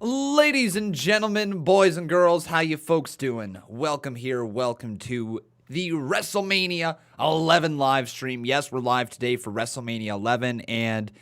Ladies and gentlemen, boys and girls, how you folks doing? Welcome here, welcome to the WrestleMania 11 live stream. Yes, we're live today for WrestleMania 11, and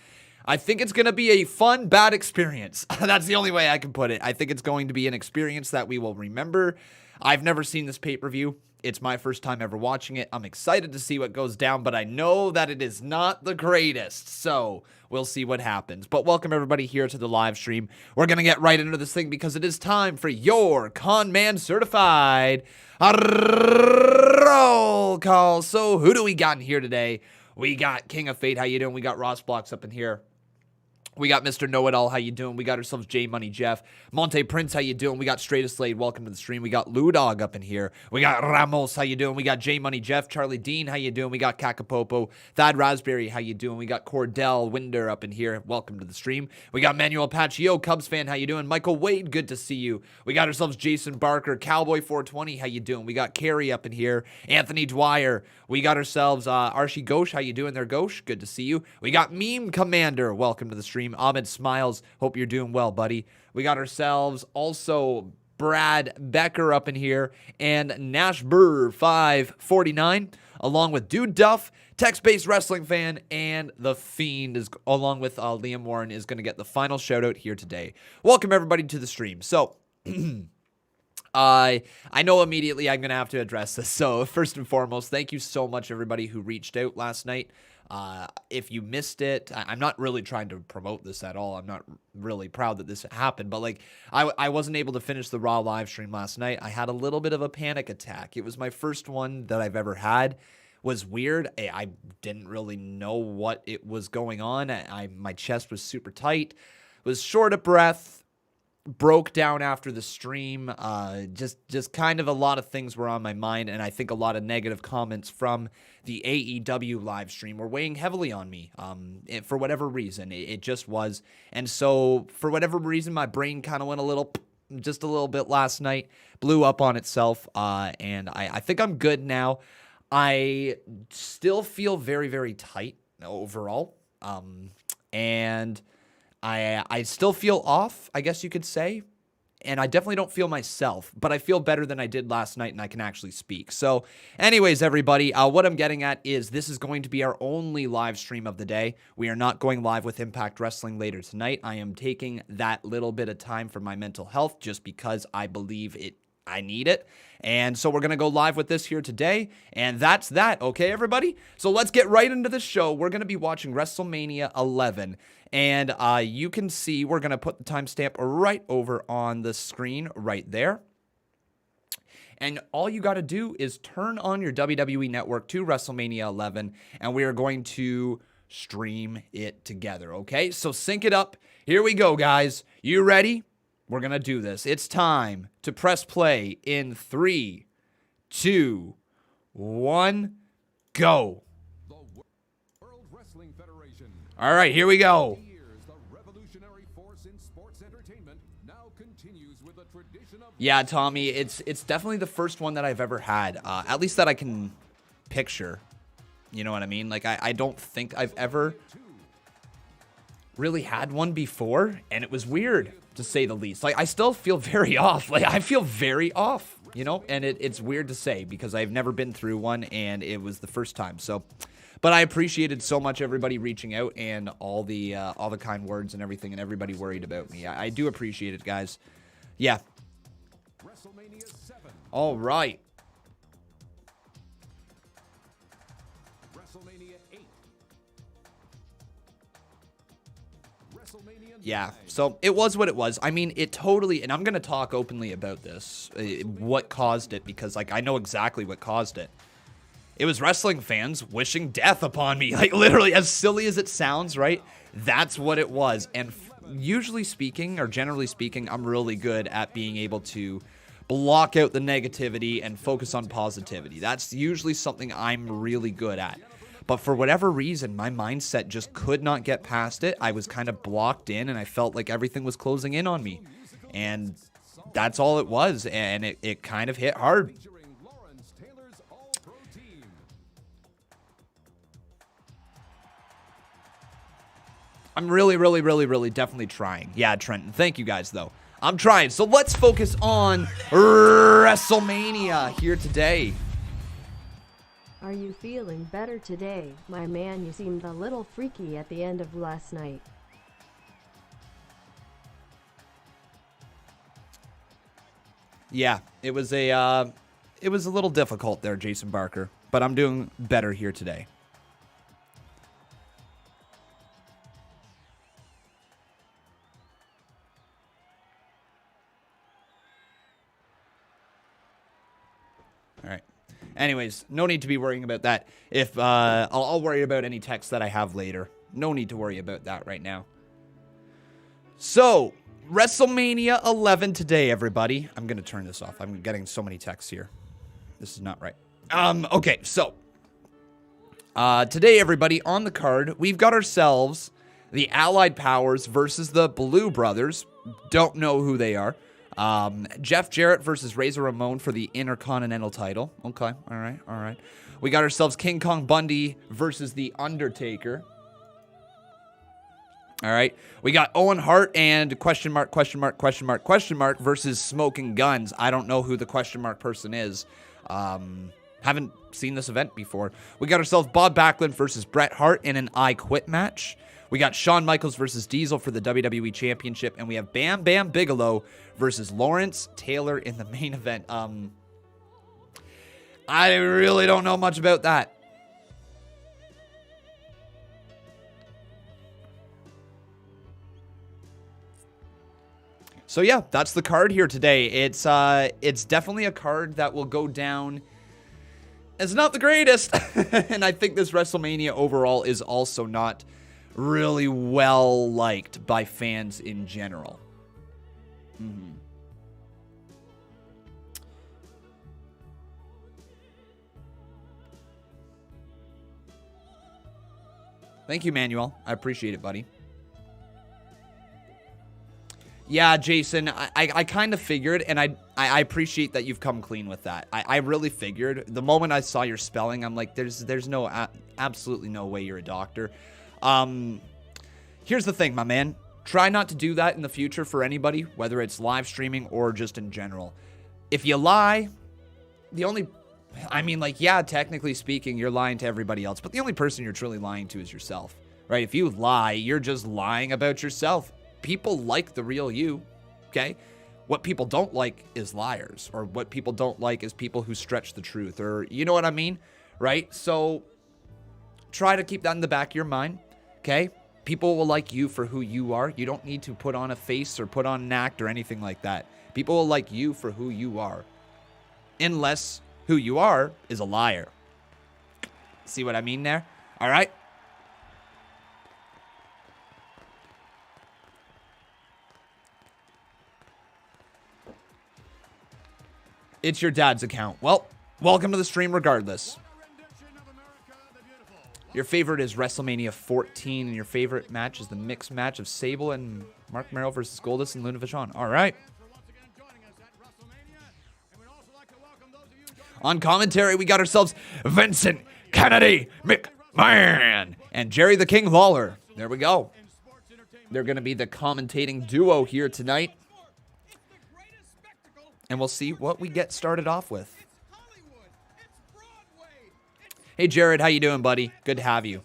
I think it's going to be a fun, bad experience. That's the only way I can put it. I think it's going to be an experience that we will remember. I've never seen this pay-per-view. It's my first time ever watching it. I'm excited to see what goes down, but I know that it is not the greatest, so we'll see what happens. But welcome everybody here to the live stream. We're going to get right into this thing because it is time for your Con Man Certified roll call. So who do we got in here today? We got King of Fate. How you doing? We got Ross Blocks up in here. We got Mr. Know-It-All, how you doing? We got ourselves J Money Jeff. Monte Prince, how you doing? We got Straightest Slade, welcome to the stream. We got Lou Dog up in here. We got Ramos, how you doing? We got J Money Jeff. Charlie Dean, how you doing? We got Kakapopo. Thad Raspberry, how you doing? We got Cordell Winder up in here, welcome to the stream. We got Manuel Paccio, Cubs fan, how you doing? Michael Wade, good to see you. We got ourselves Jason Barker, Cowboy 420, how you doing? We got Carrie up in here. Anthony Dwyer. We got ourselves Archie Ghosh, how you doing there, Ghosh? Good to see you. We got Meme Commander, welcome to the stream. Ahmed Smiles, hope you're doing well, buddy. We got ourselves also Brad Becker up in here and Nash Burr 549, along with Dude Duff, text-based wrestling fan, and The Fiend, is along with Liam Warren, is going to get the final shout-out here today. Welcome, everybody, to the stream. So, I know immediately I'm going to have to address this. So, first and foremost, thank you so much, everybody who reached out last night. If you missed it, I'm not really trying to promote this at all. I'm not really proud that this happened, but like I wasn't able to finish the Raw live stream last night. I had a little bit of a panic attack. It was my first one that I've ever had. It was weird. I didn't really know what it was going on. My chest was super tight, was short of breath, broke down after the stream. Just kind of a lot of things were on my mind, and I think a lot of negative comments from the AEW live stream were weighing heavily on me. For whatever reason, it just was. And so for whatever reason, my brain kind of went just a little bit last night, blew up on itself, and I think I'm good now. I still feel very, very tight overall, and I still feel off, I guess you could say, and I definitely don't feel myself, but I feel better than I did last night, and I can actually speak. So anyways, everybody, what I'm getting at is this is going to be our only live stream of the day. We are not going live with Impact Wrestling later tonight. I am taking that little bit of time for my mental health just because I believe I need it. And so we're going to go live with this here today, and that's that, okay, everybody? So let's get right into the show. We're going to be watching WrestleMania 11, and you can see we're going to put the timestamp right over on the screen right there. And all you got to do is turn on your WWE Network to WrestleMania 11, and we are going to stream it together, okay? So sync it up. Here we go, guys. You ready? We're going to do this. It's time to press play in 3, 2, 1, go. The World Wrestling Federation. All right, here we go. The revolutionary force in sports entertainment now continues with a tradition of... Yeah, Tommy, it's definitely the first one that I've ever had, at least that I can picture. You know what I mean? Like, I don't think I've ever really had one before, and it was weird, to say the least. Like, I still feel very off. Like, I feel very off, you know? And it's weird to say because I've never been through one, and it was the first time. So, but I appreciated so much everybody reaching out and all the kind words and everything, and everybody worried about me. I do appreciate it, guys. Yeah. WrestleMania 7. All right. WrestleMania 8. WrestleMania 9. Yeah, so it was what it was. I mean, it totally, and I'm going to talk openly about this, what caused it, because, like, I know exactly what caused it. It was wrestling fans wishing death upon me. Like, literally, as silly as it sounds, right? That's what it was. And usually speaking, or generally speaking, I'm really good at being able to block out the negativity and focus on positivity. That's usually something I'm really good at. But for whatever reason, my mindset just could not get past it. I was kind of blocked in, and I felt like everything was closing in on me. And that's all it was, and it kind of hit hard. I'm really definitely trying. Yeah, Trenton, thank you guys, though. I'm trying. So let's focus on WrestleMania here today. Are you feeling better today, my man? You seemed a little freaky at the end of last night. Yeah, it was a little difficult there, Jason Barker, but I'm doing better here today. All right. Anyways, no need to be worrying about that. If I'll worry about any text that I have later. No need to worry about that right now. So, WrestleMania 11 today, everybody. I'm going to turn this off. I'm getting so many texts here. This is not right. Okay, so today, everybody, on the card, we've got ourselves the Allied Powers versus the Blue Brothers. Don't know who they are. Jeff Jarrett versus Razor Ramon for the Intercontinental title. Okay, all right. We got ourselves King Kong Bundy versus the Undertaker. All right. We got Owen Hart and question mark versus Smoking Guns. I don't know who the question mark person is. Haven't seen this event before. We got ourselves Bob Backlund versus Bret Hart in an I Quit match. We got Shawn Michaels versus Diesel for the WWE Championship. And we have Bam Bam Bigelow versus Lawrence Taylor in the main event. I really don't know much about that. So yeah, that's the card here today. It's definitely a card that will go down as not the greatest. And I think this WrestleMania overall is also not really well liked by fans in general. Thank you, Manuel. I appreciate it, buddy. Yeah, Jason, I kind of figured, and I appreciate that you've come clean with that. I really figured. The moment I saw your spelling, I'm like, there's no, absolutely no way you're a doctor. Here's the thing, my man. Try not to do that in the future for anybody, whether it's live streaming or just in general. If you lie, yeah, technically speaking, you're lying to everybody else, but the only person you're truly lying to is yourself, right? If you lie, you're just lying about yourself. People like the real you, okay? What people don't like is liars, or what people don't like is people who stretch the truth, or you know what I mean, right? So try to keep that in the back of your mind, okay? People will like you for who you are. You don't need to put on a face or put on an act or anything like that. People will like you for who you are, unless who you are is a liar. See what I mean there? All right? It's your dad's account. Well, welcome to the stream regardless. Your favorite is WrestleMania 14, and your favorite match is the mixed match of Sable and Mark Merrill versus Goldust and Luna Vachon. All right. On commentary, we got ourselves Vincent Kennedy McMahon and Jerry the King Lawler. There we go. They're going to be the commentating duo here tonight. And we'll see what we get started off with. Hey, Jarrett, how you doing, buddy? Good to have you.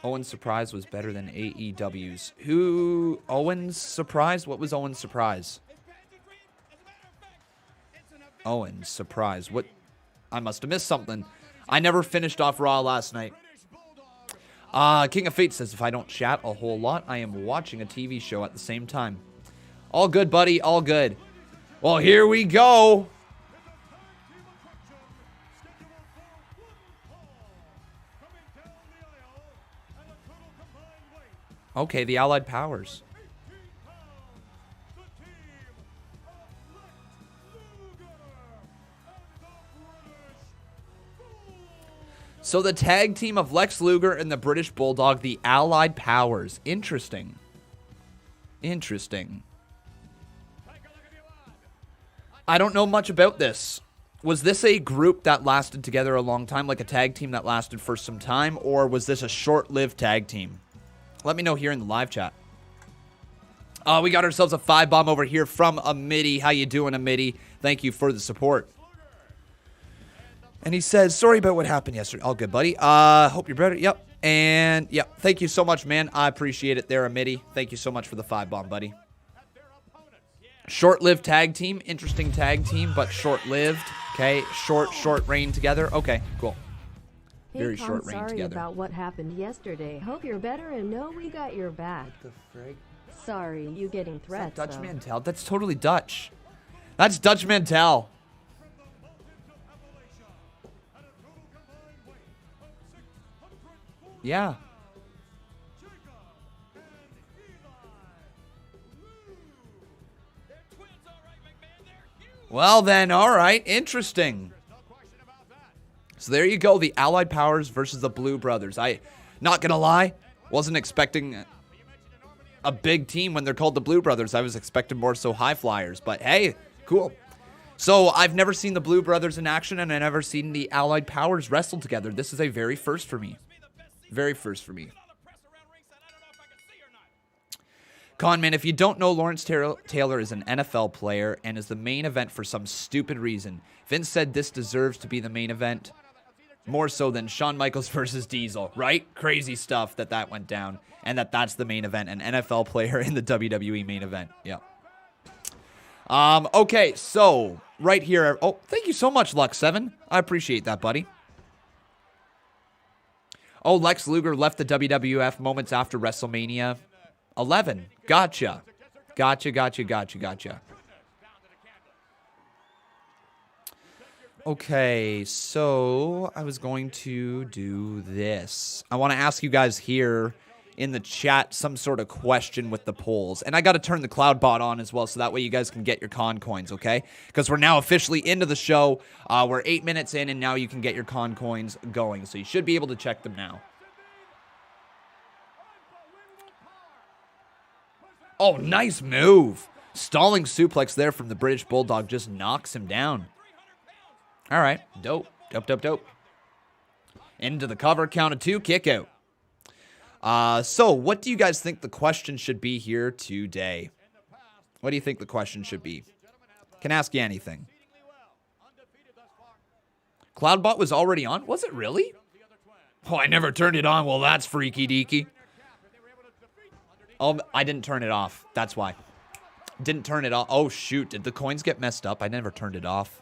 Owen's surprise was better than AEW's. Owen's surprise? What was Owen's surprise? Owen's surprise. What? I must have missed something. I never finished off Raw last night. King of Fate says, if I don't chat a whole lot, I am watching a TV show at the same time. All good, buddy. All good. Well, here we go. Okay, the Allied Powers. So the tag team of Lex Luger and the British Bulldog, the Allied Powers. Interesting. Interesting. I don't know much about this. Was this a group that lasted together a long time, like a tag team that lasted for some time, or was this a short-lived tag team? Let me know here in the live chat. We got ourselves a 5-bomb over here from Amitty. How you doing, Amitty? Thank you for the support. And he says, sorry about what happened yesterday. All good, buddy. Hope you're better. Yep. And, yep. Thank you so much, man. I appreciate it there, Amitty. Thank you so much for the 5-bomb, buddy. Short-lived tag team. Interesting tag team, but short-lived. Okay. Short reign together. Okay, cool. Very Tom, short reign sorry together. about what happened yesterday. Hope you're better and know we got your back. The frig? Sorry, you getting threats. Dutch Mantel? That's totally Dutch. That's Dutch Mantel. Yeah. Well then, all right. Interesting. So there you go. The Allied Powers versus the Blue Brothers. Not gonna lie, wasn't expecting a big team when they're called the Blue Brothers. I was expecting more so high flyers, but hey, cool. So I've never seen the Blue Brothers in action, and I've never seen the Allied Powers wrestle together. This is a very first for me. Very first for me. Conman, if you don't know, Lawrence Taylor is an NFL player and is the main event for some stupid reason. Vince said this deserves to be the main event, more so than Shawn Michaels versus Diesel, right? Crazy stuff that went down, and that's the main event, an NFL player in the WWE main event. Yeah. Okay, so right here. Oh, thank you so much, Lux7. I appreciate that, buddy. Oh, Lex Luger left the WWF moments after WrestleMania 11. Gotcha. Okay, so I was going to do this. I want to ask you guys here in the chat some sort of question with the polls. And I got to turn the cloud bot on as well, so that way you guys can get your con coins, okay? Because we're now officially into the show. We're 8 minutes in, and now you can get your con coins going. So you should be able to check them now. Oh, nice move. Stalling suplex there from the British Bulldog just knocks him down. All right. Dope. Into the cover, count of 2, kick out. So what do you guys think the question should be here today? What do you think the question should be? Can ask you anything. Cloudbot was already on? Was it really? Oh, I never turned it on. Well, that's freaky deaky. Oh, I didn't turn it off. That's why. Didn't turn it off. Oh, shoot. Did the coins get messed up? I never turned it off.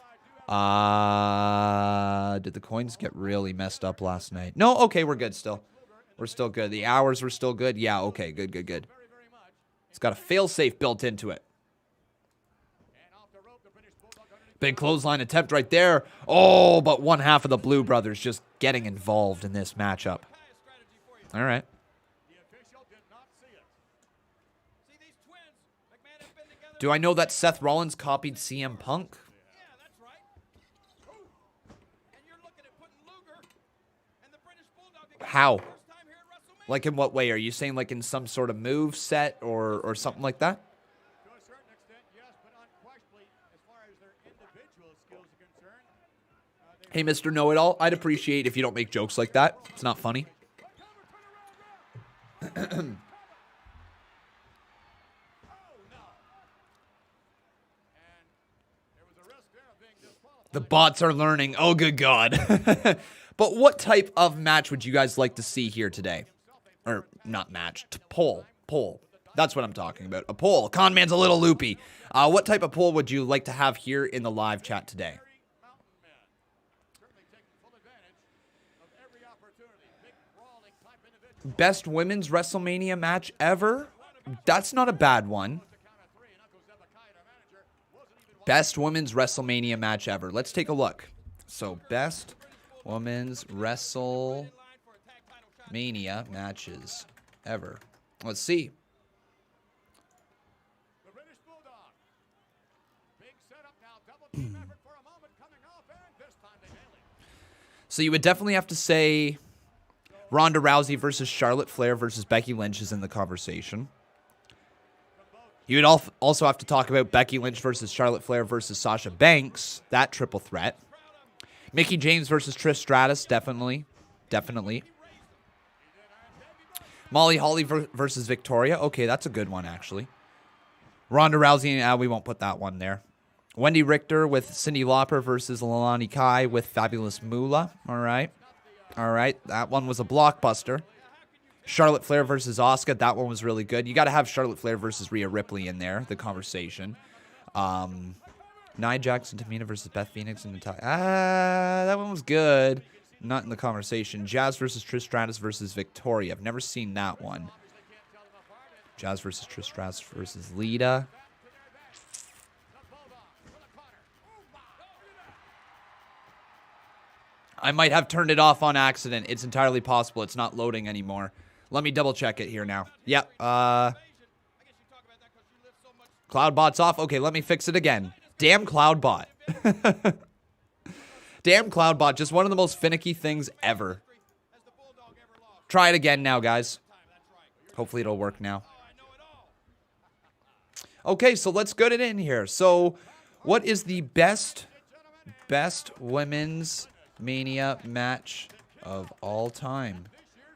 Did the coins get really messed up last night? No, okay, we're good still. We're still good. The hours were still good. Yeah, okay, good. It's got a fail-safe built into it. Big clothesline attempt right there. Oh, but one half of the Blue Brothers just getting involved in this matchup. All right. Do I know that Seth Rollins copied CM Punk? How? Like in what way? Are you saying like in some sort of move set or something like that? To a certain extent, yes, but unquestionably, as far as their individual skills are concerned. Hey, Mr. Know-It-All, I'd appreciate if you don't make jokes like that. It's not funny. The bots are learning. Oh, good God. But what type of match would you guys like to see here today? Or not match, poll. That's what I'm talking about. A poll. Conman's a little loopy. What type of poll would you like to have here in the live chat today? Best women's WrestleMania match ever? That's not a bad one. Best women's WrestleMania match ever. Let's take a look. So, best women's WrestleMania matches ever. Let's see. So you would definitely have to say Ronda Rousey versus Charlotte Flair versus Becky Lynch is in the conversation. You would also have to talk about Becky Lynch versus Charlotte Flair versus Sasha Banks, that triple threat. Mickie James versus Trish Stratus, definitely. Molly Holly versus Victoria. Okay, that's a good one, actually. Ronda Rousey, we won't put that one there. Wendy Richter with Cyndi Lauper versus Leilani Kai with Fabulous Moolah. All right. That one was a blockbuster. Charlotte Flair versus Asuka. That one was really good. You got to have Charlotte Flair versus Rhea Ripley in there, the conversation. Nia Jax and Tamina versus Beth Phoenix and Natalya. That one was good. Not in the conversation. Jazz versus Trish Stratus versus Victoria. I've never seen that one. Jazz versus Trish Stratus versus Lita. I might have turned it off on accident. It's entirely possible. It's not loading anymore. Let me double check it here now. Yep. Cloudbot's off. Okay, let me fix it again. Damn Cloudbot. Damn Cloudbot. Just one of the most finicky things ever. Try it again now, guys. Hopefully it'll work now. Okay, so let's get it in here. So, what is the best women's Mania match of all time?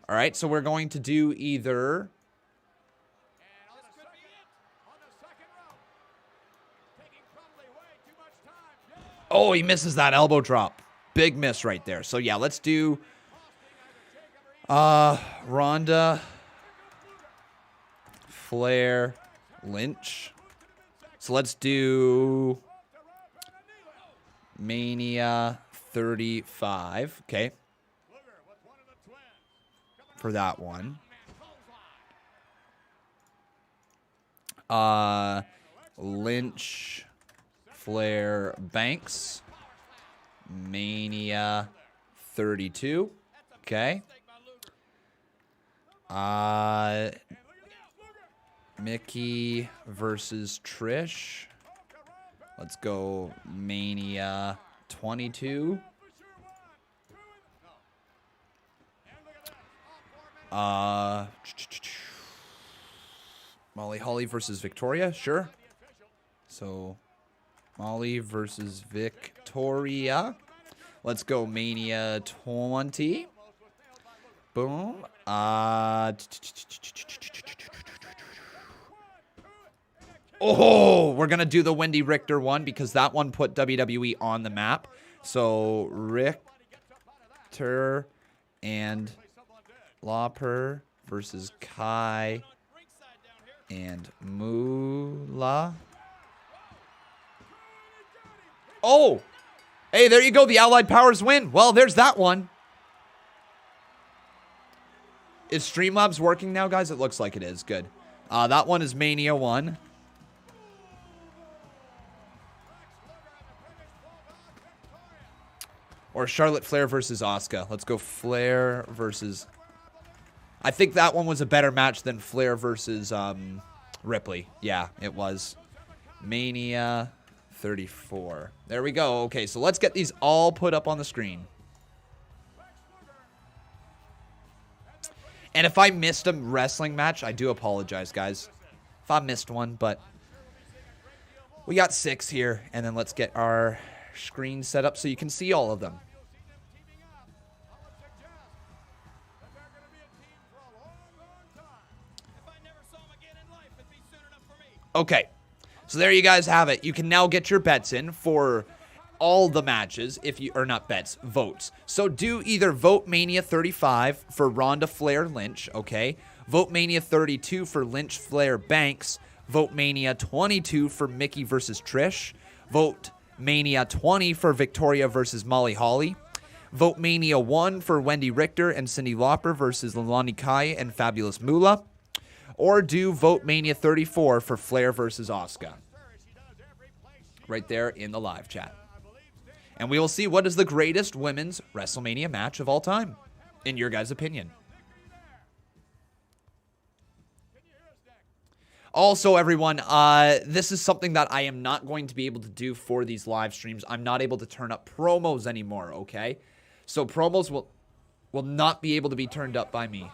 All right, so we're going to do either... Oh, he misses that elbow drop. Big miss right there. So, yeah, let's do Ronda, Flair, Lynch. So let's do Mania 35. Okay. For that one. Lynch, Flair, Banks. Mania 32. Okay. Mickey versus Trish. Let's go Mania 22. Molly Holly versus Victoria. Sure. So Molly versus Victoria. Let's go Mania 20. Boom. Oh, we're going to do the Wendy Richter one because that one put WWE on the map. So Richter and Lauper versus Kai and Moolah. Oh, hey, there you go. The Allied Powers win. Well, there's that one. Is Streamlabs working now, guys? It looks like it is. Good. That one is Mania 1. Or Charlotte Flair versus Asuka. Let's go Flair versus... I think that one was a better match than Flair versus Ripley. Yeah, it was. Mania 34. There we go. Okay, so let's get these all put up on the screen. And if I missed a wrestling match, I do apologize, guys. If I missed one, but we got 6 here. And then let's get our screen set up so you can see all of them. Okay, so there you guys have it. You can now get your bets in for all the matches, if you, or not bets, votes. So do either vote Mania 35 for Ronda, Flair, Lynch, okay? Vote Mania 32 for Lynch, Flair, Banks. Vote Mania 22 for Mickey versus Trish. Vote Mania 20 for Victoria versus Molly Holly. Vote Mania 1 for Wendy Richter and Cyndi Lauper versus Leilani Kai and Fabulous Moolah. Or do vote Mania 34 for Flair versus Asuka. Right there in the live chat. And we will see what is the greatest women's WrestleMania match of all time, in your guys' opinion. Also, everyone, this is something that I am not going to be able to do for these live streams. I'm not able to turn up promos anymore, okay? So promos will not be able to be turned up by me.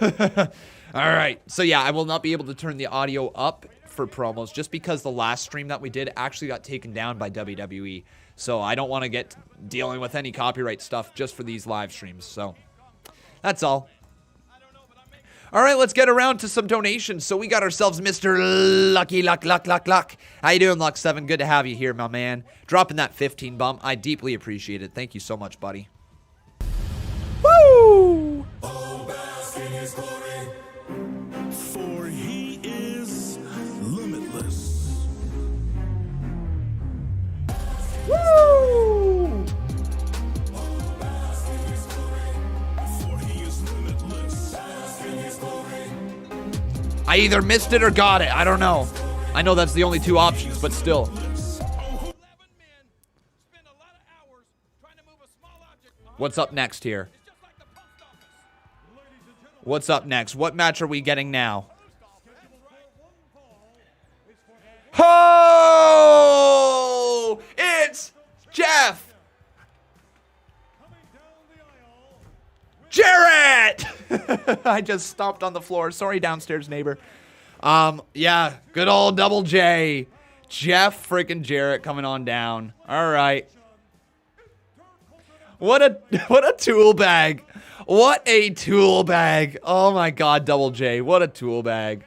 All right. So, yeah, I will not be able to turn the audio up for promos just because the last stream that we did actually got taken down by WWE. So I don't want to get dealing with any copyright stuff just for these live streams. So that's all. All right, let's get around to some donations. So we got ourselves Mr. Lucky Luck. How you doing, Luck7? Good to have you here, my man. Dropping that 15 bump. I deeply appreciate it. Thank you so much, buddy. Woo! For he is limitless. Woo! For he is limitless. I either missed it or got it. I don't know. I know that's the only two options, but still. 11 men spend a lot of hours trying to move a small object. What's up next here? It's just like the post office. What's up next? What match are we getting now? Oh! It's Jeff! Jarrett! I just stomped on the floor. Sorry, downstairs neighbor. Yeah, good old Double J. Jeff freaking Jarrett coming on down. All right. What a tool bag. What a tool bag. Oh my God, Double J. What a tool bag.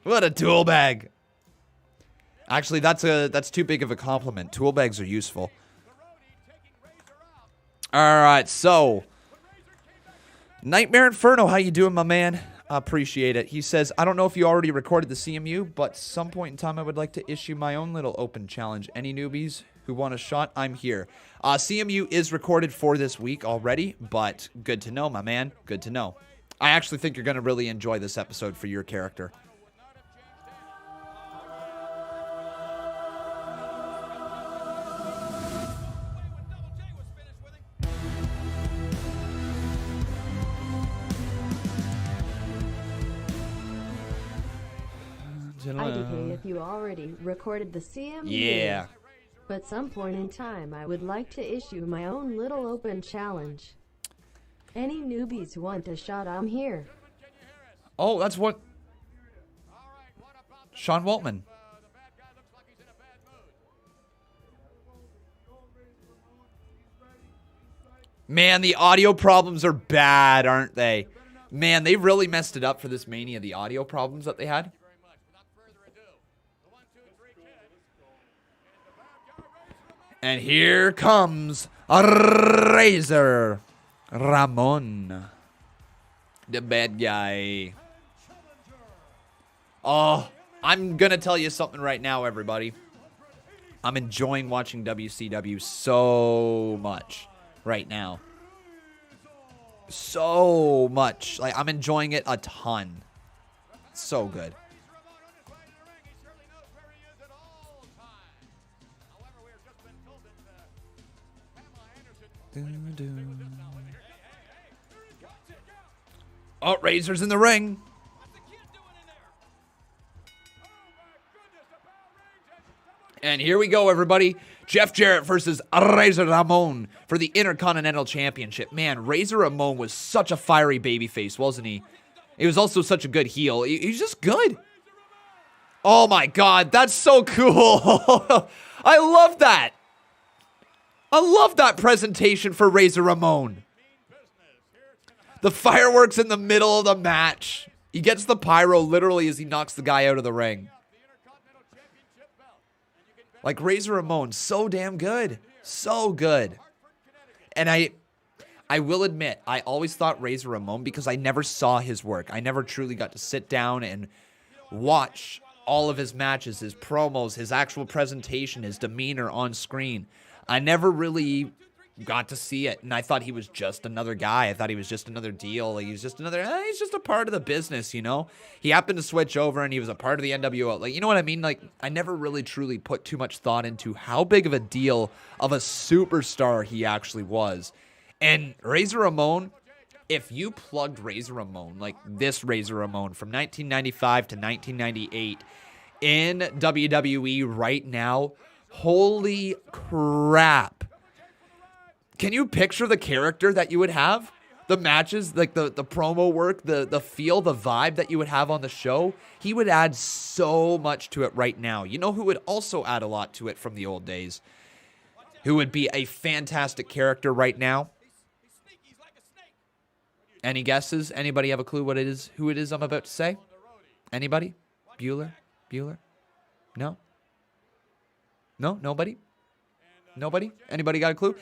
What a tool bag. Actually, that's too big of a compliment. Tool bags are useful. All right, so Nightmare Inferno, how you doing, my man? I appreciate it. He says, I don't know if you already recorded the CMU, but some point in time I would like to issue my own little open challenge. Any newbies who want a shot, I'm here. CMU is recorded for this week already, but good to know, my man. Good to know. I actually think you're going to really enjoy this episode for your character. IDK if you already recorded the CMU. Yeah. But some point in time I would like to issue my own little open challenge. Any newbies who want a shot, I'm here. Oh, that's what... Shawn Waltman. Man, the audio problems are bad, aren't they? Man, they really messed it up for this Mania, the audio problems that they had. And here comes Razor Ramon, the bad guy. Oh, I'm going to tell you something right now, everybody. I'm enjoying watching WCW so much right now. So much. Like, I'm enjoying it a ton. So good. Oh, Razor's in the ring. And here we go, everybody. Jeff Jarrett versus Razor Ramon for the Intercontinental Championship. Man, Razor Ramon was such a fiery babyface, wasn't he? He was also such a good heel. He's just good. Oh my God, that's so cool. I love that. I love that presentation for Razor Ramon. The fireworks in the middle of the match. He gets the pyro literally as he knocks the guy out of the ring. Like, Razor Ramon, so damn good. So good. And I will admit, I always thought Razor Ramon, because I never saw his work. I never truly got to sit down and watch all of his matches, his promos, his actual presentation, his demeanor on screen. I never really got to see it, and I thought he was just another guy. I thought he was just another deal. Like, he's just another, he's just a part of the business, you know? He happened to switch over, and he was a part of the NWO. Like, you know what I mean? Like, I never really truly put too much thought into how big of a deal of a superstar he actually was. And Razor Ramon, if you plugged Razor Ramon, like this Razor Ramon from 1995 to 1998 in WWE right now, holy crap. Can you picture the character that you would have? the matches, like the promo work, the feel, the vibe that you would have on the show, he would add so much to it right now. You know who would also add a lot to it from the old days? Who would be a fantastic character right now? Any guesses? Anybody have a clue what it is? Who it is I'm about to say? Anybody? Bueller? No? No? Nobody? Nobody? Anybody got a clue?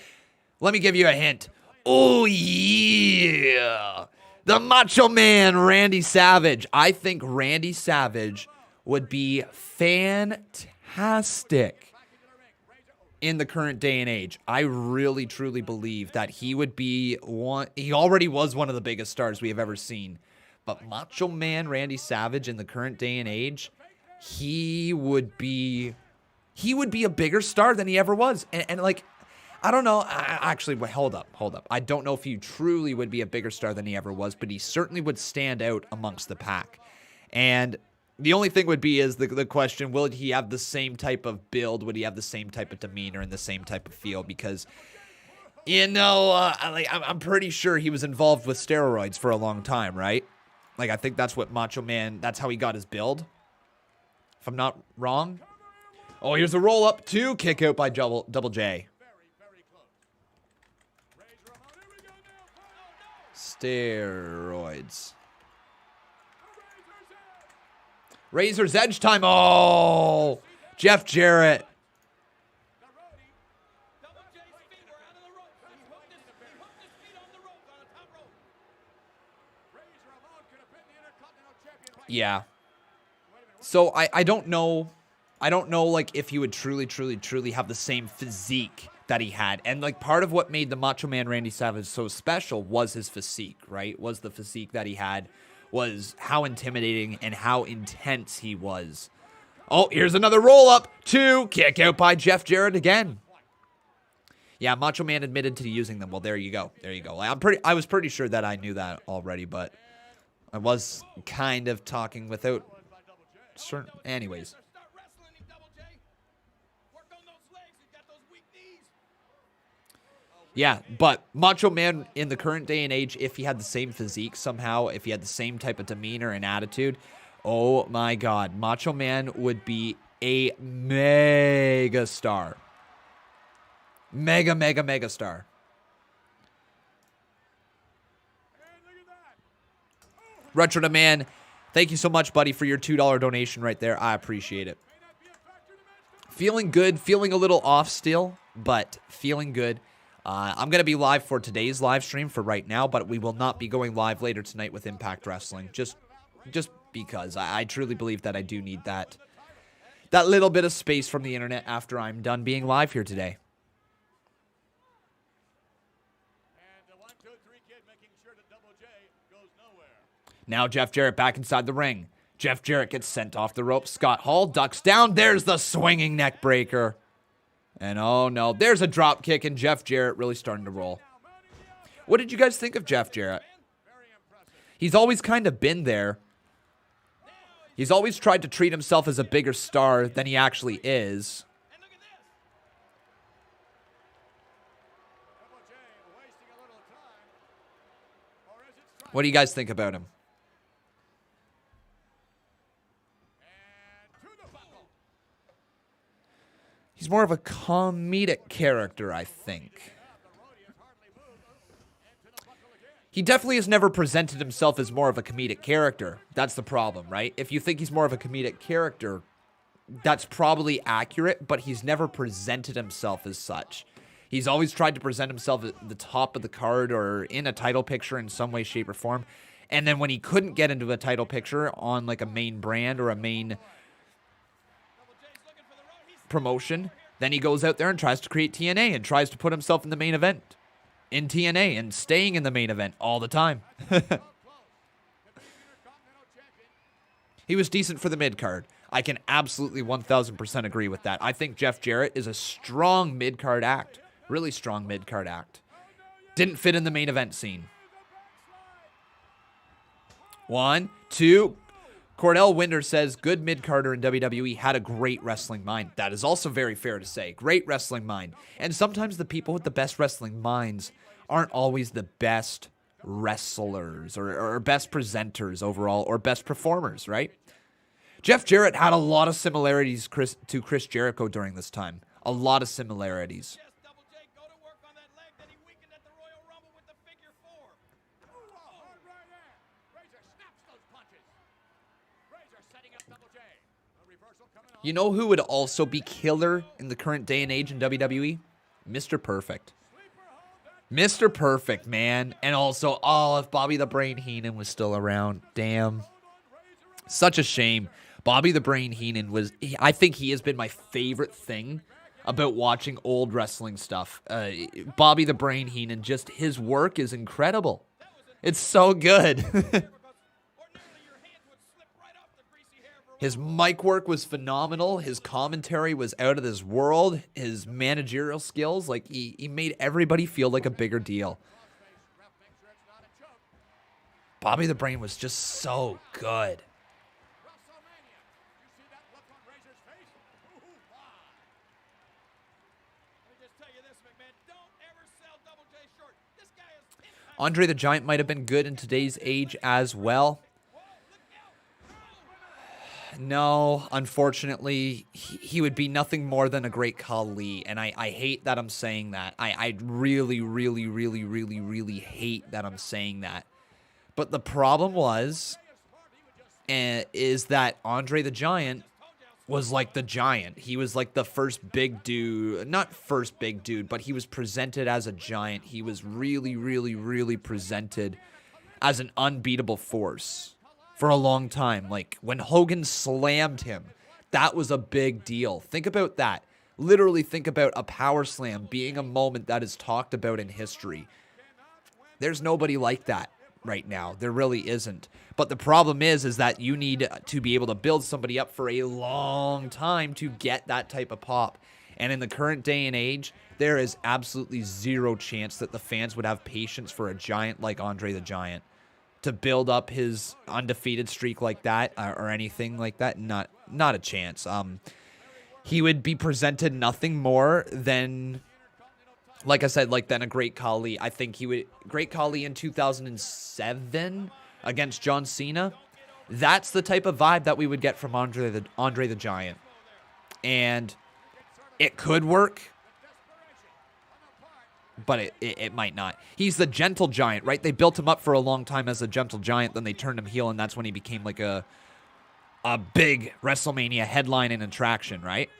Let me give you a hint. Oh, yeah. The Macho Man, Randy Savage. I think Randy Savage would be fantastic in the current day and age. I really, truly believe that he would be one. He already was one of the biggest stars we have ever seen. But Macho Man, Randy Savage in the current day and age, he would be a bigger star than he ever was. And like, I don't know. Actually, wait, hold up. I don't know if he truly would be a bigger star than he ever was, but he certainly would stand out amongst the pack. And the only thing would be is the question, will he have the same type of build? Would he have the same type of demeanor and the same type of feel? Because, you know, I'm pretty sure he was involved with steroids for a long time, right? Like, I think that's what Macho Man, that's how he got his build. If I'm not wrong. Oh, here's a roll-up. 2 kick out by Double J. Steroids. Razor's Edge time. Oh, Jeff Jarrett. Yeah. So I don't know. I don't know, like, if he would truly have the same physique that he had. And, like, part of what made the Macho Man Randy Savage so special was his physique, right? Was the physique that he had, was how intimidating and how intense he was. Oh, here's another roll-up. 2, kick out by Jeff Jarrett again. Yeah, Macho Man admitted to using them. Well, there you go. I was pretty sure that I knew that already, but I was kind of talking without certain... Anyways. Yeah, but Macho Man in the current day and age, if he had the same physique somehow, if he had the same type of demeanor and attitude, oh my God, Macho Man would be a mega star. Mega star. Retro to Man, thank you so much, buddy, for your $2 donation right there. I appreciate it. Feeling good, feeling a little off still, but feeling good. I'm going to be live for today's live stream for right now, but we will not be going live later tonight with Impact Wrestling. Just because I truly believe that I do need that little bit of space from the internet after I'm done being live here today. Now Jeff Jarrett back inside the ring. Jeff Jarrett gets sent off the rope. Scott Hall ducks down. There's the swinging neck breaker. And oh no, there's a drop kick, and Jeff Jarrett really starting to roll. What did you guys think of Jeff Jarrett? He's always kind of been there. He's always tried to treat himself as a bigger star than he actually is. What do you guys think about him? He's more of a comedic character, I think. He definitely has never presented himself as more of a comedic character. That's the problem, right? If you think he's more of a comedic character, that's probably accurate, but he's never presented himself as such. He's always tried to present himself at the top of the card or in a title picture in some way, shape, or form. And then when he couldn't get into a title picture on like a main brand or a main promotion, then he goes out there and tries to create TNA and tries to put himself in the main event in TNA and staying in the main event all the time. He was decent for the mid-card. I can absolutely 1000% agree with that. I think Jeff Jarrett is a strong mid-card act. Really strong mid-card act. Didn't fit in the main event scene. 1, 2... Cordell Winder says, good mid-carder in WWE, had a great wrestling mind. That is also very fair to say. Great wrestling mind. And sometimes the people with the best wrestling minds aren't always the best wrestlers or best presenters overall or best performers, right? Jeff Jarrett had a lot of similarities to Chris Jericho during this time. A lot of similarities. Yes, Double J, go to work on that leg that he weakened at the Royal Rumble with the figure 4. Hard right there. Razor snaps those punches. Razor setting up Double J. A reversal coming on. You know who would also be killer in the current day and age in WWE? Mr. Perfect. Mr. Perfect, man. And also, if Bobby the Brain Heenan was still around. Damn. Such a shame. Bobby the Brain Heenan I think he has been my favorite thing about watching old wrestling stuff. Bobby the Brain Heenan, just his work is incredible. It's so good. His mic work was phenomenal. His commentary was out of this world. His managerial skills, like he made everybody feel like a bigger deal. Bobby the Brain was just so good. WrestleMania. You see that look on Razor's face? Ooh, wow. Let me just tell you this, McMahon. Don't ever sell Double J short. This guy is 10 times. Andre the Giant might have been good in today's age as well. No, unfortunately, he would be nothing more than a great Khali, and I hate that I'm saying that. I really, really, really, really, really hate that I'm saying that. But the problem is that Andre the Giant was like the Giant. He was like the first big dude, not first big dude, but he was presented as a giant. He was really, really, really presented as an unbeatable force for a long time. Like when Hogan slammed him, that was a big deal. Think about that. Literally think about a power slam being a moment that is talked about in history. There's nobody like that right now. There really isn't. But the problem is that you need to be able to build somebody up for a long time to get that type of pop. And in the current day and age, there is absolutely zero chance that the fans would have patience for a giant like Andre the Giant to build up his undefeated streak like that or anything like that. Not a chance. He would be presented nothing more than, like I said, than a Great Khali. I think Great Khali in 2007 against John Cena. That's the type of vibe that we would get from Andre the Giant. And it could work, but it might not. He's the gentle giant, right? They built him up for a long time as a gentle giant, then they turned him heel, and that's when he became like a big WrestleMania headline and attraction, right?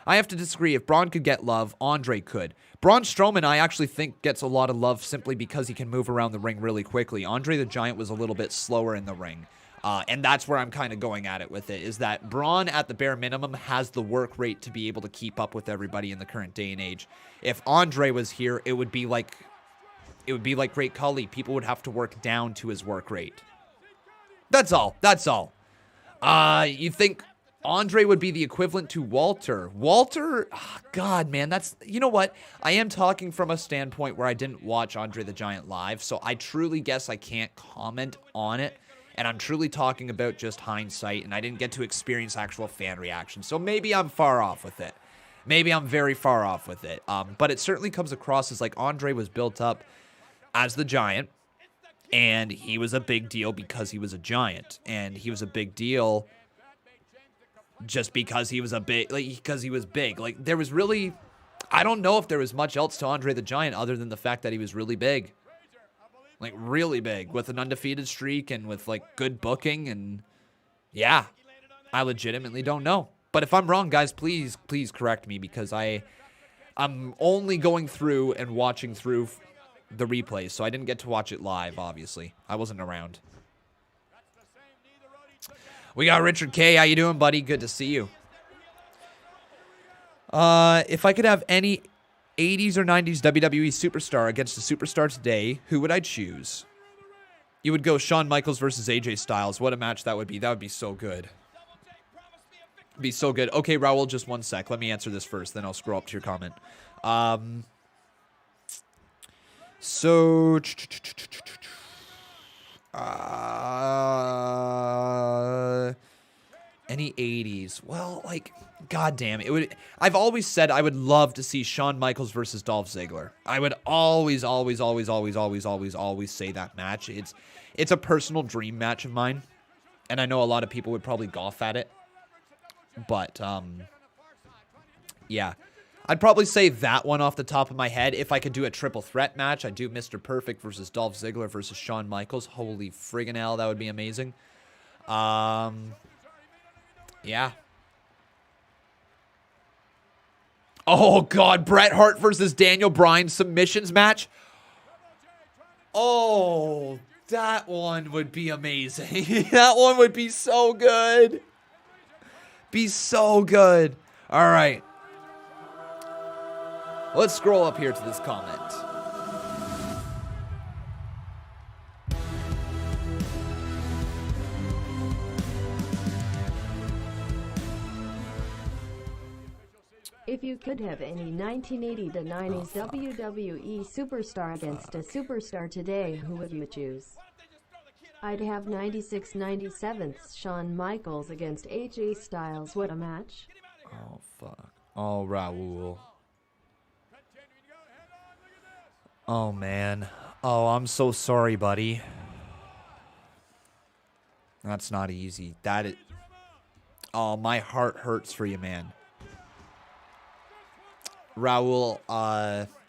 I have to disagree. If Braun could get love, Andre could. Braun Strowman, I actually think, gets a lot of love simply because he can move around the ring really quickly. Andre the Giant was a little bit slower in the ring. And that's where I'm kind of going at it with it, is that Braun, at the bare minimum, has the work rate to be able to keep up with everybody in the current day and age. If Andre was here, it would be like Great Khali. People would have to work down to his work rate. That's all. You think Andre would be the equivalent to Walter? Walter, God, man, you know what? I am talking from a standpoint where I didn't watch Andre the Giant live, so I truly guess I can't comment on it. And I'm truly talking about just hindsight, and I didn't get to experience actual fan reaction. So maybe I'm far off with it. Maybe I'm very far off with it. But it certainly comes across as like Andre was built up as the Giant, and he was a big deal because he was a giant. And he was a big deal just because he was because he was big. Like, there was really, I don't know if there was much else to Andre the Giant other than the fact that he was really big. Like, really big, with an undefeated streak and with, like, good booking, and yeah, I legitimately don't know. But if I'm wrong, guys, please correct me, because I'm only going through and watching through the replays, so I didn't get to watch it live, obviously. I wasn't around. We got Richard K. How you doing, buddy? Good to see you. If I could have any 80s or 90s WWE superstar against a superstar today, who would I choose? You would go Shawn Michaels versus AJ Styles. What a match that would be. That would be so good. Be so good. Okay, Raul, just one sec. Let me answer this first, then I'll scroll up to your comment. Any 80s? Well, like, goddamn, it would. I've always said I would love to see Shawn Michaels versus Dolph Ziggler. I would always say that match. It's a personal dream match of mine, and I know a lot of people would probably scoff at it. But yeah, I'd probably say that one off the top of my head. If I could do a triple threat match, I'd do Mr. Perfect versus Dolph Ziggler versus Shawn Michaels. Holy friggin' hell, that would be amazing. Yeah. Oh, God. Bret Hart versus Daniel Bryan submissions match. Oh, that one would be amazing. That one would be so good. Be so good. All right. Let's scroll up here to this comment. If you could have any 1980 to 90s WWE superstar against a superstar today, who would you choose? I'd have 96-97's Shawn Michaels against AJ Styles. What a match. Oh, fuck. Oh, Raul. Oh, man. Oh, I'm so sorry, buddy. That's not easy. That is... Oh, my heart hurts for you, man. Raul,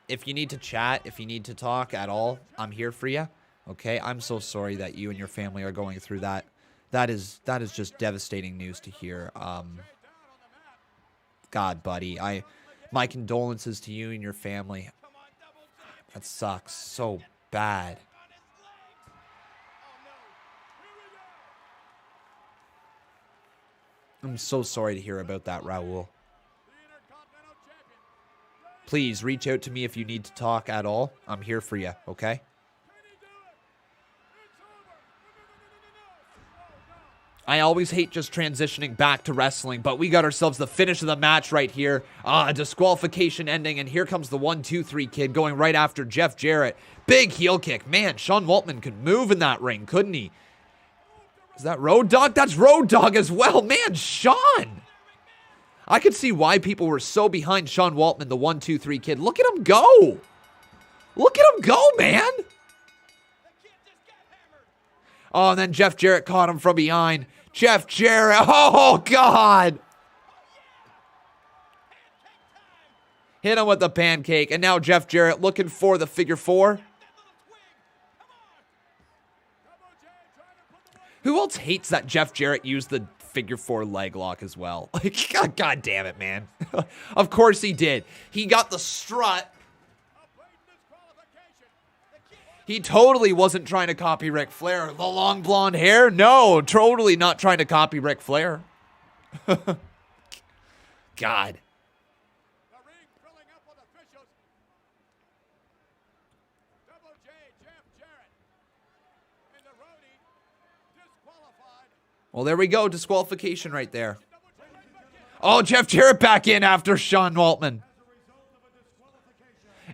if you need to chat, if you need to talk at all, I'm here for you. Okay? I'm so sorry that you and your family are going through that. That is just devastating news to hear. God, buddy. My condolences to you and your family. That sucks so bad. I'm so sorry to hear about that, Raul. Please reach out to me if you need to talk at all. I'm here for you, okay? I always hate just transitioning back to wrestling, but we got ourselves the finish of the match right here. A disqualification ending, and here comes the 1-2-3 kid going right after Jeff Jarrett. Big heel kick. Man, Sean Waltman could move in that ring, couldn't he? Is that Road Dogg? That's Road Dogg as well. Man, Shawn! I could see why people were so behind Sean Waltman, the 1-2-3 kid. Look at him go. Look at him go, man. Oh, and then Jeff Jarrett caught him from behind. Jeff Jarrett. Oh, God. Hit him with the pancake. And now Jeff Jarrett looking for the figure four. Who else hates that Jeff Jarrett used the figure four leg lock as well? Like, God damn it, man. Of course he did. He got the strut. He totally wasn't trying to copy Ric Flair. The long blonde hair? No, totally not trying to copy Ric Flair. God. Well, there we go. Disqualification right there. Oh, Jeff Jarrett back in after Sean Waltman.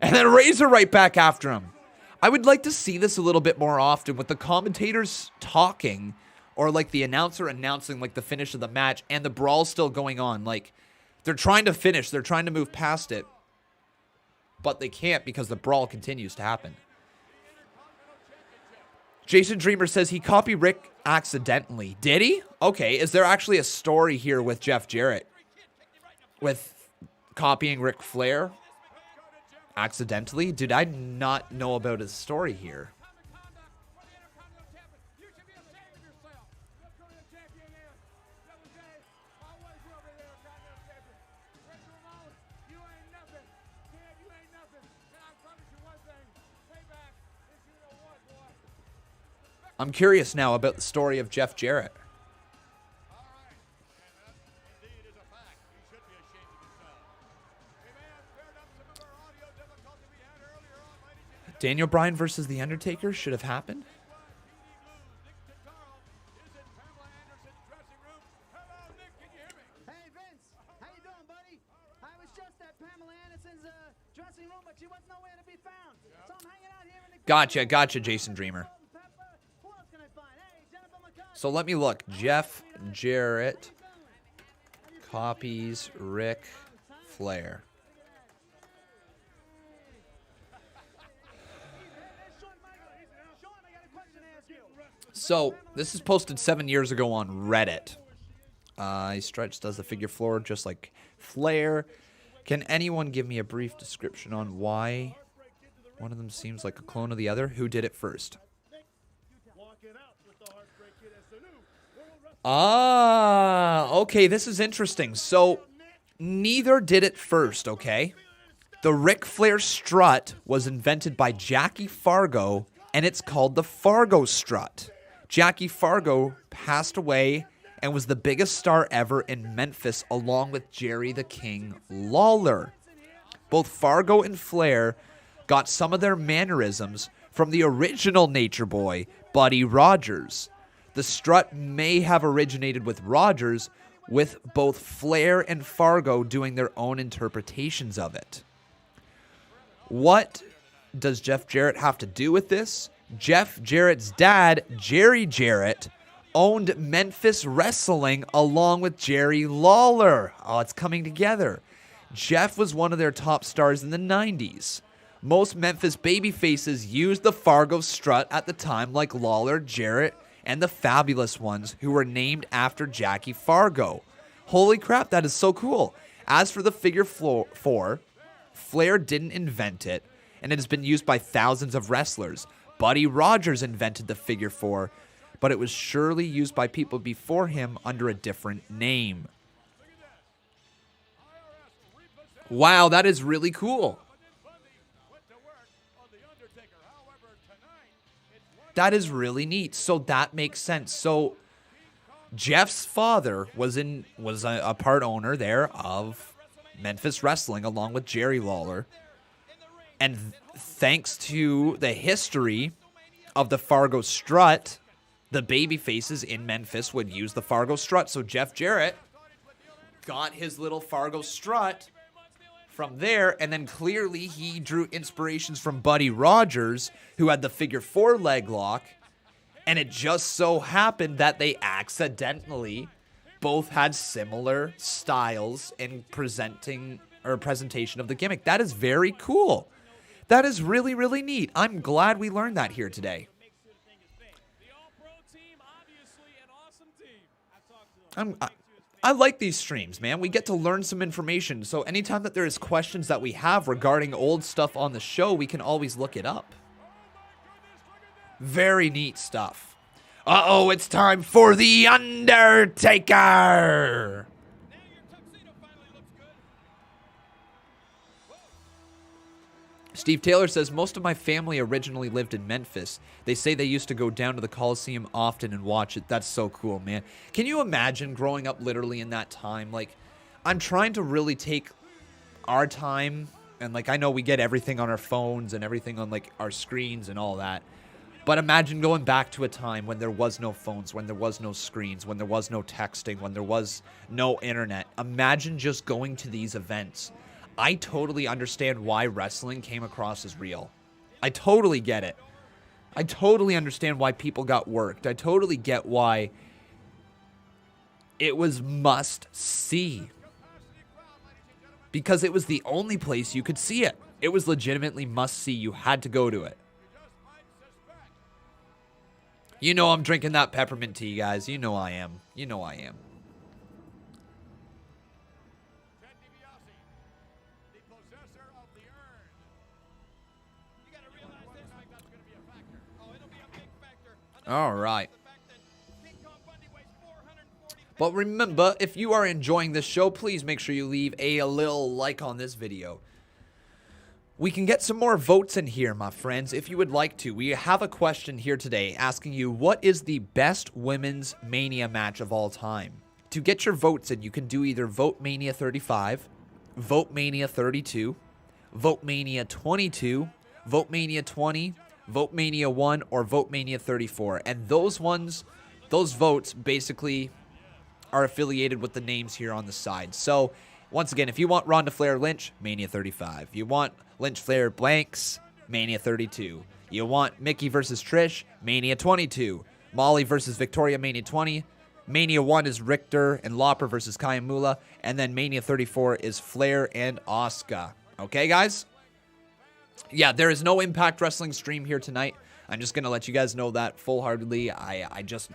And then Razor right back after him. I would like to see this a little bit more often with the commentators talking or like the announcer announcing like the finish of the match and the brawl still going on. Like they're trying to finish. They're trying to move past it. But they can't because the brawl continues to happen. Jason Dreamer says he copied Rick accidentally. Did he? Okay, is there actually a story here with Jeff Jarrett? With copying Ric Flair? Accidentally? Did I not know about his story here? I'm curious now about the story of Jeff Jarrett. Daniel Bryan versus The Undertaker should have happened. Hey Vince, how you doing, buddy? I was just at Pamela Anderson's dressing room, but she was nowhere to be found. So I'm hanging out here in the Gotcha, Jason Dreamer. Who else can I find? Hey, Jennifer McCarthy. So let me look. Jeff Jarrett copies Ric Flair. So, this is posted 7 years ago on Reddit. He stretch does the figure four just like Flair. Can anyone give me a brief description on why one of them seems like a clone of the other? Who did it first? Okay, this is interesting. So, neither did it first, okay? The Ric Flair strut was invented by Jackie Fargo, and it's called the Fargo strut. Jackie Fargo passed away and was the biggest star ever in Memphis, along with Jerry the King Lawler. Both Fargo and Flair got some of their mannerisms from the original Nature Boy, Buddy Rogers. The strut may have originated with Rogers, with both Flair and Fargo doing their own interpretations of it. What does Jeff Jarrett have to do with this? Jeff Jarrett's dad, Jerry Jarrett, owned Memphis Wrestling along with Jerry Lawler. Oh, it's coming together. Jeff was one of their top stars in the 90s. Most Memphis babyfaces used the Fargo strut at the time, like Lawler, Jarrett, and the Fabulous Ones, who were named after Jackie Fargo. Holy crap, that is so cool. As for the figure four, Flair didn't invent it, and it has been used by thousands of wrestlers. Buddy Rogers invented the figure four, but it was surely used by people before him under a different name. Wow, that is really cool. That is really neat. So that makes sense. So Jeff's father was a part owner there of Memphis Wrestling along with Jerry Lawler. And thanks to the history of the Fargo strut, the baby faces in Memphis would use the Fargo strut. So Jeff Jarrett got his little Fargo strut from there, and then clearly he drew inspirations from Buddy Rogers, who had the figure four leg lock, and it just so happened that they accidentally both had similar styles in presentation of the gimmick. That is very cool. That is really, really neat. I'm glad we learned that here today. I like these streams, man. We get to learn some information. So anytime that there's questions that we have regarding old stuff on the show, we can always look it up. Very neat stuff. Uh-oh, it's time for the Undertaker! Steve Taylor says, most of my family originally lived in Memphis. They say they used to go down to the Coliseum often and watch it. That's so cool, man. Can you imagine growing up literally in that time? Like, I'm trying to really take our time, and like, I know we get everything on our phones and everything on like our screens and all that. But imagine going back to a time when there was no phones, when there was no screens, when there was no texting, when there was no internet. Imagine just going to these events. I totally understand why wrestling came across as real. I totally get it. I totally understand why people got worked. I totally get why it was must see. Because it was the only place you could see it. It was legitimately must see. You had to go to it. You know I'm drinking that peppermint tea, guys. You know I am. You know I am. All right. But remember, if you are enjoying this show, please make sure you leave a little like on this video. We can get some more votes in here, my friends, if you would like to. We have a question here today asking you, what is the best women's Mania match of all time? To get your votes in, you can do either Vote Mania 35, Vote Mania 32, Vote Mania 22, Vote Mania 20, Vote Mania 1, or Vote Mania 34. And those votes basically are affiliated with the names here on the side. So, once again, if you want Ronda Flair Lynch, Mania 35. You want Lynch Flair Blanks, Mania 32. You want Mickey versus Trish, Mania 22. Molly versus Victoria, Mania 20. Mania 1 is Richter and Lauper versus Kayamula. And then Mania 34 is Flair and Asuka. Okay, guys? Yeah, there is no Impact Wrestling stream here tonight. I'm just going to let you guys know that full-heartedly. I just...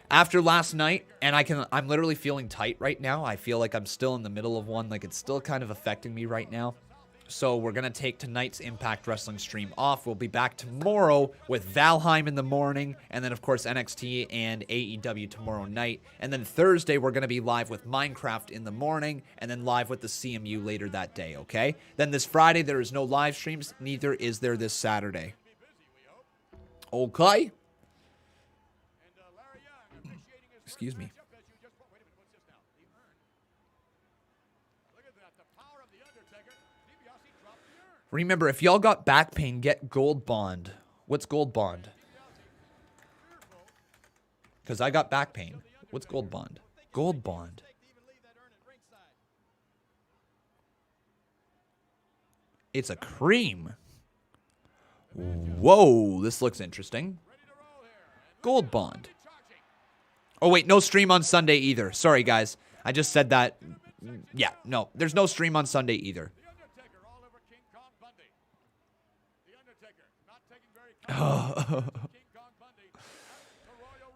After last night, and I'm literally feeling tight right now. I feel like I'm still in the middle of one. Like, it's still kind of affecting me right now. So we're going to take tonight's Impact Wrestling stream off. We'll be back tomorrow with Valheim in the morning. And then, of course, NXT and AEW tomorrow night. And then Thursday, we're going to be live with Minecraft in the morning. And then live with the CMU later that day, okay? Then this Friday, there is no live streams. Neither is there this Saturday. Okay? Excuse me. Remember, if y'all got back pain, get Gold Bond. What's Gold Bond? Because I got back pain. What's Gold Bond? Gold Bond. It's a cream. Whoa, this looks interesting. Gold Bond. Oh, wait, no stream on Sunday either. Sorry, guys. I just said that. Yeah, no, there's no stream on Sunday either.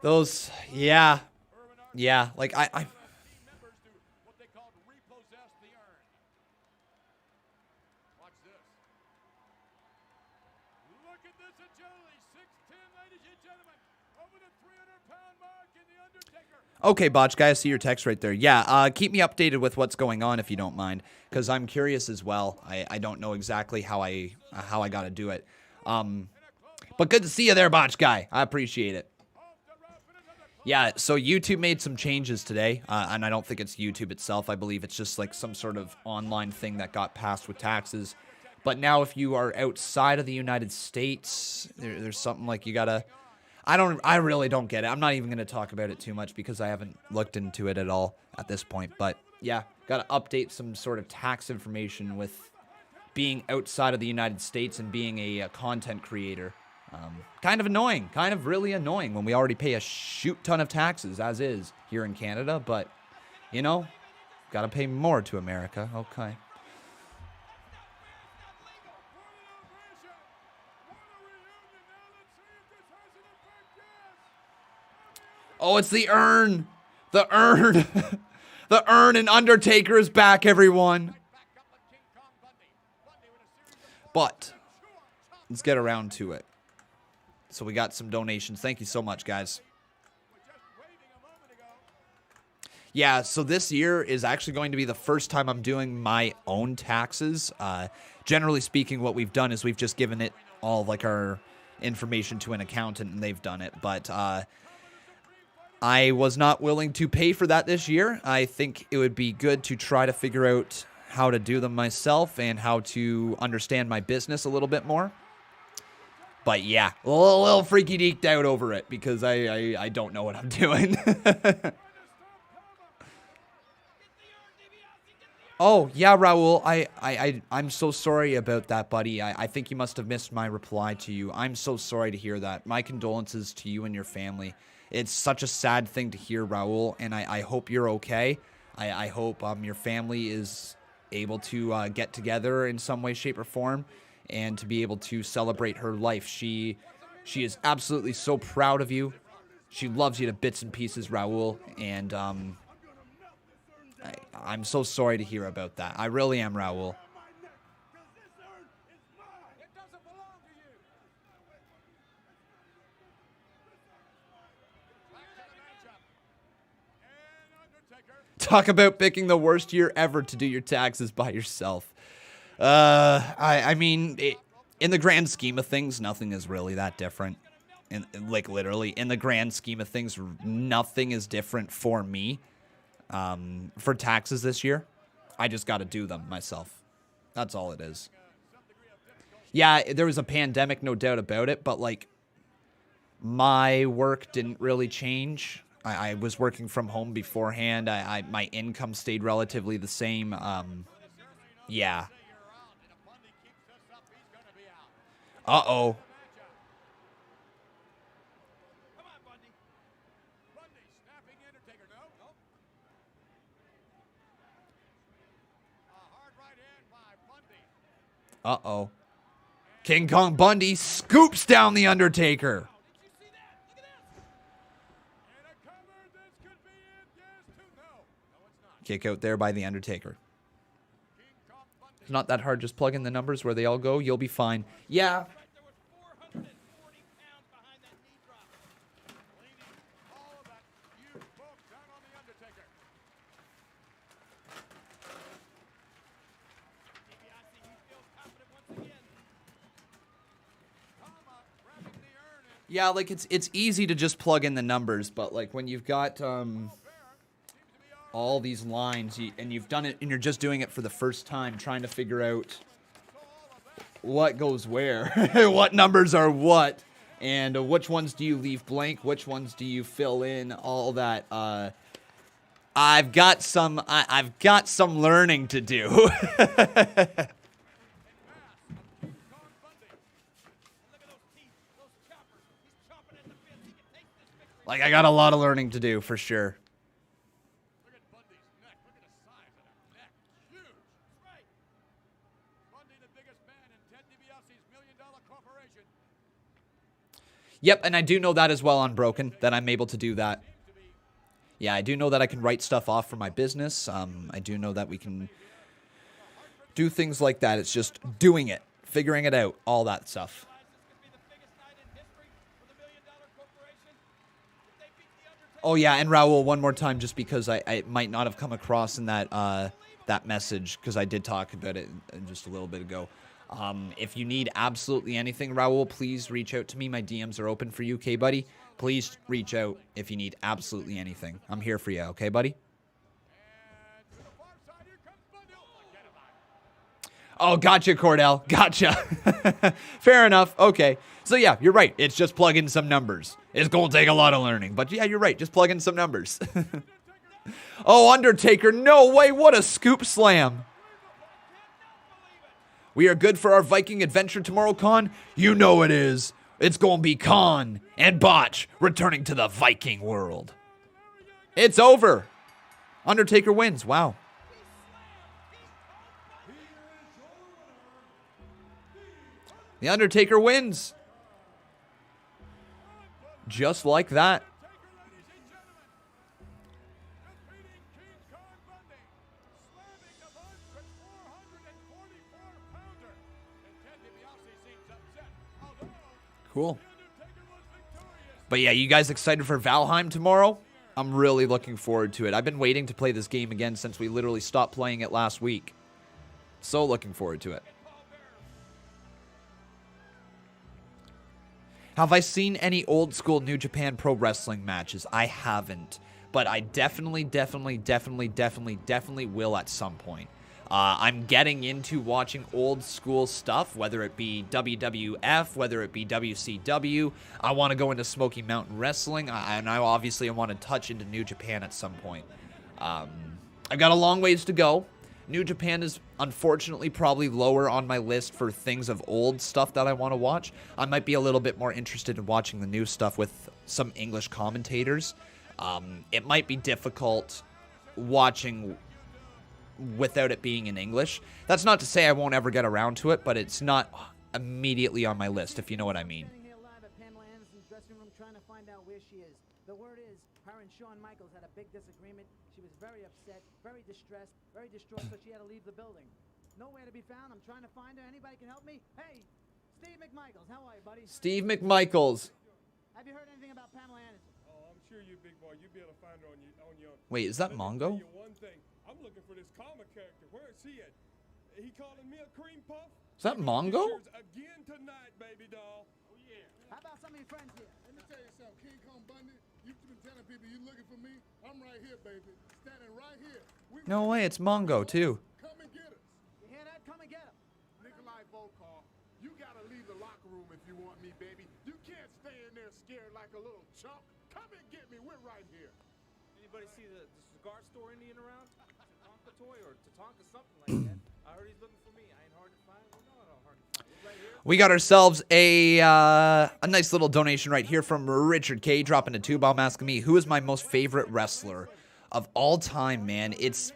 Those, yeah, like I Okay, Botch guy, I see your text right there. Yeah, keep me updated with what's going on if you don't mind, because I'm curious as well. I don't know exactly how I got to do it. But good to see you there, Botch guy. I appreciate it. Yeah, so YouTube made some changes today, and I don't think it's YouTube itself. I believe it's just like some sort of online thing that got passed with taxes. But now if you are outside of the United States, there's something like you gotta... I really don't get it. I'm not even going to talk about it too much because I haven't looked into it at all at this point. But yeah, got to update some sort of tax information with being outside of the United States and being a content creator. Kind of annoying, kind of really annoying when we already pay a shoot ton of taxes as is here in Canada. But, you know, got to pay more to America. Okay. Oh, it's the urn. The urn. The urn and Undertaker is back, everyone. But let's get around to it. So we got some donations. Thank you so much, guys. Yeah, so this year is actually going to be the first time I'm doing my own taxes. Generally speaking, what we've done is we've just given it all like our information to an accountant and they've done it. But I was not willing to pay for that this year. I think it would be good to try to figure out how to do them myself and how to understand my business a little bit more. But yeah, a little freaky deeked out over it because I don't know what I'm doing. Oh, yeah, Raul, I'm so sorry about that, buddy. I think you must have missed my reply to you. I'm so sorry to hear that. My condolences to you and your family. It's such a sad thing to hear, Raul, and I hope you're okay. I hope your family is able to get together in some way, shape, or form and to be able to celebrate her life. She is absolutely so proud of you. She loves you to bits and pieces, Raul, and I'm so sorry to hear about that. I really am, Raul. Talk about picking the worst year ever to do your taxes by yourself. I mean, in the grand scheme of things, nothing is really that different. Like, literally, in the grand scheme of things, nothing is different for me. For taxes this year, I just got to do them myself. That's all it is. Yeah, there was a pandemic, no doubt about it, but, like, my work didn't really change. I was working from home beforehand. My income stayed relatively the same. Yeah. Uh-oh. King Kong Bundy scoops down the Undertaker. Kick out there by the Undertaker. It's not that hard. Just plug in the numbers where they all go. You'll be fine. Yeah. There was 440 pounds behind that knee drop. Leaning all of that huge bulk down on the Undertaker. DiBiase, he feels confident once again. Tama grabbing the urn and Yeah, like it's easy to just plug in the numbers, but like when you've got all these lines and you've done it and you're just doing it for the first time, trying to figure out what goes where, what numbers are what, and which ones do you leave blank, which ones do you fill in, all that. I've got some learning to do. Look at those teeth, those choppers. He's chopping at the bit. He can take this victory. Like I got a lot of learning to do for sure. look at Bundy's neck. Look at the size of that neck. Huge. That's right. Bundy, the biggest man in Ted DiBiase's $1 million corporation. Yep, and I do know that as well on Broken, that I'm able to do that. Yeah, I do know that I can write stuff off for my business. I do know that we can do things like that. It's just doing it, figuring it out, all that stuff. This could be the biggest night in history for the $1 million corporation. If they beat the Undertaker. Oh yeah, and Raul, one more time, just because I might not have come across in that that message, because I did talk about it just a little bit ago. If you need absolutely anything, Raul, please reach out to me. My DMs are open for you, okay, buddy? Please reach out if you need absolutely anything. I'm here for you, okay, buddy? And to the far side, here comes Bundy. Oh, forget about it. Oh, gotcha, Cordell. Gotcha. Fair enough. Okay. So, yeah, you're right. It's just plug in some numbers. It's going to take a lot of learning. But, yeah, you're right. Just plug in some numbers. Oh, Undertaker. No way. What a scoop slam. We are good for our Viking adventure tomorrow, Khan? You know it is. It's going to be Khan and Botch returning to the Viking world. It's over. Undertaker wins. Wow. The Undertaker wins. Just like that. Ladies and gentlemen, defeating King Kong Bundy, slamming the Bunch with 444-pounder. And Ted DiBiase seems upset, although Cool. the Undertaker was victorious. But yeah, you guys excited for Valheim tomorrow? I'm really looking forward to it. I've been waiting to play this game again since we literally stopped playing it last week. So looking forward to it. Have I seen any old school New Japan Pro Wrestling matches? I haven't. But I definitely will at some point. I'm getting into watching old school stuff, whether it be WWF, whether it be WCW. I want to go into Smoky Mountain Wrestling, and I obviously want to touch into New Japan at some point. I've got a long ways to go. New Japan is unfortunately probably lower on my list for things of old stuff that I want to watch. I might be a little bit more interested in watching the new stuff with some English commentators. It might be difficult watching without it being in English. That's not to say I won't ever get around to it, but it's not immediately on my list, if you know what I mean. Standing here live at Pamela Anderson's dressing room trying to find out where she is. The word is her and Shawn Michaels had a big disagreement. She was very upset, very distressed, very distraught, so she had to leave the building. Nowhere to be found. I'm trying to find her. Anybody can help me? Hey, Steve McMichaels, how are you, buddy? Steve McMichaels. Have you heard anything about Pamela Anderson? Oh, I'm sure you, big boy. You'll be able to find her on your own. Wait, is that Let me Mongo? tell you one thing. I'm looking for this comic character. Where is he at? He calling me a cream puff? Is that Mongo? T-shirts again tonight, baby doll. Oh, yeah. How about some of your friends here? Let me tell you something, King Kong Bundy, you've been telling people you looking for me. I'm right here, baby. Standing right here. No way, it's Mongo too. Come and get us. You hear that? Come and get him. Nikolai Volkov, you gotta leave the locker room if you want me, baby. You can't stay in there scared like a little chump. Come and get me. We're right here. Anybody see the cigar store Indian around? Tatonka toy or Tatonka something like that. I heard he's looking for me. I ain't hard to find. Well, no, hard to find. He's right here. We got ourselves a nice little donation right here from Richard K. dropping a 2-bomb asking me, who is my most favorite wrestler of all time, man? It's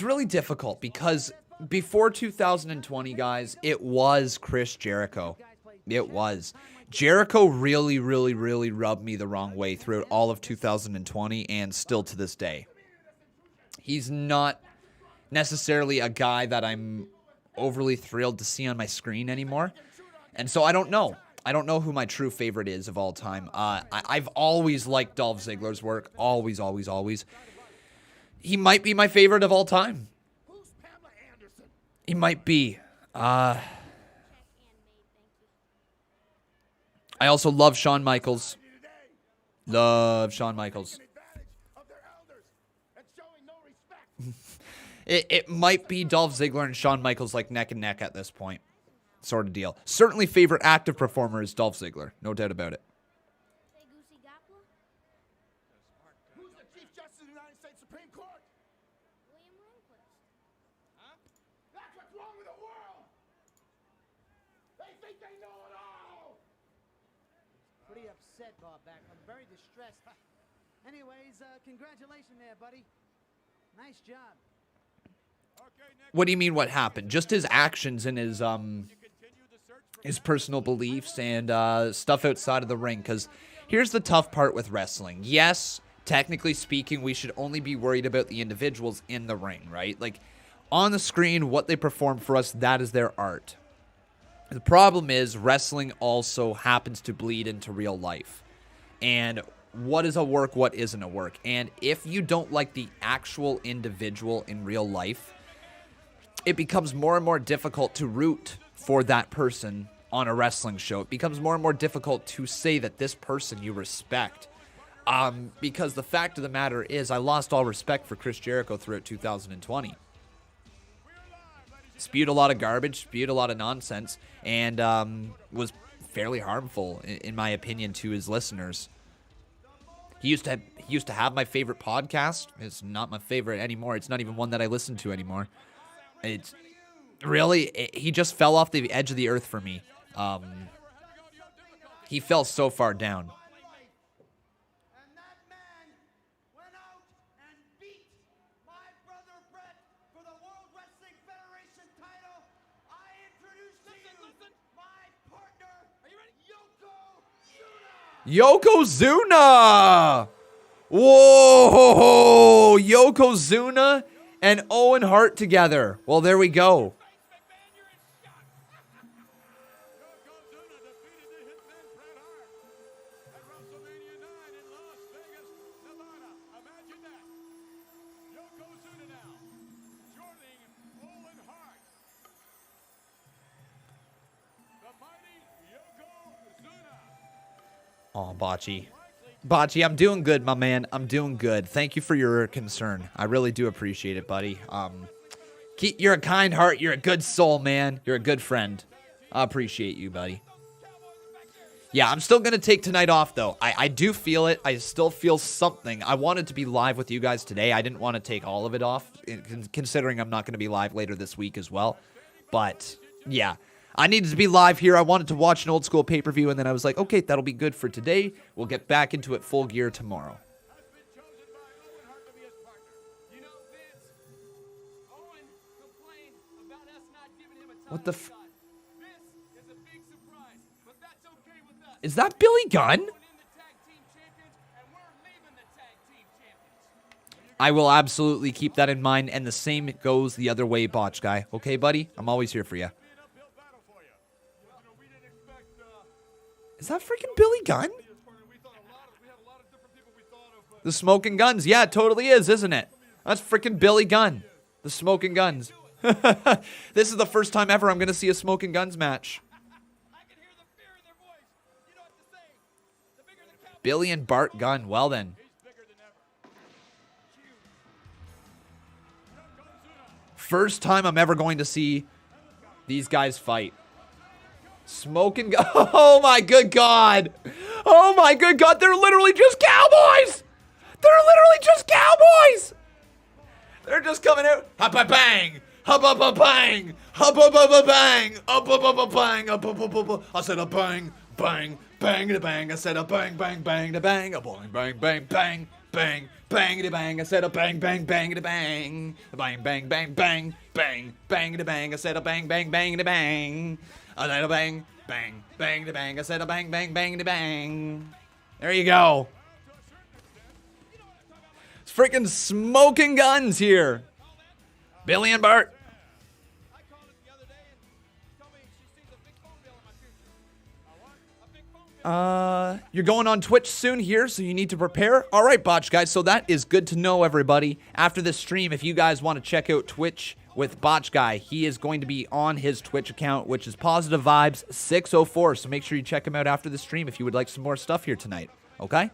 really difficult because before 2020, guys, it was Chris Jericho. It was. Jericho really, really, really rubbed me the wrong way throughout all of 2020 and still to this day. He's not necessarily a guy that I'm overly thrilled to see on my screen anymore. And so I don't know. I don't know who my true favorite is of all time. I've always liked Dolph Ziggler's work. Always, always, always. He might be my favorite of all time. He might be. I also love Shawn Michaels. Love Shawn Michaels. It might be Dolph Ziggler and Shawn Michaels like neck and neck at this point. Sort of deal. Certainly favorite active performer is Dolph Ziggler. No doubt about it. Who's the Chief Justice of the United States Supreme Court? Huh? That's what's wrong with the world. They think they know it all. Pretty upset, Bob Backlund. Very distressed. Anyways, congratulations there, buddy. Nice job. What do you mean what happened? Just his actions and his personal beliefs and stuff outside of the ring. Because here's the tough part with wrestling. Yes, technically speaking, we should only be worried about the individuals in the ring, right? Like, on the screen, what they perform for us, that is their art. The problem is wrestling also happens to bleed into real life. And what is a work, what isn't a work? And if you don't like the actual individual in real life, it becomes more and more difficult to root for that person on a wrestling show. It becomes more and more difficult to say that this person you respect. Because the fact of the matter is, I lost all respect for Chris Jericho throughout 2020. Spewed a lot of garbage, spewed a lot of nonsense, and was fairly harmful, in my opinion, to his listeners. He used to have my favorite podcast. It's not my favorite anymore. It's not even one that I listen to anymore. It's really, he just fell off the edge of the earth for me. He fell so far down. And that man went out and beat my brother Bret for the World Wrestling Federation title. I introduce to you my partner, are you ready? Yokozuna! Whoa! Yokozuna and Owen Hart together. Well, there we go. Yokozuna defeated the Hitman Bret Hart at WrestleMania 9 in Las Vegas, Nevada. Imagine that. Yokozuna now joining Owen Hart. The mighty Yokozuna. Oh, Bocce. Bocce, I'm doing good, my man. I'm doing good. Thank you for your concern. I really do appreciate it, buddy. You're a kind heart. You're a good soul, man. You're a good friend. I appreciate you, buddy. Yeah, I'm still going to take tonight off, though. I do feel it. I still feel something. I wanted to be live with you guys today. I didn't want to take all of it off, considering I'm not going to be live later this week as well. But, yeah. I needed to be live here. I wanted to watch an old school pay-per-view, and then I was like, okay, that'll be good for today. We'll get back into it full gear tomorrow. You know, Vince, Owen complained about us not giving him a title What the shot. This is a big surprise, but that's okay with us. Is that Billy Gunn? We're in the tag team champions, and we're leaving the tag team champions. I will absolutely keep that in mind, and the same goes the other way, Botch Guy. Okay, buddy? I'm always here for you. Is that freaking Billy Gunn? The Smoking Guns. Yeah, it totally is, isn't it? That's freaking Billy Gunn. The Smoking Guns. This is the first time ever I'm going to see a Smoking Guns match. I can hear the fear in their voice. You know what to say. The bigger the cow. Billy and Bart Gunn. Well then. First time I'm ever going to see these guys fight. Smoking gun. Oh my good God. Oh my good God. They're literally just cowboys. They're literally just cowboys. They're just coming out. Hop-a-bang. Hop-a-ba-bang. Hop-a-ba-ba-bang. Up-a-ba-ba-bang. Up-a-ba-ba-ba. I said a bang, bang, bang to bang. I said a bang, bang, bang to bang. A bang, bang, bang, bang, Bang, bangity bang. I said a bang, bang, bangity bang. Bang, bang, bang, bang, bang, bangity bang. I said a bang, bang, bangity bang. I said a bang, bang, bangity bang. I said a bang, bang, bangity bang. There you go. It's freaking smoking guns here. Billy and Bart. I called it the other day and she told me she sees a big phone bill in my future. A what? A big phone bill. You're going on Twitch soon here, so you need to prepare. All right, Botch guys, so that is good to know, everybody. After this stream, if you guys want to check out Twitch with Botch Guy, he is going to be on his Twitch account, which is Positive Vibes 604. So make sure you check him out after the stream if you would like some more stuff here tonight. Okay?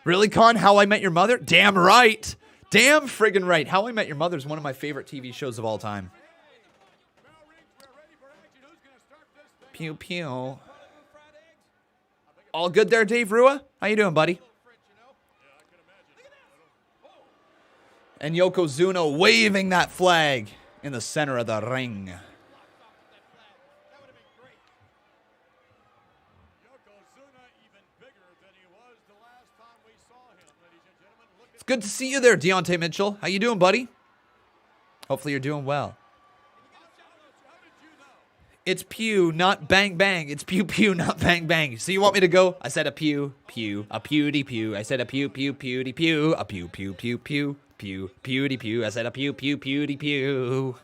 Really, Con? How I Met Your Mother? Damn right. Damn friggin' right. How I Met Your Mother is one of my favorite TV shows of all time. Pew, pew. All good there, Dave Rua? How you doing, buddy? And Yokozuna waving that flag in the center of the ring. It's good to see you there, Deontay Mitchell. How you doing, buddy? Hopefully you're doing well. It's pew, not bang bang. It's pew pew, not bang bang. So you want me to go? I said a pew, pew, a pewdy pew. I said a pew, pew, pewdy pew. A pew, pew, pew, pew, pew, pewdy pew. I said a pew, pew, pewdy pew.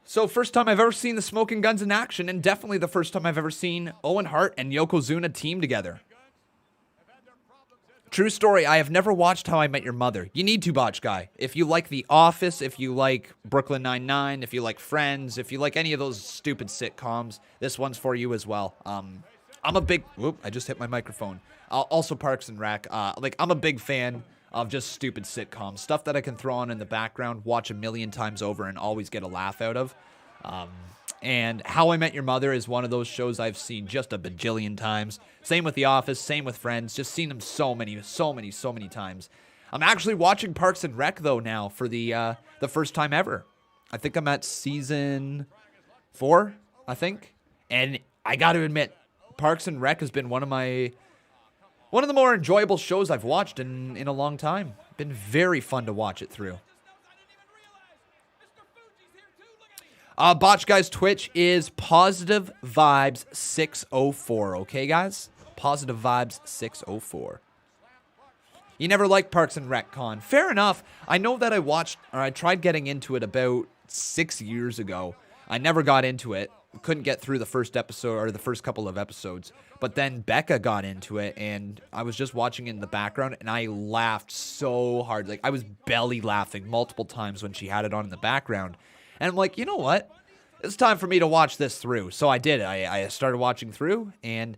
So first time I've ever seen the Smoking Guns in action, and definitely the first time I've ever seen Owen Hart and Yokozuna team together. True story, I have never watched How I Met Your Mother. You need to, Botch Guy. If you like The Office, if you like Brooklyn Nine-Nine, if you like Friends, if you like any of those stupid sitcoms, this one's for you as well. I'm a big... Whoop, I just hit my microphone. Also Parks and Rec. I'm a big fan of just stupid sitcoms. Stuff that I can throw on in the background, watch a million times over, and always get a laugh out of. And How I Met Your Mother is one of those shows I've seen just a bajillion times. Same with The Office, same with Friends. Just seen them so many times. I'm actually watching Parks and Rec, though, now for the first time ever. I think I'm at season 4, I think. And I got to admit, Parks and Rec has been one of the more enjoyable shows I've watched in a long time. Been very fun to watch it through. Botch Guy's Twitch is Positive Vibes 604, okay, guys? Positive Vibes 604. You never liked Parks and Rec, Con. Fair enough. I know that I tried getting into it about 6 years ago. I never got into it. Couldn't get through the first episode or the first couple of episodes. But then Becca got into it, and I was just watching it in the background, and I laughed so hard. Like, I was belly laughing multiple times when she had it on in the background. And I'm like, you know what? It's time for me to watch this through. So I did. I started watching through and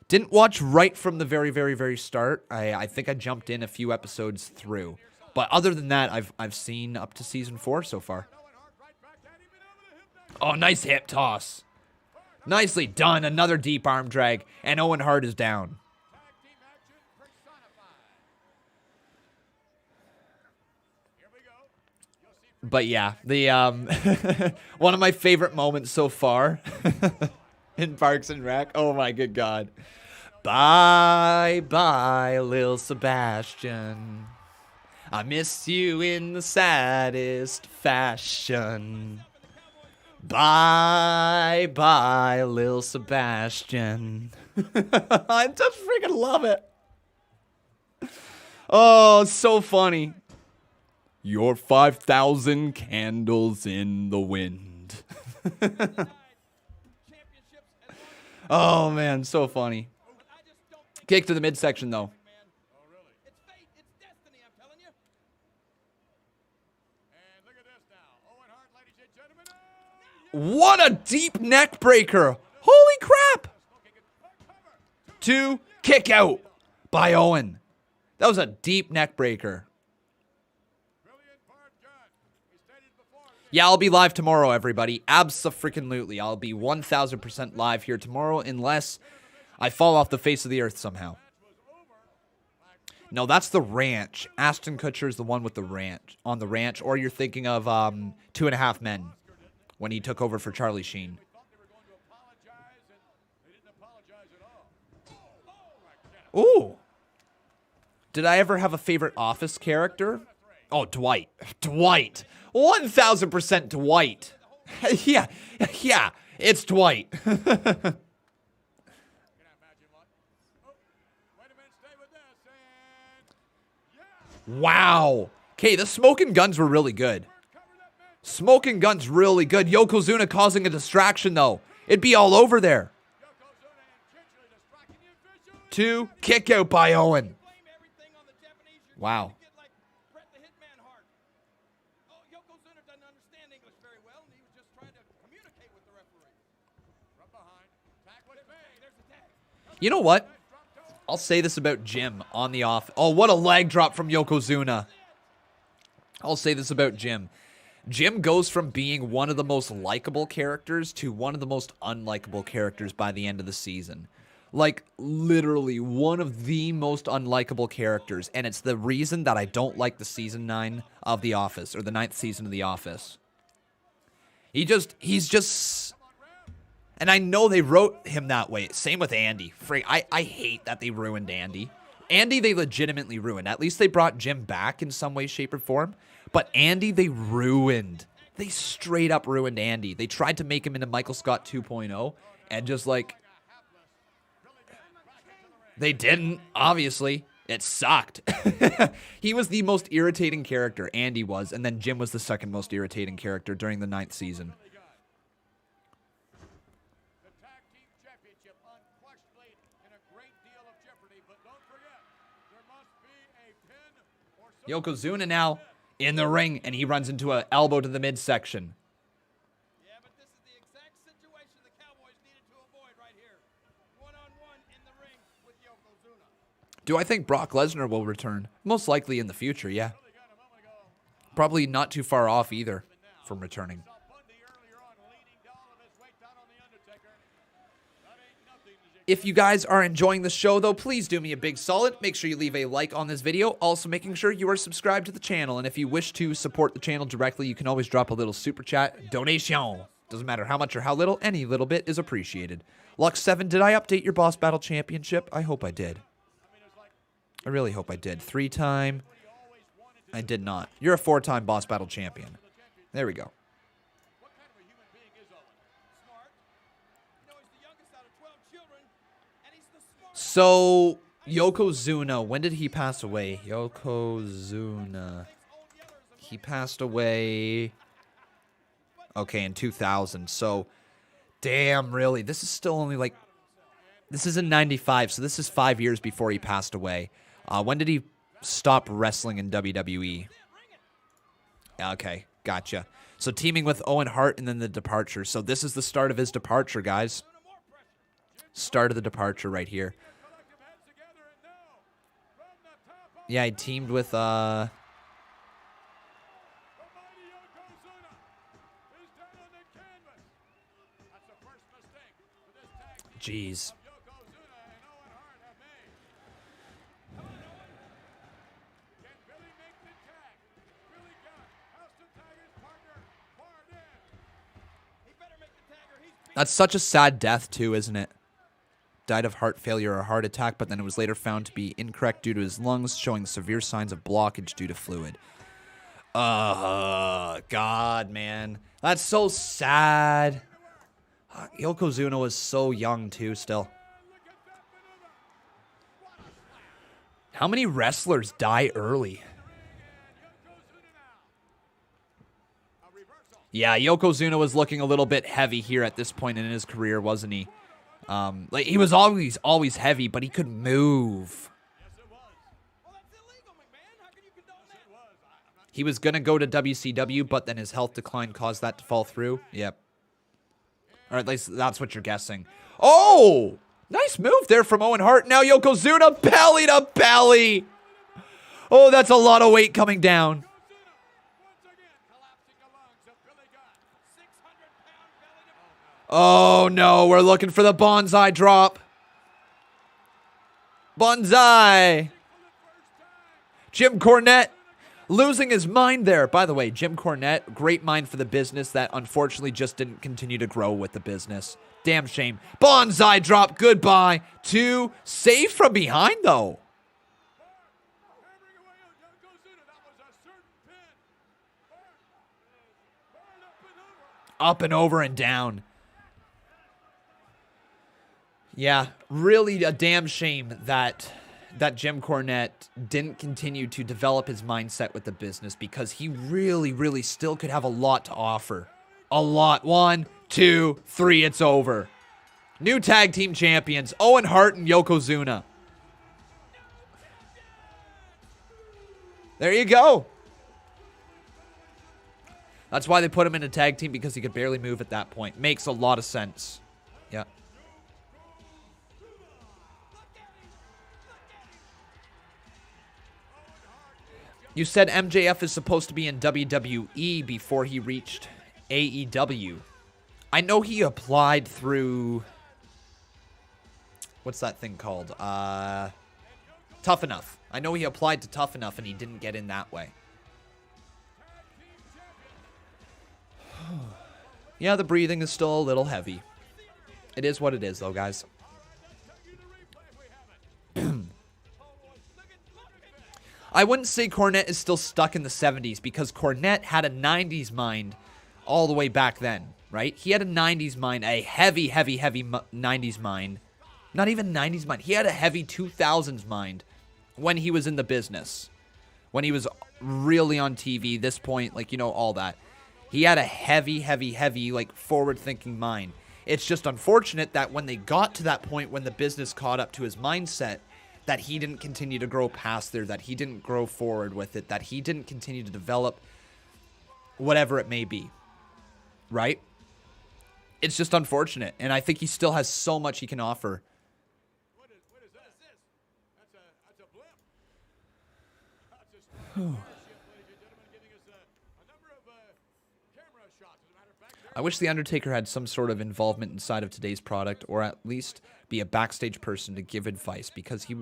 didn't watch right from the very, very, very start. I think I jumped in a few episodes through. But other than that, I've seen up to season 4 so far. Oh, nice hip toss. Nicely done. Another deep arm drag. And Owen Hart is down. But yeah, the one of my favorite moments so far in Parks and Rec. Oh my good God. Bye, bye, Lil Sebastian. I miss you in the saddest fashion. Bye, bye, Lil Sebastian. I just freaking love it. Oh, it's so funny. Your 5,000 candles in the wind. Oh, man, so funny. Kick to the midsection, though. It's fate, it's destiny, I'm telling you. And look at this now. Owen Hart, ladies and gentlemen. What a deep neck breaker. Holy crap. 2, kick out by Owen. That was a deep neck breaker. Yeah, I'll be live tomorrow, everybody. Abso-freaking-lutely. I'll be 1,000% live here tomorrow unless I fall off the face of the earth somehow. No, that's the ranch. Ashton Kutcher is the one with the ranch, on the ranch. Or you're thinking of 2.5 Men when he took over for Charlie Sheen. Ooh. Did I ever have a favorite Office character? Oh, Dwight. Dwight. 1,000% Dwight. Yeah, it's Dwight. Wow. Okay, the smoking guns were really good. Smoking guns really good. Yokozuna causing a distraction, though. It'd be all over there. 2, kick out by Owen. Wow. You know what? I'll say this about Jim on the off. Oh, what a leg drop from Yokozuna. I'll say this about Jim. Jim goes from being one of the most likable characters to one of the most unlikable characters by the end of the season. Like, literally one of the most unlikable characters. And it's the reason that I don't like the season 9 of The Office, or the 9th season of The Office. He's just... And I know they wrote him that way. Same with Andy. I hate that they ruined Andy. Andy, they legitimately ruined. At least they brought Jim back in some way, shape, or form. But Andy, they ruined. They straight up ruined Andy. They tried to make him into Michael Scott 2.0. And just like... They didn't, obviously. It sucked. He was the most irritating character, Andy was. And then Jim was the second most irritating character during the 9th season. Yokozuna now in the ring, and he runs into an elbow to the midsection. Yeah, but this is the exact situation the Cowboys needed to avoid right here. One-on-one in the ring with Yokozuna. Do I think Brock Lesnar will return? Most likely in the future, yeah. Probably not too far off either from returning. If you guys are enjoying the show, though, please do me a big solid. Make sure you leave a like on this video. Also, making sure you are subscribed to the channel. And if you wish to support the channel directly, you can always drop a little super chat donation. Doesn't matter how much or how little, any little bit is appreciated. Lux7, did I update your Boss Battle Championship? I hope I did. I really hope I did. 3-time. I did not. You're a 4-time Boss Battle Champion. There we go. So, Yokozuna, when did he pass away? Yokozuna. He passed away, okay, in 2000. So, damn, really? This is still only like, this is in 95, so this is 5 years before he passed away. When did he stop wrestling in WWE? Okay, gotcha. So, teaming with Owen Hart and then the departure. So, this is the start of his departure, guys. Start of the departure right here. Yeah, he teamed with, Jeez. That's such a sad death, too, isn't it? Died of heart failure or heart attack, but then it was later found to be incorrect due to his lungs showing severe signs of blockage due to fluid. God, man. That's so sad. Yokozuna was so young, too, still. How many wrestlers die early? Yeah, Yokozuna was looking a little bit heavy here at this point in his career, wasn't he? Like he was always heavy, but he could move. He was gonna go to WCW, but then his health decline caused that to fall through. Yep. Or at least that's what you're guessing. Oh! Nice move there from Owen Hart. Now Yokozuna, belly to belly. Oh, that's a lot of weight coming down. Oh, no. We're looking for the bonsai drop. Bonsai. Jim Cornette losing his mind there. By the way, Jim Cornette, great mind for the business that unfortunately just didn't continue to grow with the business. Damn shame. Bonsai drop. Goodbye. 2. Save from behind, though. Hammering away on Yokozuna. That was a certain pin. Hart up and over. Up and over and down. Yeah, really a damn shame that Jim Cornette didn't continue to develop his mindset with the business, because he really, really still could have a lot to offer. A lot. 1, 2, 3, it's over. New tag team champions, Owen, Hart, and Yokozuna. There you go. That's why they put him in a tag team, because he could barely move at that point. Makes a lot of sense. Yeah. You said MJF is supposed to be in WWE before he reached AEW. I know he applied through... What's that thing called? Tough Enough. I know he applied to Tough Enough and he didn't get in that way. Yeah, the breathing is still a little heavy. It is what it is, though, guys. I wouldn't say Cornette is still stuck in the 70s, because Cornette had a 90s mind all the way back then, right? He had a 90s mind, a heavy, heavy, heavy 90s mind. Not even 90s mind. He had a heavy 2000s mind when he was in the business. When he was really on TV, this point, like, you know, all that. He had a heavy, heavy, heavy, like, forward-thinking mind. It's just unfortunate that when they got to that point when the business caught up to his mindset, that he didn't continue to grow past there, that he didn't grow forward with it, that he didn't continue to develop whatever it may be, right? It's just unfortunate, and I think he still has so much he can offer. What is that? That's a blimp. That's a starship, ladies and gentlemen, giving us a number of camera shots. As a matter of fact, I wish The Undertaker had some sort of involvement inside of today's product, or at least be a backstage person to give advice, because he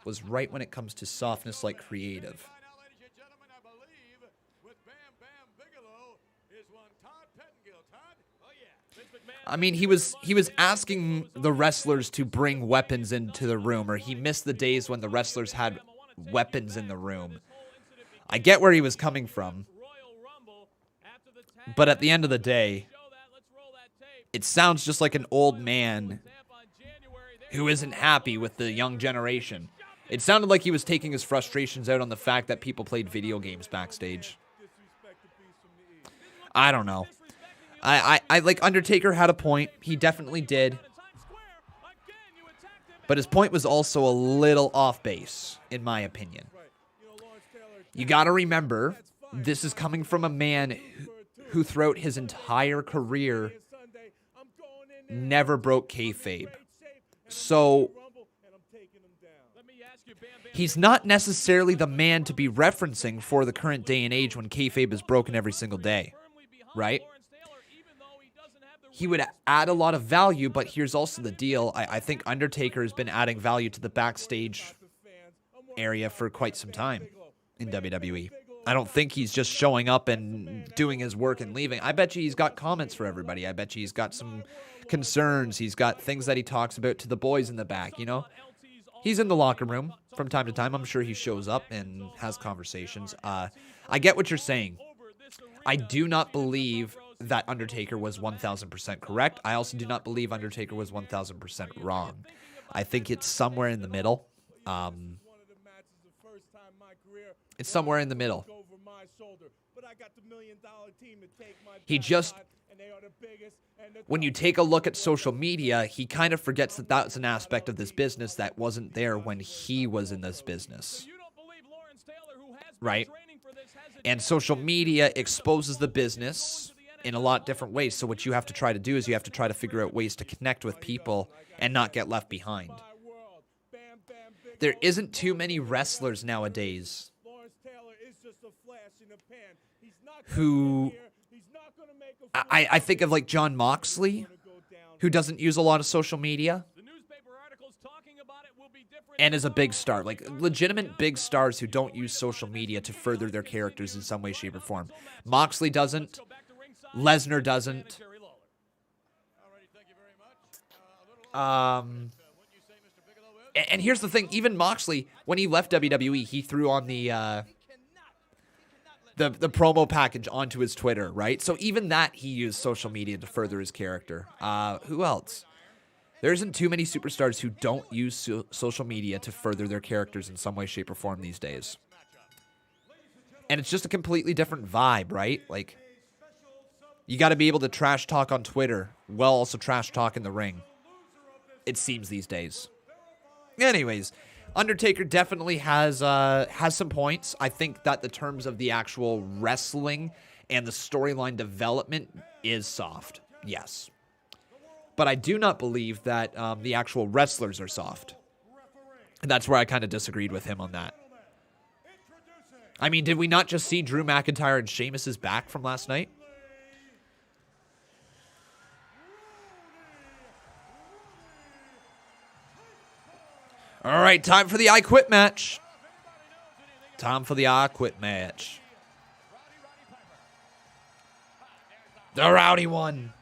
was right when it comes to softness like creative. find out, ladies and gentlemen, I believe with Bam Bam Bigelow is one Todd Pettengill. Todd? Oh, yeah. Vince McMahon. I mean, he was asking the wrestlers to bring weapons into the room, or he missed the days when the wrestlers had weapons in the room. I get where he was coming from, but at the end of the day, it sounds just like an old man who isn't happy with the young generation. It sounded like he was taking his frustrations out on the fact that people played video games backstage. I don't know. I like, Undertaker had a point. He definitely did. But his point was also a little off base, in my opinion. You got to remember, this is coming from a man who throughout his entire career never broke kayfabe. So he's not necessarily the man to be referencing for the current day and age when kayfabe is broken every single day, right? He would add a lot of value, but here's also the deal. I think Undertaker has been adding value to the backstage area for quite some time in WWE. I don't think he's just showing up and doing his work and leaving. I bet you he's got comments for everybody. I bet you he's got some concerns. He's got things that he talks about to the boys in the back, you know? He's in the locker room from time to time. I'm sure he shows up and has conversations. I get what you're saying. I do not believe that Undertaker was 1,000% correct. I also do not believe Undertaker was 1,000% wrong. I think it's somewhere in the middle. It's somewhere in the middle. He just, when you take a look at social media, he kind of forgets that that's an aspect of this business that wasn't there when he was in this business. Right? And social media exposes the business in a lot different ways. So what you have to try to do is you have to try to figure out ways to connect with people and not get left behind. There isn't too many wrestlers nowadays who, I think of like John Moxley, who doesn't use a lot of social media. and is a big star. Like, legitimate big stars who don't use social media to further their characters in some way, shape, or form. Moxley doesn't. Lesnar doesn't. And here's the thing. Even Moxley, when he left WWE, he threw on the promo package onto his Twitter, right? So even that, he used social media to further his character. Who else? There isn't too many superstars who don't use social media to further their characters in some way, shape, or form these days. And it's just a completely different vibe, right? Like, you got to be able to trash talk on Twitter while also trash talk in the ring. It seems these days. Anyways, Undertaker definitely has some points. I think that the terms of the actual wrestling and the storyline development is soft. Yes. But I do not believe that the actual wrestlers are soft. And that's where I kind of disagreed with him on that. I mean, did we not just see Drew McIntyre and Sheamus's back from last night? All right, time for the I Quit match. Time for the I Quit match. The Rowdy one.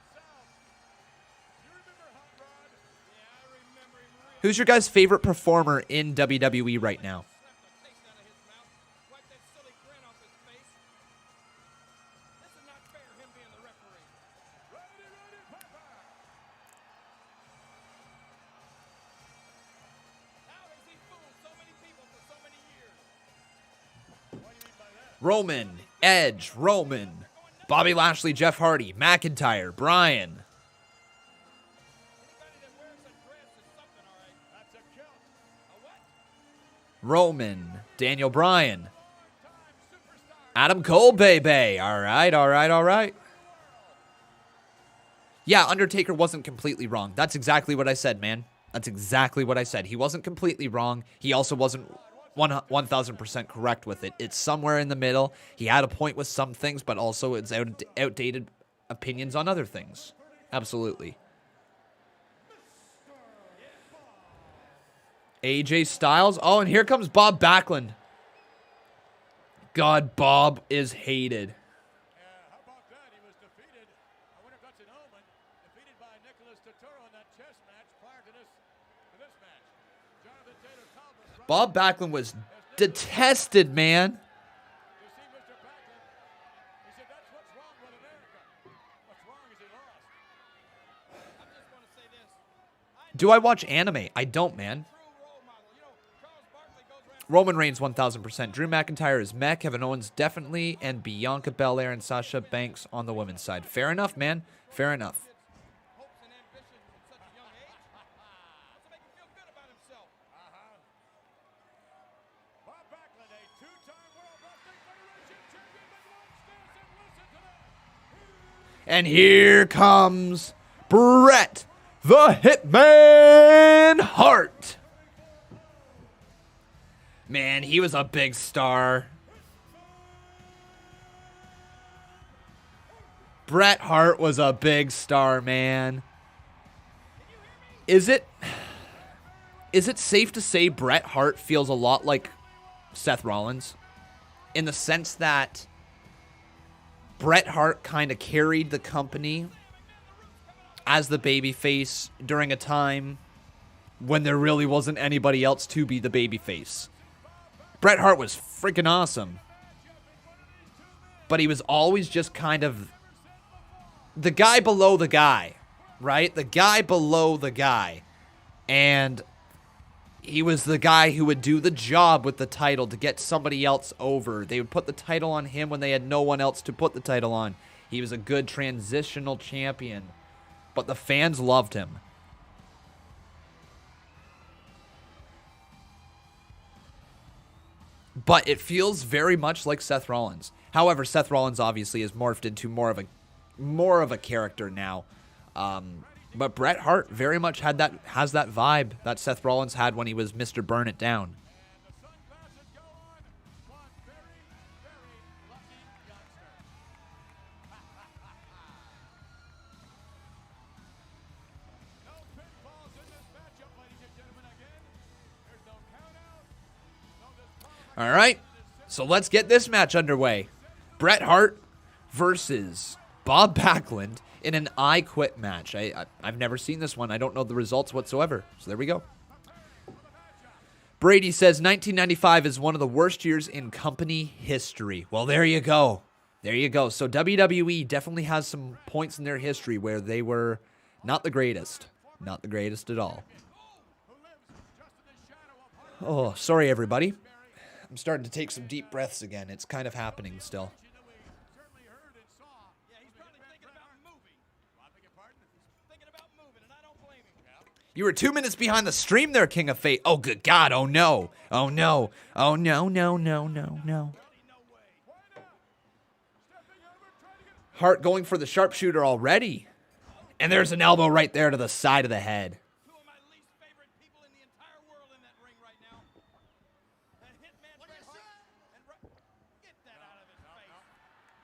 Who's your guys' favorite performer in WWE right now? Roman, Edge, Roman, Bobby Lashley, Jeff Hardy, McIntyre, Bryan. Roman, Daniel Bryan, Adam Cole, baby. All right. Yeah, Undertaker wasn't completely wrong. That's exactly what I said, man. That's exactly what I said. He wasn't completely wrong. He also wasn't 1,000% correct with it. It's somewhere in the middle. He had a point with some things, but also it's outdated opinions on other things. Absolutely. AJ Styles. Oh, and here comes Bob Backlund. God, Bob is hated. How about that? He was defeated. I wonder if that's an omen. Defeated by Nicholas Turturro in that chess match prior to this match. Jonathan Taylor Thomas. Bob Backlund was detested, man. You see Mr. Backlund. He said that's what's wrong with America. What's wrong is he lost. I just want to say this. Do I watch anime? I don't, man. Roman Reigns 1,000%. Drew McIntyre is meh. Kevin Owens definitely. And Bianca Belair and Sasha Banks on the women's side. Fair enough, man. Fair enough. Hopes and ambitions at such a young age. That's to make him feel good about himself. Bob Backlund, a two-time World Wrestling Federation champion, but watch this and listen to that. And here comes Bret the Hitman Hart. Man, he was a big star. Bret Hart was a big star, man. Is it safe to say Bret Hart feels a lot like Seth Rollins? In the sense that Bret Hart kind of carried the company as the babyface during a time when there really wasn't anybody else to be the babyface. Bret Hart was freaking awesome. But he was always just kind of the guy below the guy, right? The guy below the guy. And he was the guy who would do the job with the title to get somebody else over. They would put the title on him when they had no one else to put the title on. He was a good transitional champion. But the fans loved him. But it feels very much like Seth Rollins. However, Seth Rollins obviously has morphed into more of a character now. But Bret Hart very much has that vibe that Seth Rollins had when he was Mr. Burn It Down. All right, so let's get this match underway. Bret Hart versus Bob Backlund in an I Quit match. I've never seen this one. I don't know the results whatsoever. So there we go. Brady says 1995 is one of the worst years in company history. Well, there you go. There you go. So WWE definitely has some points in their history where they were not the greatest. Not the greatest at all. Oh, sorry, everybody. I'm starting to take some deep breaths again. It's kind of happening still. You were 2 minutes behind the stream there, King of Fate. Oh, good God. Oh, no. Oh, no. Oh, no, no, no, no, no. Hart going for the sharpshooter already. And there's an elbow right there to the side of the head. Two of my least favorite people in the entire world in that ring right now. The Hitman Bret Hart and get that out of his face.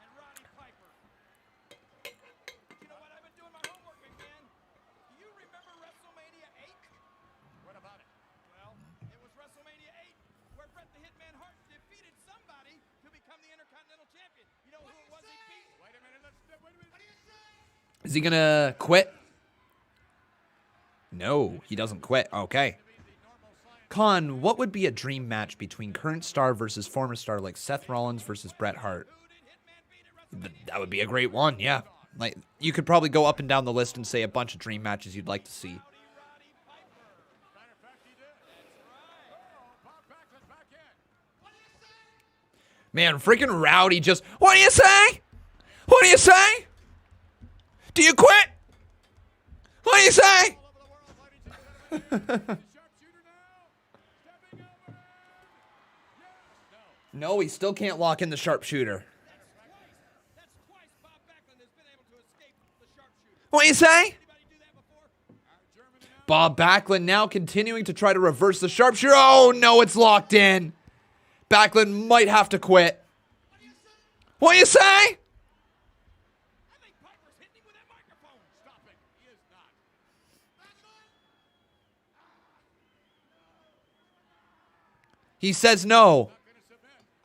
And Roddy Piper. You know what? I've been doing my homework, McMahon. Do you remember WrestleMania 8? What about it? Well, it was WrestleMania 8 where Bret the Hitman Hart defeated somebody to become the Intercontinental Champion. You know who it was he beat? Wait a minute. Wait a minute. What do you say? Is he going to quit? No, he doesn't quit. Okay. Con, what would be a dream match between current star versus former star like Seth Rollins versus Bret Hart? That would be a great one, yeah. Like, you could probably go up and down the list and say a bunch of dream matches you'd like to see. Man, freaking Rowdy just... What do you say? What do you say? Do you quit? What do you say? No, he still can't lock in the sharpshooter. What do you say? Bob Backlund now continuing to try to reverse the sharpshooter. Oh, no, it's locked in. Backlund might have to quit. What do you say? He says no.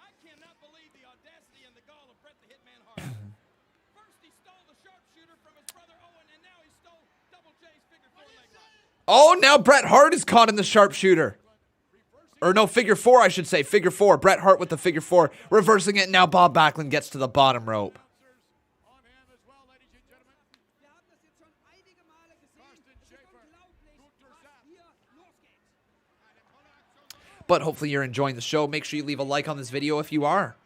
I cannot believe the audacity and the gall of Bret the Hitman Hart. First he stole the sharpshooter from his brother Owen, and now he stole Double J's figure 4 leg lock. Oh, now Bret Hart is caught in the sharpshooter. Or no, figure 4, I should say. Figure 4. Bret Hart with the figure 4. Reversing it. Now Bob Backlund gets to the bottom rope. But hopefully you're enjoying the show. Make sure you leave a like on this video if you are.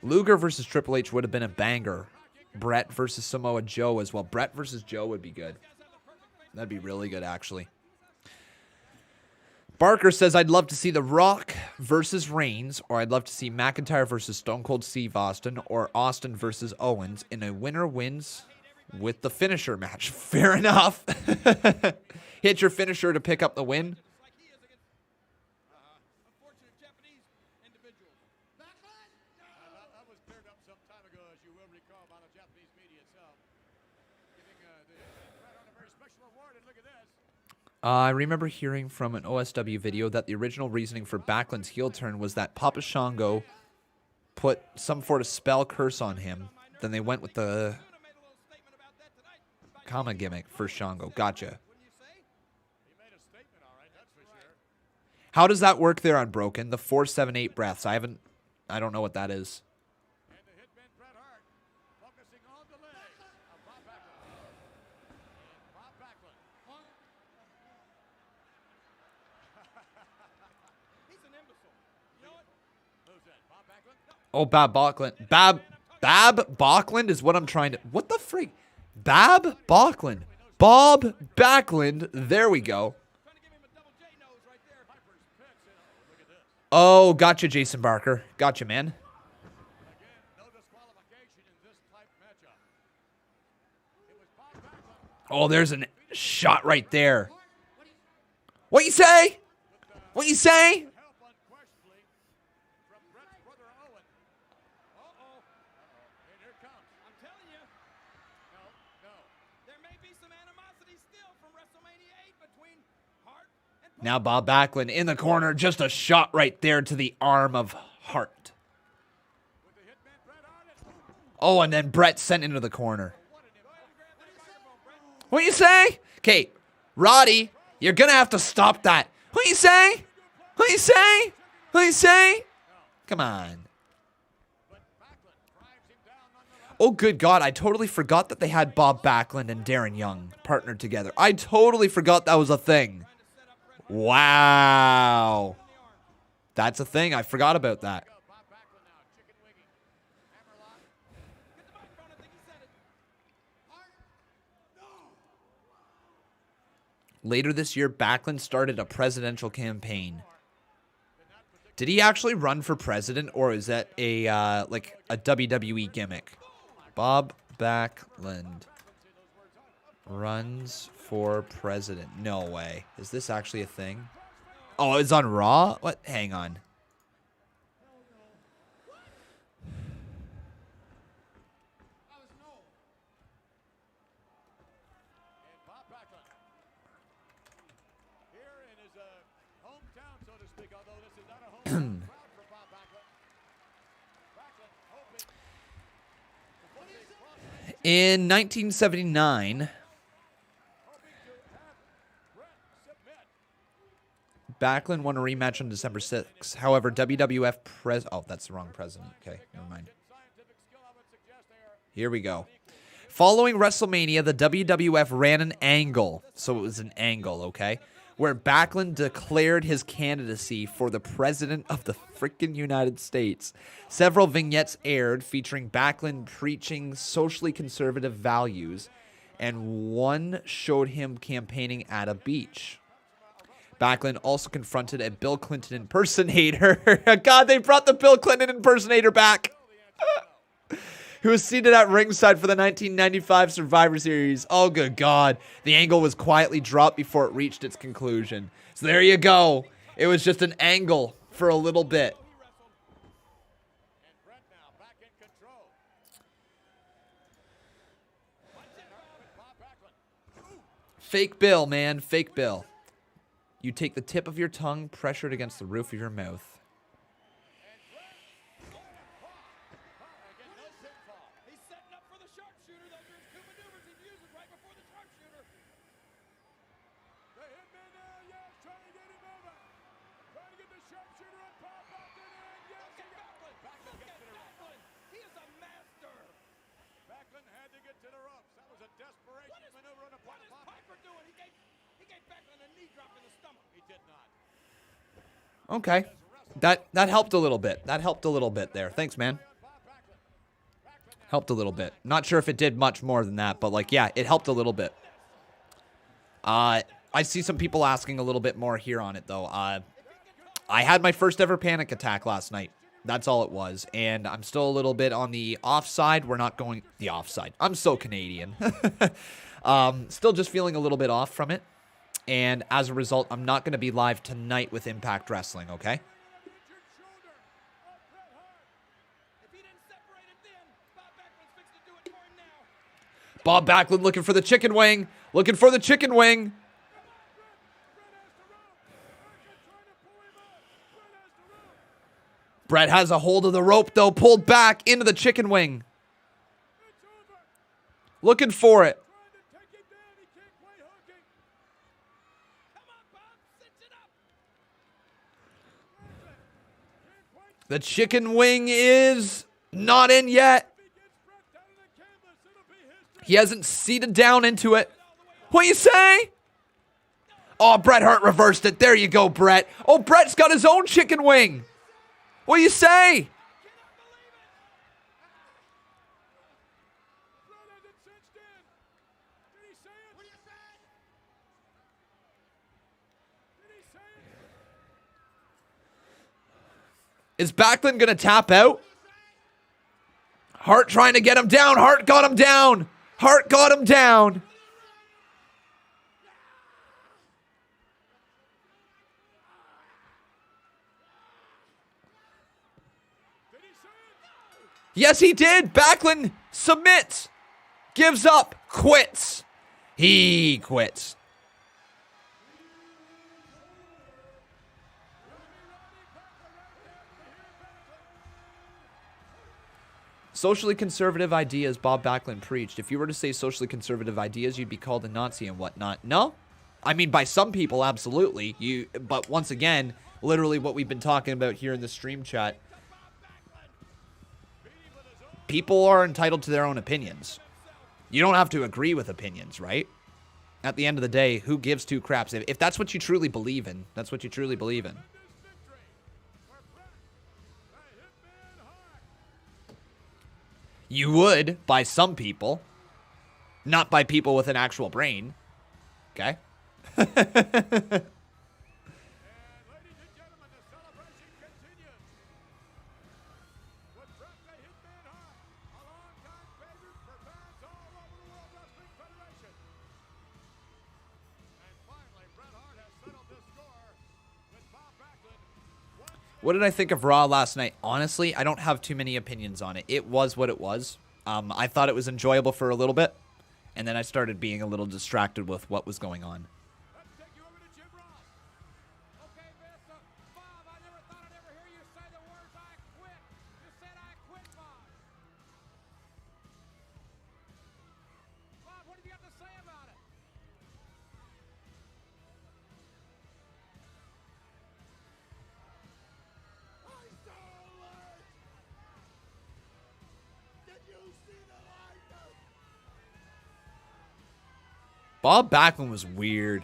Luger versus Triple H would have been a banger. Bret versus Samoa Joe as well. Bret versus Joe would be good. That'd be really good, actually. Barker says, I'd love to see The Rock versus Reigns, or I'd love to see McIntyre versus Stone Cold Steve Austin, or Austin versus Owens in a winner wins with the finisher match. Fair enough. Hit your finisher to pick up the win. I remember hearing from an OSW video that the original reasoning for Backlund's heel turn was that Papa Shango put some sort of spell curse on him. Then they went with the comma gimmick for Shango. Gotcha. How does that work there on Broken? The 4, 7, 8 breaths. I don't know what that is. Oh, Bab Backlund. Bab Backlund is what I'm trying to... What the freak? Bab Backlund. Bob Backlund. There we go. Oh, gotcha, Jason Barker. Gotcha, man. Oh, there's a shot right there. What you say? What you say? Now Bob Backlund in the corner. Just a shot right there to the arm of Hart. Oh, and then Bret sent into the corner. What you say? Okay, Roddy, you're going to have to stop that. What you say? What you say? What you say? Come on. Oh, good God. I totally forgot that they had Bob Backlund and Darren Young partnered together. I totally forgot that was a thing. Wow. That's a thing. I forgot about that. Later this year, Backlund started a presidential campaign. Did he actually run for president, or is that a like a WWE gimmick? Bob Backlund runs for president. No way. Is this actually a thing? Oh, it's on Raw? What? Hang on. In 1979, Backlund won a rematch on December 6th. However, WWF oh, that's the wrong president. Okay, never mind. Here we go. Following WrestleMania, the WWF ran an angle. So it was an angle, okay? Where Backlund declared his candidacy for the president of the freaking United States. Several vignettes aired featuring Backlund preaching socially conservative values, and one showed him campaigning at a beach. Backlund also confronted a Bill Clinton impersonator. God, they brought the Bill Clinton impersonator back. Who was seated at ringside for the 1995 Survivor Series. Oh, good God. The angle was quietly dropped before it reached its conclusion. So there you go. It was just an angle for a little bit. Fake Bill, man. Fake Bill. You take the tip of your tongue, pressure it against the roof of your mouth. Okay. That helped a little bit. That helped a little bit there. Thanks, man. Helped a little bit. Not sure if it did much more than that, but like, yeah, it helped a little bit. I see some people asking a little bit more here on it, though. I had my first ever panic attack last night. That's all it was. And I'm still a little bit on the offside. We're not going the offside. I'm so Canadian. Still just feeling a little bit off from it. And as a result, I'm not going to be live tonight with Impact Wrestling, okay? Bob Backlund looking for the chicken wing. Looking for the chicken wing. Bret has a hold of the rope, though. Pulled back into the chicken wing. Looking for it. The chicken wing is not in yet. He hasn't seated down into it. What do you say? Oh, Bret Hart reversed it. There you go, Bret. Oh, Bret's got his own chicken wing. What do you say? Is Backlund going to tap out? Hart trying to get him down. Hart got him down. Hart got him down. Yes, he did. Backlund submits. Gives up. Quits. He quits. Socially conservative ideas Bob Backlund preached. If you were to say socially conservative ideas, you'd be called a Nazi and whatnot. No? I mean, by some people, absolutely. But once again, literally what we've been talking about here in the stream chat, people are entitled to their own opinions. You don't have to agree with opinions, right? At the end of the day, who gives two craps? If that's what you truly believe in, that's what you truly believe in. You would, by some people, not by people with an actual brain. Okay? What did I think of Raw last night? Honestly, I don't have too many opinions on it. It was what it was. I thought it was enjoyable for a little bit, and then I started being a little distracted with what was going on. Bob Backlund was weird.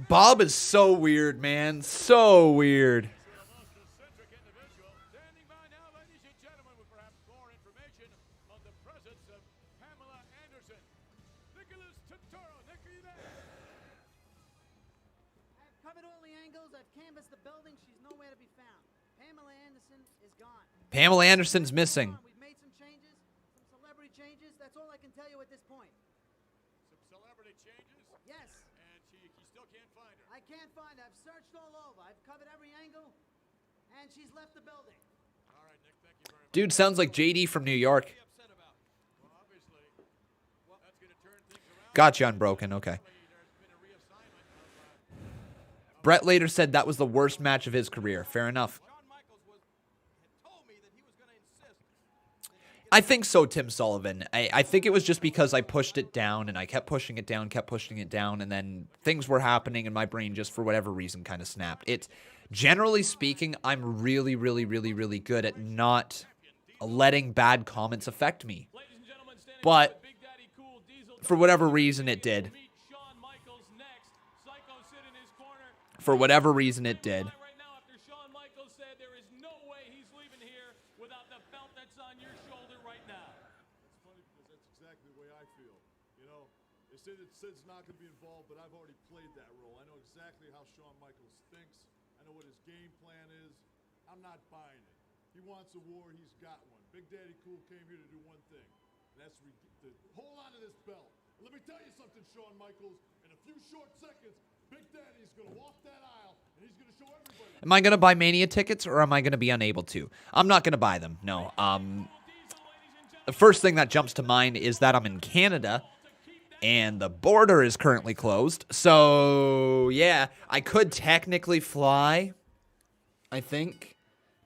Bob is so weird, man. So weird. I've covered all the angles. I've canvassed the building. She's nowhere to be found. Pamela Anderson is gone. Pamela Anderson's missing. We've made some changes, some celebrity changes. That's all I can tell you at this point. Some celebrity changes? Yes. And you still can't find her. I can't find her. I've searched all over. I've covered every angle, and she's left the building. All right, Nick, thank you very much. Dude sounds like JD from New York. Upset about. Well, obviously, that's going to turn things around. Got you unbroken. Okay. There's been a reassignment of Bret later said that was the worst match of his career. Fair enough. Shawn Michaels had told me that he was going to insist. I think so, Tim Sullivan. I think it was just because I pushed it down and I kept pushing it down, and then things were happening and my brain just for whatever reason kind of snapped. It's generally speaking, I'm really, really, really, really good at not letting bad comments affect me. Ladies and gentlemen, standing But by Big Daddy Cool Diesel for whatever reason it did. meet Shawn Michaels next. Psycho sit in his corner. For whatever reason it did. Right now, after Shawn Michaels said there is no way he's leaving here without the belt that's on your shoulder right now. It's funny because that's exactly the way I feel. You know, they say that Sid's not going to be involved, but I've already played that role. I know exactly how Shawn Michaels thinks. I know what his game plan is. I'm not buying it. He wants a war. He's got one. Big Daddy Cool came here to do one thing, and that's to hold on to this belt. And let me tell you something, Shawn Michaels. In a few short seconds, Big Daddy's going to walk that aisle, and he's going to show everybody. Am I going to buy Mania tickets or am I going to be unable to? I'm not going to buy them. No. The first thing that jumps to mind is that I'm in Canada and the border is currently closed. So, yeah, I could technically fly. I think.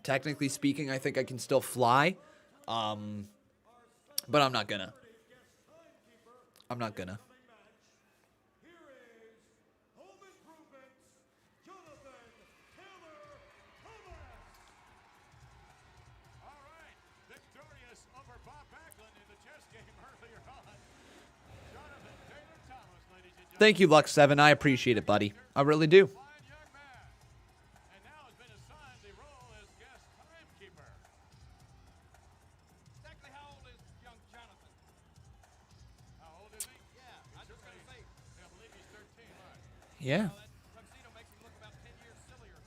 Technically speaking, I think I can still fly. But I'm not gonna. I'm not gonna. All right, victorious over Bob Backlund in the chess game earlier on. Jonathan Taylor Thomas, ladies and gentlemen. Thank you, Lux7. I appreciate it, buddy. I really do. Fine young man. And now has been assigned the role as guest timekeeper. Exactly how old is young Jonathan? How old is he? Yeah, I was just going to say, I believe he's 13. Yeah. that tuxedo makes him look about 10 years sillier.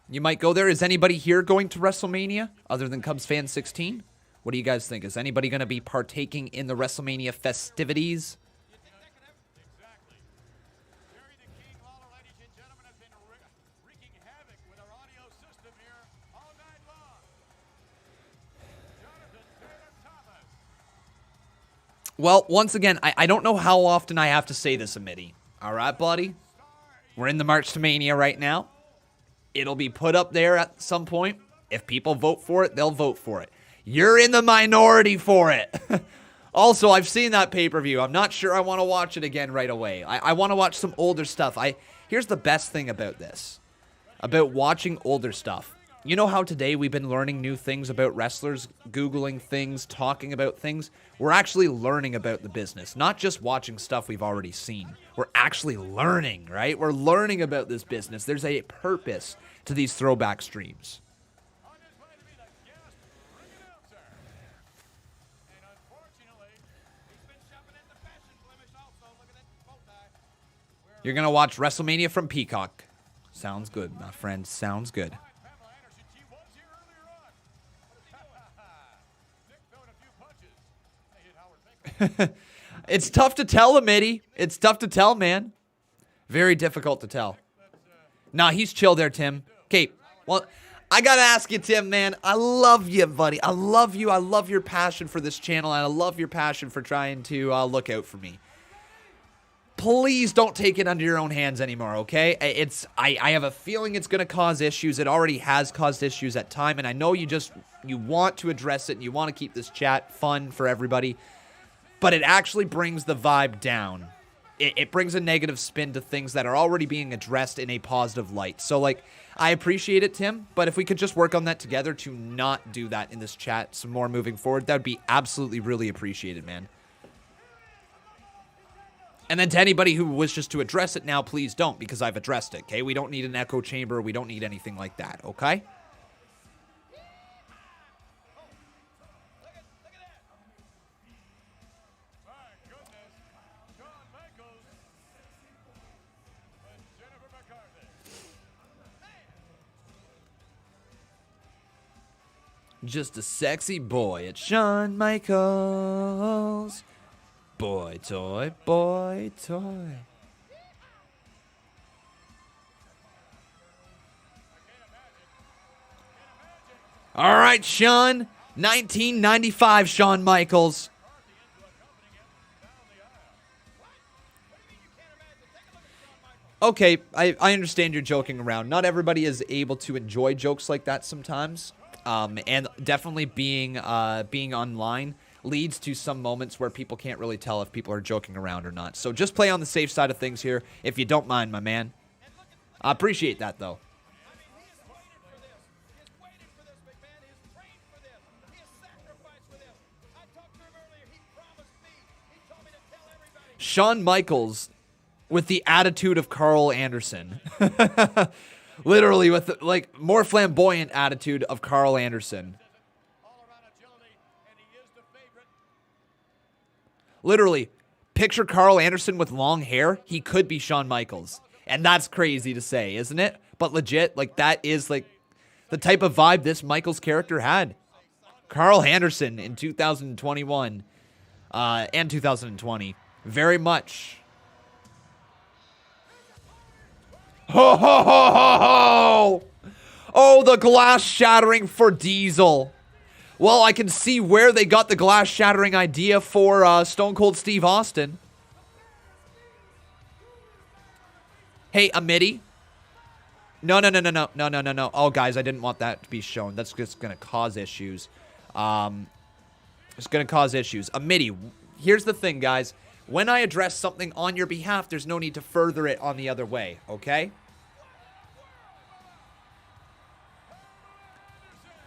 You might go there. Is anybody here going to WrestleMania other than Cubs Fan 16? What do you guys think? Is anybody going to be partaking in the WrestleMania festivities? Exactly. Jerry the King Lawler, ladies and gentlemen, has been wreaking havoc with our audio system here all night long. Jonathan Taylor Thomas. Well, once again, I don't know how often I have to say this, Amitty. All right, buddy? We're in the March to Mania right now. It'll be put up there at some point. If people vote for it, they'll vote for it. You're in the minority for it. Also, I've seen that pay-per-view. I'm not sure I want to watch it again right away. I want to watch some older stuff. Here's the best thing about this, about watching older stuff. You know how today we've been learning new things about wrestlers, Googling things, talking about things? We're actually learning about the business, not just watching stuff we've already seen. We're actually learning, right? We're learning about this business. There's a purpose to these throwback streams. On his way to be the guest ring announcer. And unfortunately, he's been shopping at the fashion blemish also. Look at that bow tie. You're going to watch WrestleMania from Peacock. Sounds good, my friend. Sounds good. Pamela Anderson, she was here earlier on. What is he doing? Nick throwing a few punches. They hit Howard Finkel. It's tough to tell, Amitty. It's tough to tell, man. Very difficult to tell. Nah, he's chill there, Tim. Okay, well, I gotta ask you, Tim, man. I love you, buddy. I love you. I love your passion for this channel, and I love your passion for trying to look out for me. Please don't take it under your own hands anymore, okay? I have a feeling it's gonna cause issues. It already has caused issues at time, and I know you want to address it, and you want to keep this chat fun for everybody. But it actually brings the vibe down. It brings a negative spin to things that are already being addressed in a positive light. So, like, I appreciate it, Tim, but if we could just work on that together to not do that in this chat some more moving forward, that would be absolutely really appreciated, man. And then to anybody who wishes to address it now, please don't, because I've addressed it, okay? We don't need an echo chamber. We don't need anything like that, okay? Just a sexy boy, it's Shawn Michaels. Boy toy, boy toy. All right, Shawn. 1995 Shawn Michaels. Okay, I understand you're joking around. Not everybody is able to enjoy jokes like that sometimes. And definitely being online leads to some moments where people can't really tell if people are joking around or not. So just play on the safe side of things here, if you don't mind, my man. I appreciate that, though. Shawn Michaels with the attitude of Carl Anderson. Literally with, like, more flamboyant attitude of Carl Anderson. Literally, picture Carl Anderson with long hair. He could be Shawn Michaels. And that's crazy to say, isn't it? But legit, like, that is, like, the type of vibe this Michaels character had. Carl Anderson in 2021 and 2020. Very much. Ho, ho, ho, ho, ho! Oh, the glass shattering for Diesel. Well, I can see where they got the glass shattering idea for Stone Cold Steve Austin. Hey, Amitty. No. Oh, guys, I didn't want that to be shown. That's just going to cause issues. It's going to cause issues. Amitty, here's the thing, guys. When I address something on your behalf, there's no need to further it on the other way, okay?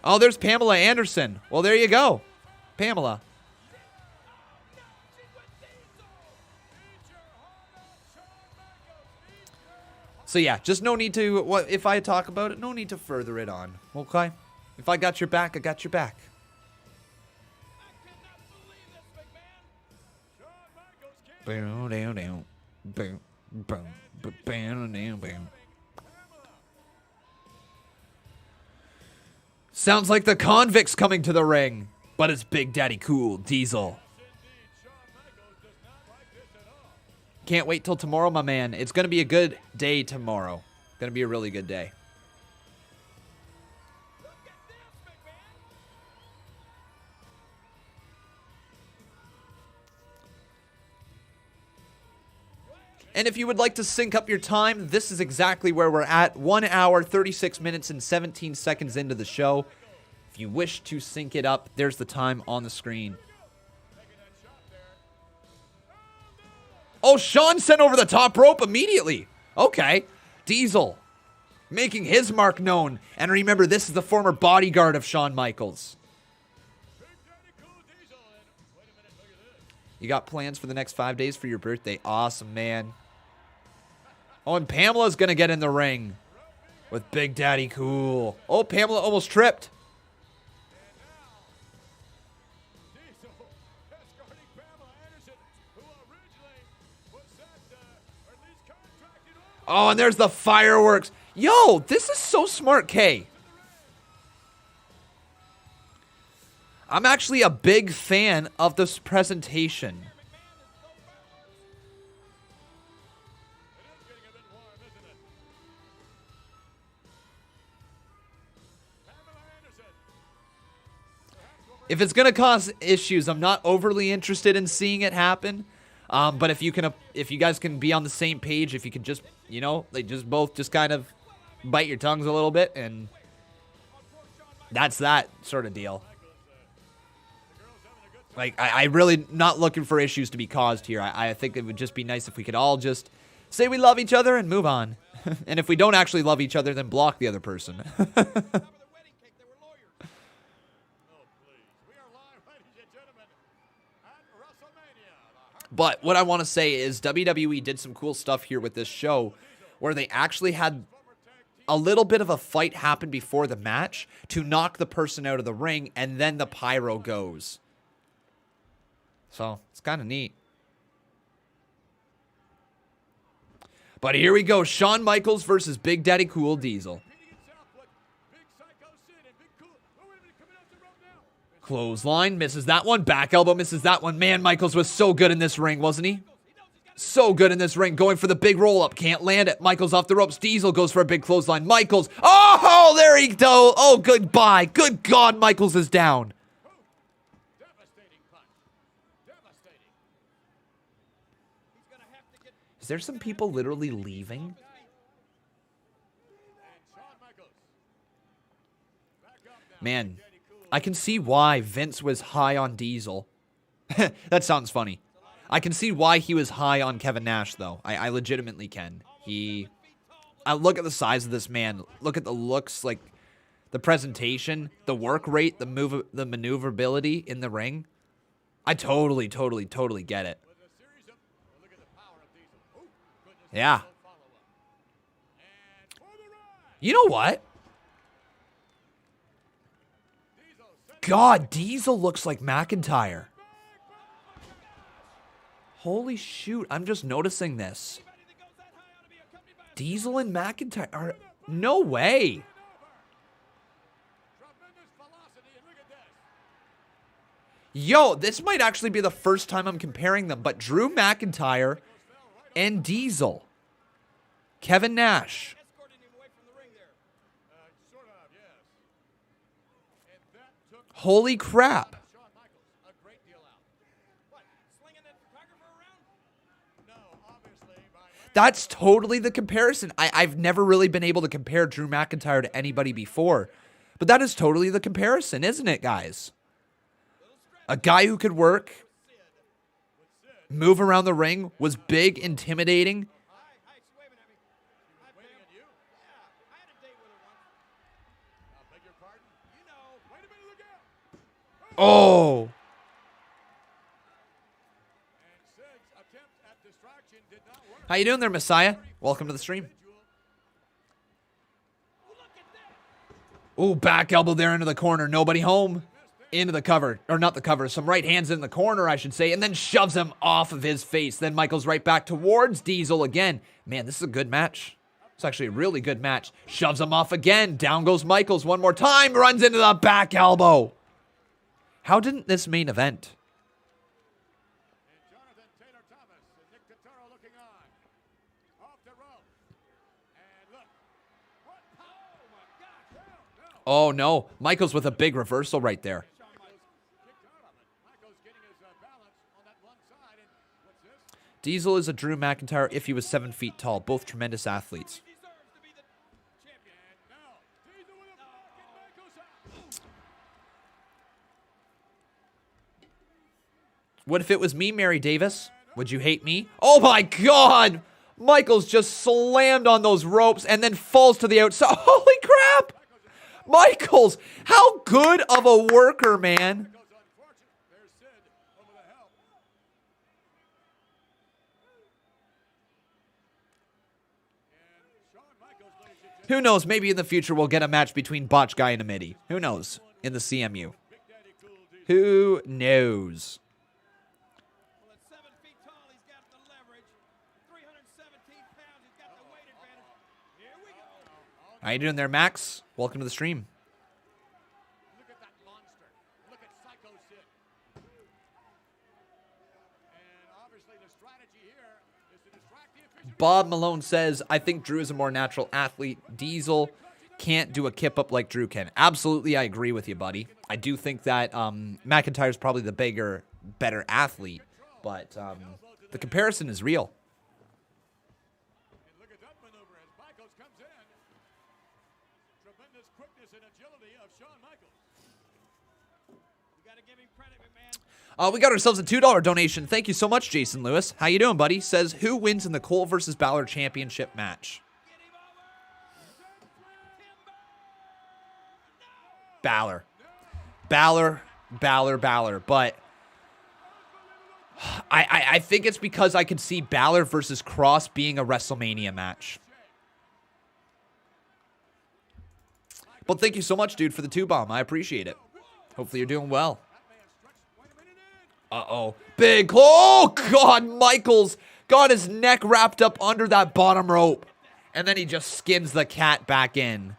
Oh, there's Pamela Anderson. Well, there you go. Pamela. So, yeah, just no need to, if I talk about it, no need to further it on, okay? If I got your back, I got your back. Sounds like the convicts coming to the ring, but it's Big Daddy Cool, Diesel. Can't wait till tomorrow, my man. It's going to be a good day tomorrow. Going to be a really good day. And if you would like to sync up your time, this is exactly where we're at. 1 hour, 36 minutes, and 17 seconds into the show. If you wish to sync it up, there's the time on the screen. Oh, Shawn sent over the top rope immediately. Okay. Diesel making his mark known. And remember, this is the former bodyguard of Shawn Michaels. You got plans for the next 5 days for your birthday? Awesome, man. Oh, and Pamela's going to get in the ring with Big Daddy Cool. Oh, Pamela almost tripped. Oh, and there's the fireworks. Yo, this is so smart, Kay. I'm actually a big fan of this presentation. If it's gonna cause issues, I'm not overly interested in seeing it happen. But if you guys can be on the same page, if you can just, you know, they just both just kind of bite your tongues a little bit, and that's that sort of deal. Like, I really not looking for issues to be caused here. I think it would just be nice if we could all just say we love each other and move on. And if we don't actually love each other, then block the other person. But what I want to say is WWE did some cool stuff here with this show where they actually had a little bit of a fight happen before the match to knock the person out of the ring, and then the pyro goes. So, it's kind of neat. But here we go. Shawn Michaels versus Big Daddy Cool Diesel. Clothesline, misses that one. Back elbow, misses that one. Man, Michaels was so good in this ring, wasn't he? So good in this ring. Going for the big roll-up. Can't land it. Michaels off the ropes. Diesel goes for a big clothesline. Michaels. Oh, there he goes. Oh, goodbye. Good God, Michaels is down. Is there some people literally leaving? Man, I can see why Vince was high on Diesel. That sounds funny. I can see why he was high on Kevin Nash, though. I legitimately can. I look at the size of this man. Look at the looks, like the presentation, the work rate, the maneuverability in the ring. I totally get it. Yeah. You know what? God, Diesel looks like McIntyre. Holy shoot, I'm just noticing this. Diesel and McIntyre are... No way. Yo, this might actually be the first time I'm comparing them, but Drew McIntyre and Diesel. Kevin Nash. Holy crap. That's totally the comparison. I've never really been able to compare Drew McIntyre to anybody before. But that is totally the comparison, isn't it, guys? A guy who could work, move around the ring, was big, intimidating. Oh. How you doing there, Messiah? Welcome to the stream. Ooh, back elbow there into the corner. Nobody home. Into the cover. Or not the cover. Some right hands in the corner, I should say. And then shoves him off of his face. Then Michaels right back towards Diesel again. Man, this is a good match. It's actually a really good match. Shoves him off again. Down goes Michaels one more time. Runs into the back elbow. How didn't this main event? Oh no, Michaels with a big reversal right there. Diesel is a Drew McIntyre if he was 7 feet tall. Both tremendous athletes. What if it was me, Mary Davis? Would you hate me? Oh my God! Michaels just slammed on those ropes and then falls to the outside. Holy crap! Michaels, how good of a worker, man. Who knows? Maybe in the future we'll get a match between Botch Guy and Amity. Who knows? In the CMU. Who knows? How you doing there, Max? Welcome to the stream. Look at that monster. Look at Psycho Sid. And obviously the strategy here is to distract the official. Bob Malone says, I think Drew is a more natural athlete. Diesel can't do a kip up like Drew can. Absolutely, I agree with you, buddy. I do think that McIntyre's probably the bigger, better athlete, but the comparison is real. And look at that maneuver as Michaels comes in. Tremendous quickness and agility of Shawn Michaels. You got to give him credit, man. We got ourselves a $2 donation. Thank you so much, Jason Lewis. How you doing, buddy? Says, who wins in the Cole versus Balor championship match? Balor. Balor. But I think it's because I could see Balor versus Cross being a WrestleMania match. But thank you so much, dude, for the 2-bomb. I appreciate it. Hopefully you're doing well. Uh-oh. Big. Oh, God. Michaels got his neck wrapped up under that bottom rope. And then he just skins the cat back in.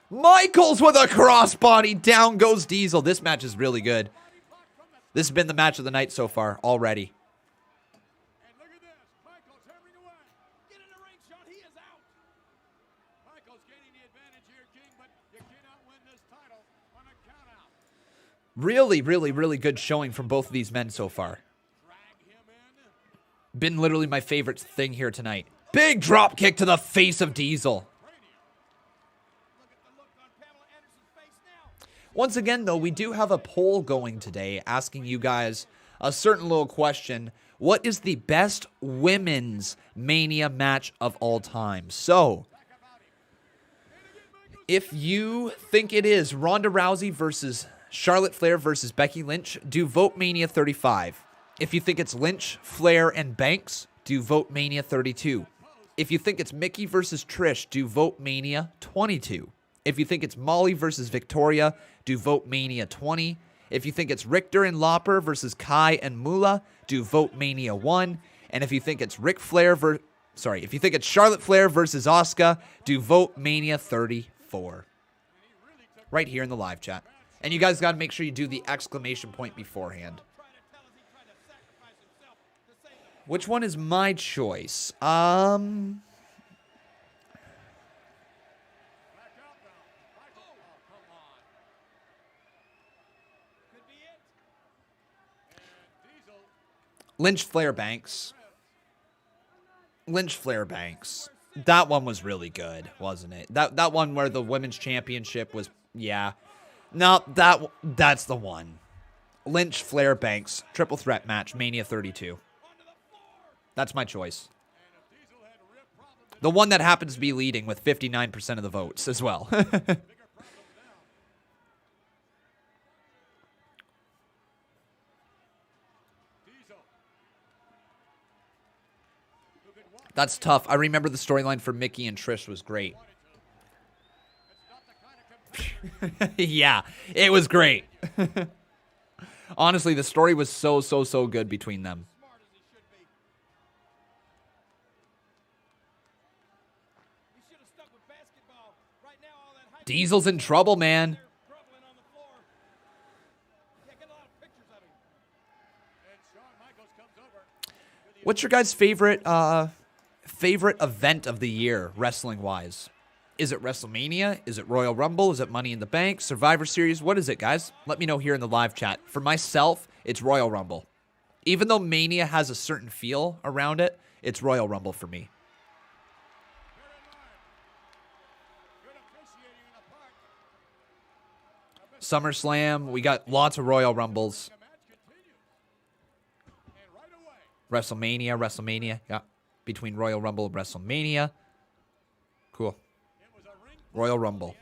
Michaels with a crossbody. Down goes Diesel. This match is really good. This has been the match of the night so far already. And look at this. Michaels hammering away. Get in the ring, Shawn. He is out. Michaels gaining the advantage here, King, but you cannot win this title on a countout. Really good showing from both of these men so far. Drag him in. Been literally my favorite thing here tonight. Big drop kick to the face of Diesel. Once again, though, we do have a poll going today asking you guys a certain little question. What is the best women's Mania match of all time? So, if you think it is Ronda Rousey versus Charlotte Flair versus Becky Lynch, do vote Mania 35. If you think it's Lynch, Flair, and Banks, do vote Mania 32. If you think it's Mickey versus Trish, do vote Mania 22. If you think it's Molly versus Victoria, do vote Mania 20. If you think it's Richter and Lauper versus Kai and Moolah, do vote Mania 1. And if you think it's if you think it's Charlotte Flair versus Asuka, do vote Mania 34. Right here in the live chat. And you guys got to make sure you do the exclamation point beforehand. Which one is my choice? Lynch Flair Banks. Lynch Flair Banks. That one was really good, wasn't it? That one where the women's championship was, yeah. No, that's the one. Lynch Flair Banks triple threat match, Mania 32. That's my choice. The one that happens to be leading with 59% of the votes as well. That's tough. I remember the storyline for Mickey and Trish was great. Yeah, it was great. Honestly, the story was so good between them. Diesel's in trouble, man. What's your guys' favorite event of the year, wrestling-wise? Is it WrestleMania? Is it Royal Rumble? Is it Money in the Bank? Survivor Series? What is it, guys? Let me know here in the live chat. For myself, it's Royal Rumble. Even though Mania has a certain feel around it, it's Royal Rumble for me. SummerSlam, we got lots of Royal Rumbles. WrestleMania, yeah. Between Royal Rumble and WrestleMania. Cool. Royal Rumble.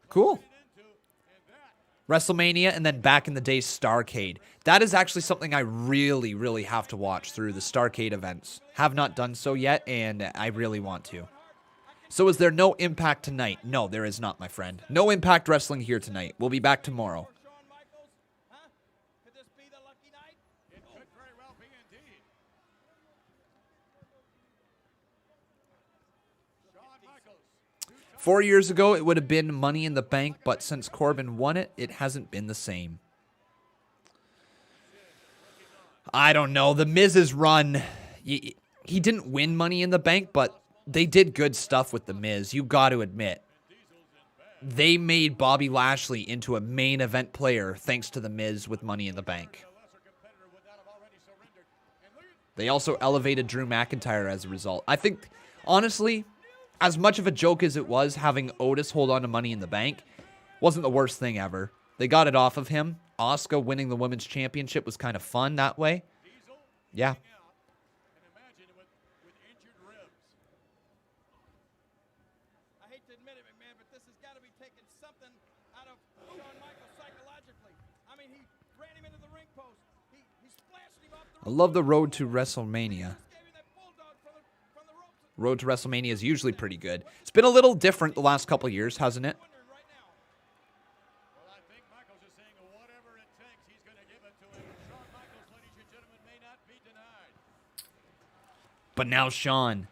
Cool. WrestleMania and then back in the day, Starrcade. That is actually something I really, really have to watch through the Starrcade events. Have not done so yet, and I really want to. So is there no Impact tonight? No, there is not, my friend. No Impact Wrestling here tonight. We'll be back tomorrow. Could this be the lucky night? It could very well be indeed. Shawn Michaels. 4 years ago, it would have been Money in the Bank, but since Corbin won it, it hasn't been the same. I don't know. The Miz's run, he didn't win Money in the Bank, but they did good stuff with The Miz, you got to admit. They made Bobby Lashley into a main event player thanks to The Miz with Money in the Bank. They also elevated Drew McIntyre as a result. I think, honestly, as much of a joke as it was having Otis hold on to Money in the Bank, wasn't the worst thing ever. They got it off of him. Asuka winning the Women's Championship was kind of fun that way. Yeah. I hate to admit it, McMahon, but this has got to be taking something out of Shawn Michaels psychologically. I mean, he ran him into the ring post. He splashed him off the I love the road to WrestleMania. Road to WrestleMania is usually pretty good. It's been a little different the last couple of years, hasn't it? Well, I think Michaels is saying whatever it takes, he's going to give it to him. Shawn Michaels, ladies and gentlemen, may not be denied. But now Shawn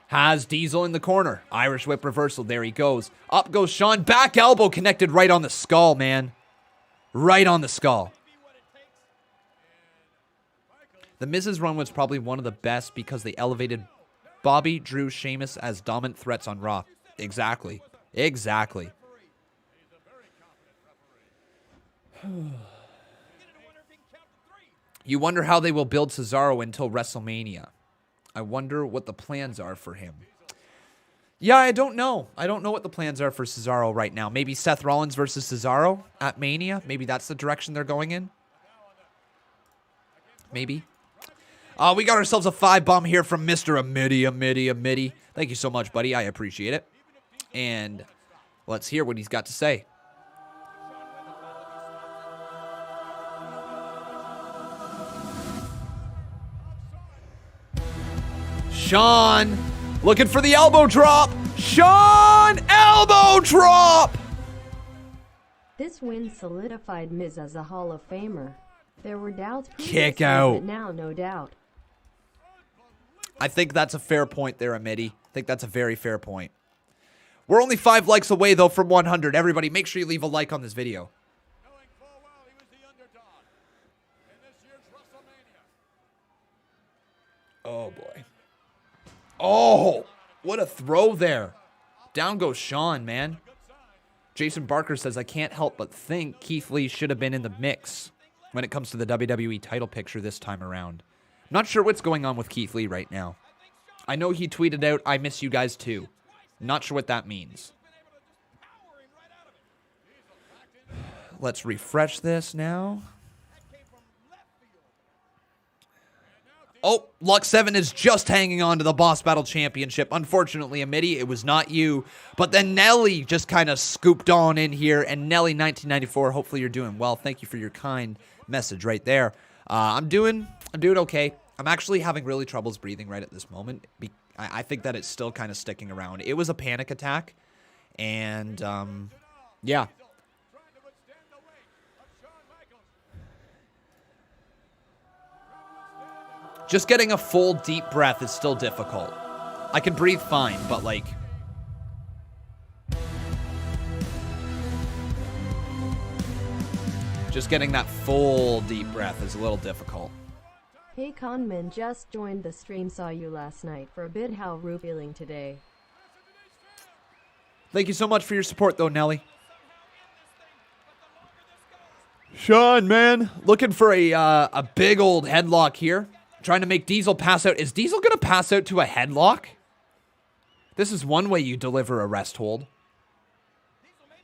has Diesel in the corner. Irish whip reversal. There he goes. Up goes Shawn. Back elbow connected right on the skull, man. Right on the skull. The Miz's run was probably one of the best because they elevated Bobby, Drew, Sheamus as dominant threats on Raw. Exactly. Exactly. You wonder how they will build Cesaro until WrestleMania. I wonder what the plans are for him. Yeah, I don't know. I don't know what the plans are for Cesaro right now. Maybe Seth Rollins versus Cesaro at Mania. Maybe that's the direction they're going in. Maybe. We got ourselves a 5-bomb here from Mr. Amity. Thank you so much, buddy. I appreciate it. And let's hear what he's got to say. Shawn looking for the elbow drop. Shawn elbow drop. This win solidified Miz as a Hall of Famer. There were doubts previously, Kick out. but now no doubt. I think that's a fair point there, Amity. I think that's a very fair point. We're only 5 likes away, though, from 100. Everybody, make sure you leave a like on this video. Knowing full well he was the underdog in this year's WrestleMania. Oh, boy. Oh, what a throw there. Down goes Shawn, man. Jason Barker says, I can't help but think Keith Lee should have been in the mix when it comes to the WWE title picture this time around. Not sure what's going on with Keith Lee right now. I know he tweeted out, I miss you guys too. Not sure what that means. Let's refresh this now. Oh, Lux 7 is just hanging on to the Boss Battle Championship. Unfortunately, Amity, it was not you. But then Nelly just kind of scooped on in here. And Nelly 1994, hopefully you're doing well. Thank you for your kind message right there. I'm doing okay. I'm actually having really troubles breathing right at this moment. I think that it's still kind of sticking around. It was a panic attack. And, yeah. Just getting a full deep breath is still difficult. I can breathe fine, but like... just getting that full deep breath is a little difficult. Hey Conman, just joined the stream, saw you last night for a bit. How Rue feeling today? Thank you so much for your support, though, Nelly. Shawn, man, looking for a big old headlock here. Trying to make Diesel pass out. Is Diesel going to pass out to a headlock? This is one way you deliver a rest hold.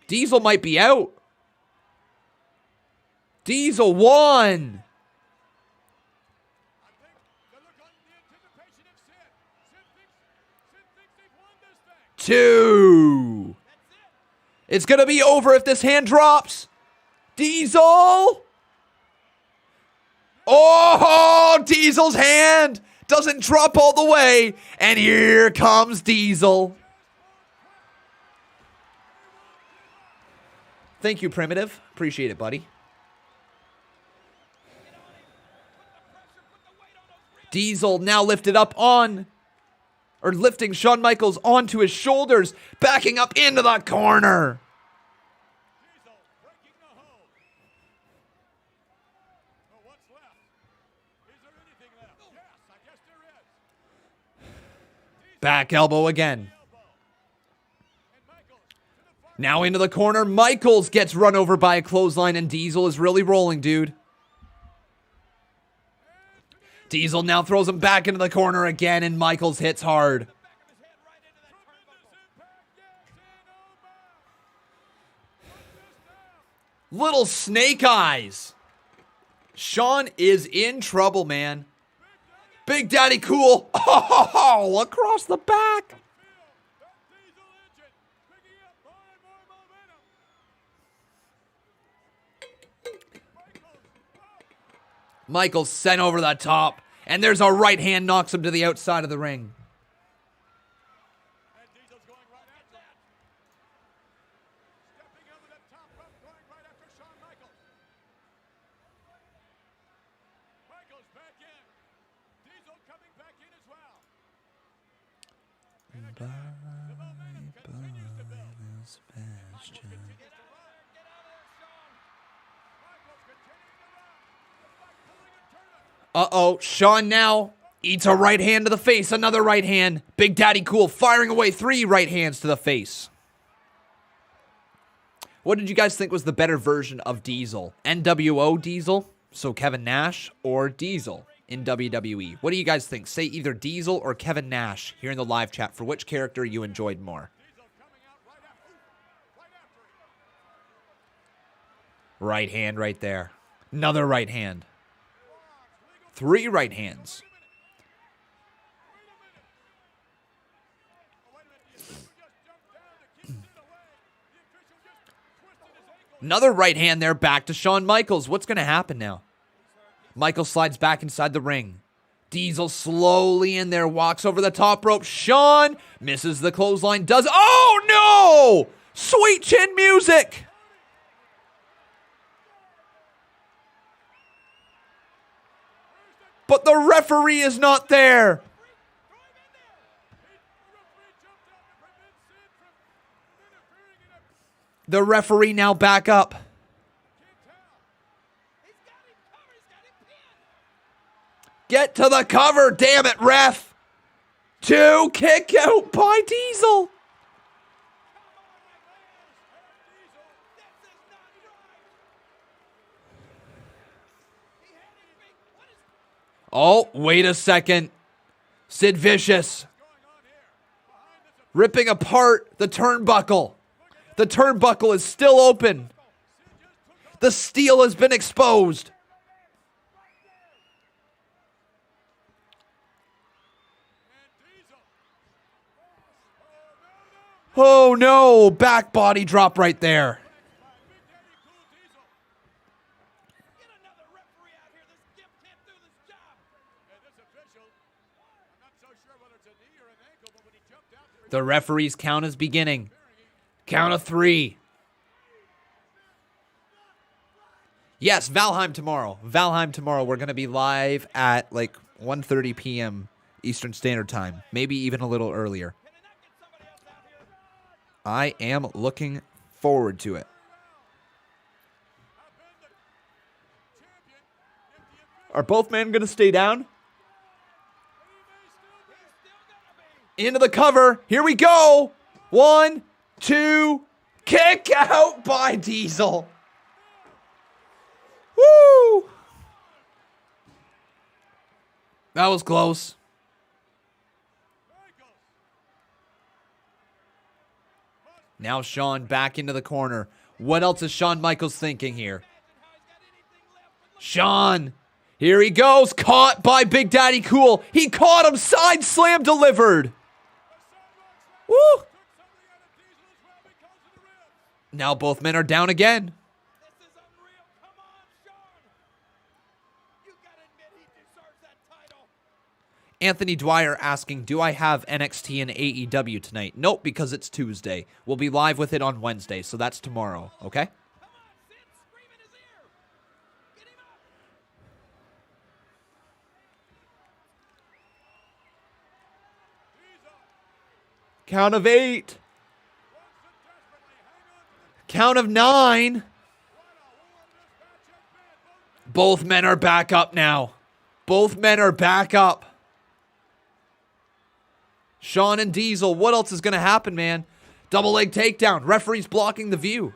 Diesel might be out. Diesel won. Two. It's going to be over if this hand drops. Diesel. Oh, Diesel's hand doesn't drop all the way. And here comes Diesel. Thank you, Primitive. Appreciate it, buddy. Diesel now lifted up on, or lifting Shawn Michaels onto his shoulders, backing up into the corner. Diesel breaking the hold. Well, what's left? Is there anything left? Yes, I guess there is. Back elbow again. Elbow. And Michaels to the far Now into the corner. Michaels gets run over by a clothesline, and Diesel is really rolling, dude. Diesel now throws him back into the corner again, and Michaels hits hard. back of his head right into that turnbuckle. Yes, and over. Little snake eyes. Shawn is in trouble, man. Big Daddy Cool. Oh, across the back. That Diesel engine picking up more and more momentum. Michaels sent over the top, and there's a right hand knocks him to the outside of the ring. And Diesel's going right at that. Stepping over the top rope, going right after Shawn Michaels. Michaels back in. Diesel coming back in as well. And again, the momentum continues to build. Michaels continues to run. Get out of there, Shawn. Michaels continuing to run. Looks like pulling a turnip. Uh-oh, Shawn now eats a right hand to the face, another right hand. Big Daddy Cool firing away 3 right hands to the face. What did you guys think was the better version of Diesel? NWO Diesel, so Kevin Nash, or Diesel in WWE? What do you guys think? Say either Diesel or Kevin Nash here in the live chat for which character you enjoyed more. Diesel coming out right after him. Right hand right there. Another right hand. 3 right hands. Another right hand there back to Shawn Michaels. What's going to happen now? Michaels slides back inside the ring. Diesel slowly in there, walks over the top rope. Shawn misses the clothesline, does... Oh, no! Sweet chin music! But the referee is not there. The referee now back up. Get to the cover, damn it, ref. 2, kick out by Diesel. Oh, wait a second. Sid Vicious ripping apart the turnbuckle. The turnbuckle is still open. The steel has been exposed. Oh no, back body drop right there. The referee's count is beginning. Count of 3. Yes, Valheim tomorrow. Valheim tomorrow. We're going to be live at like 1:30 p.m. Eastern Standard Time. Maybe even a little earlier. I am looking forward to it. Are both men going to stay down? Into the cover. Here we go. 1, 2. Kick out by Diesel. Woo! That was close. Now Shawn back into the corner. What else is Shawn Michaels thinking here? Shawn. Here he goes. Caught by Big Daddy Cool. He caught him. Side slam delivered. Woo! Now both men are down again. This is unreal. Come on, Shawn. You gotta admit he deserves that title. Anthony Dwyer asking, do I have NXT and AEW tonight? Nope, because it's Tuesday. We'll be live with it on Wednesday, so that's tomorrow, okay? Come on, Sid, scream in his ear. Get him up. Count of 8. Count of 9. Both men are back up now. Both men are back up. Shawn and Diesel, what else is going to happen, man? Double leg takedown. Referee's blocking the view.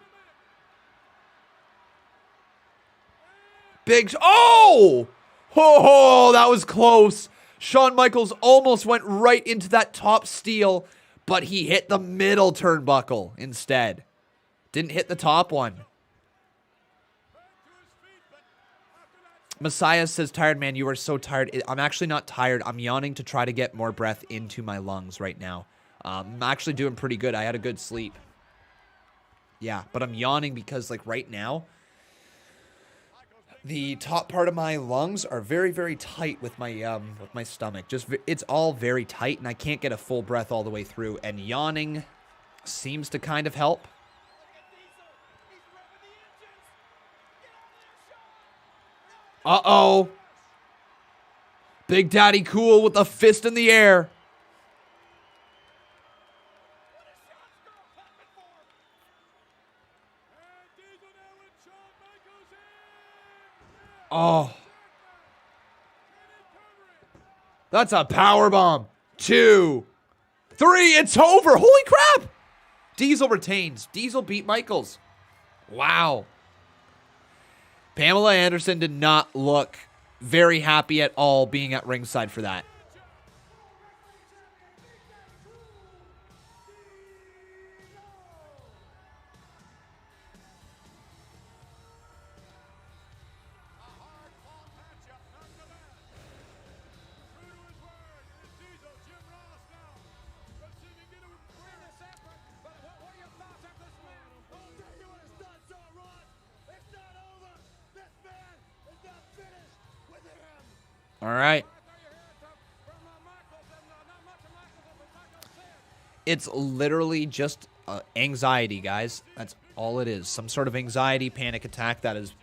Oh! Oh, that was close. Shawn Michaels almost went right into that top steel, but he hit the middle turnbuckle instead. Didn't hit the top one. Messiah says, tired man, you are so tired. I'm actually not tired. I'm yawning to try to get more breath into my lungs right now. I'm actually doing pretty good. I had a good sleep. Yeah, but I'm yawning because like right now, the top part of my lungs are very, very tight with my stomach. It's all very tight and I can't get a full breath all the way through. And yawning seems to kind of help. Uh-oh. Big Daddy Cool with a fist in the air. Oh. That's a powerbomb. 2, 3, it's over. Holy crap. Diesel retains. Diesel beat Michaels. Wow. Pamela Anderson did not look very happy at all being at ringside for that. All right. It's literally just anxiety, guys. That's all it is. Some sort of anxiety, panic attack that has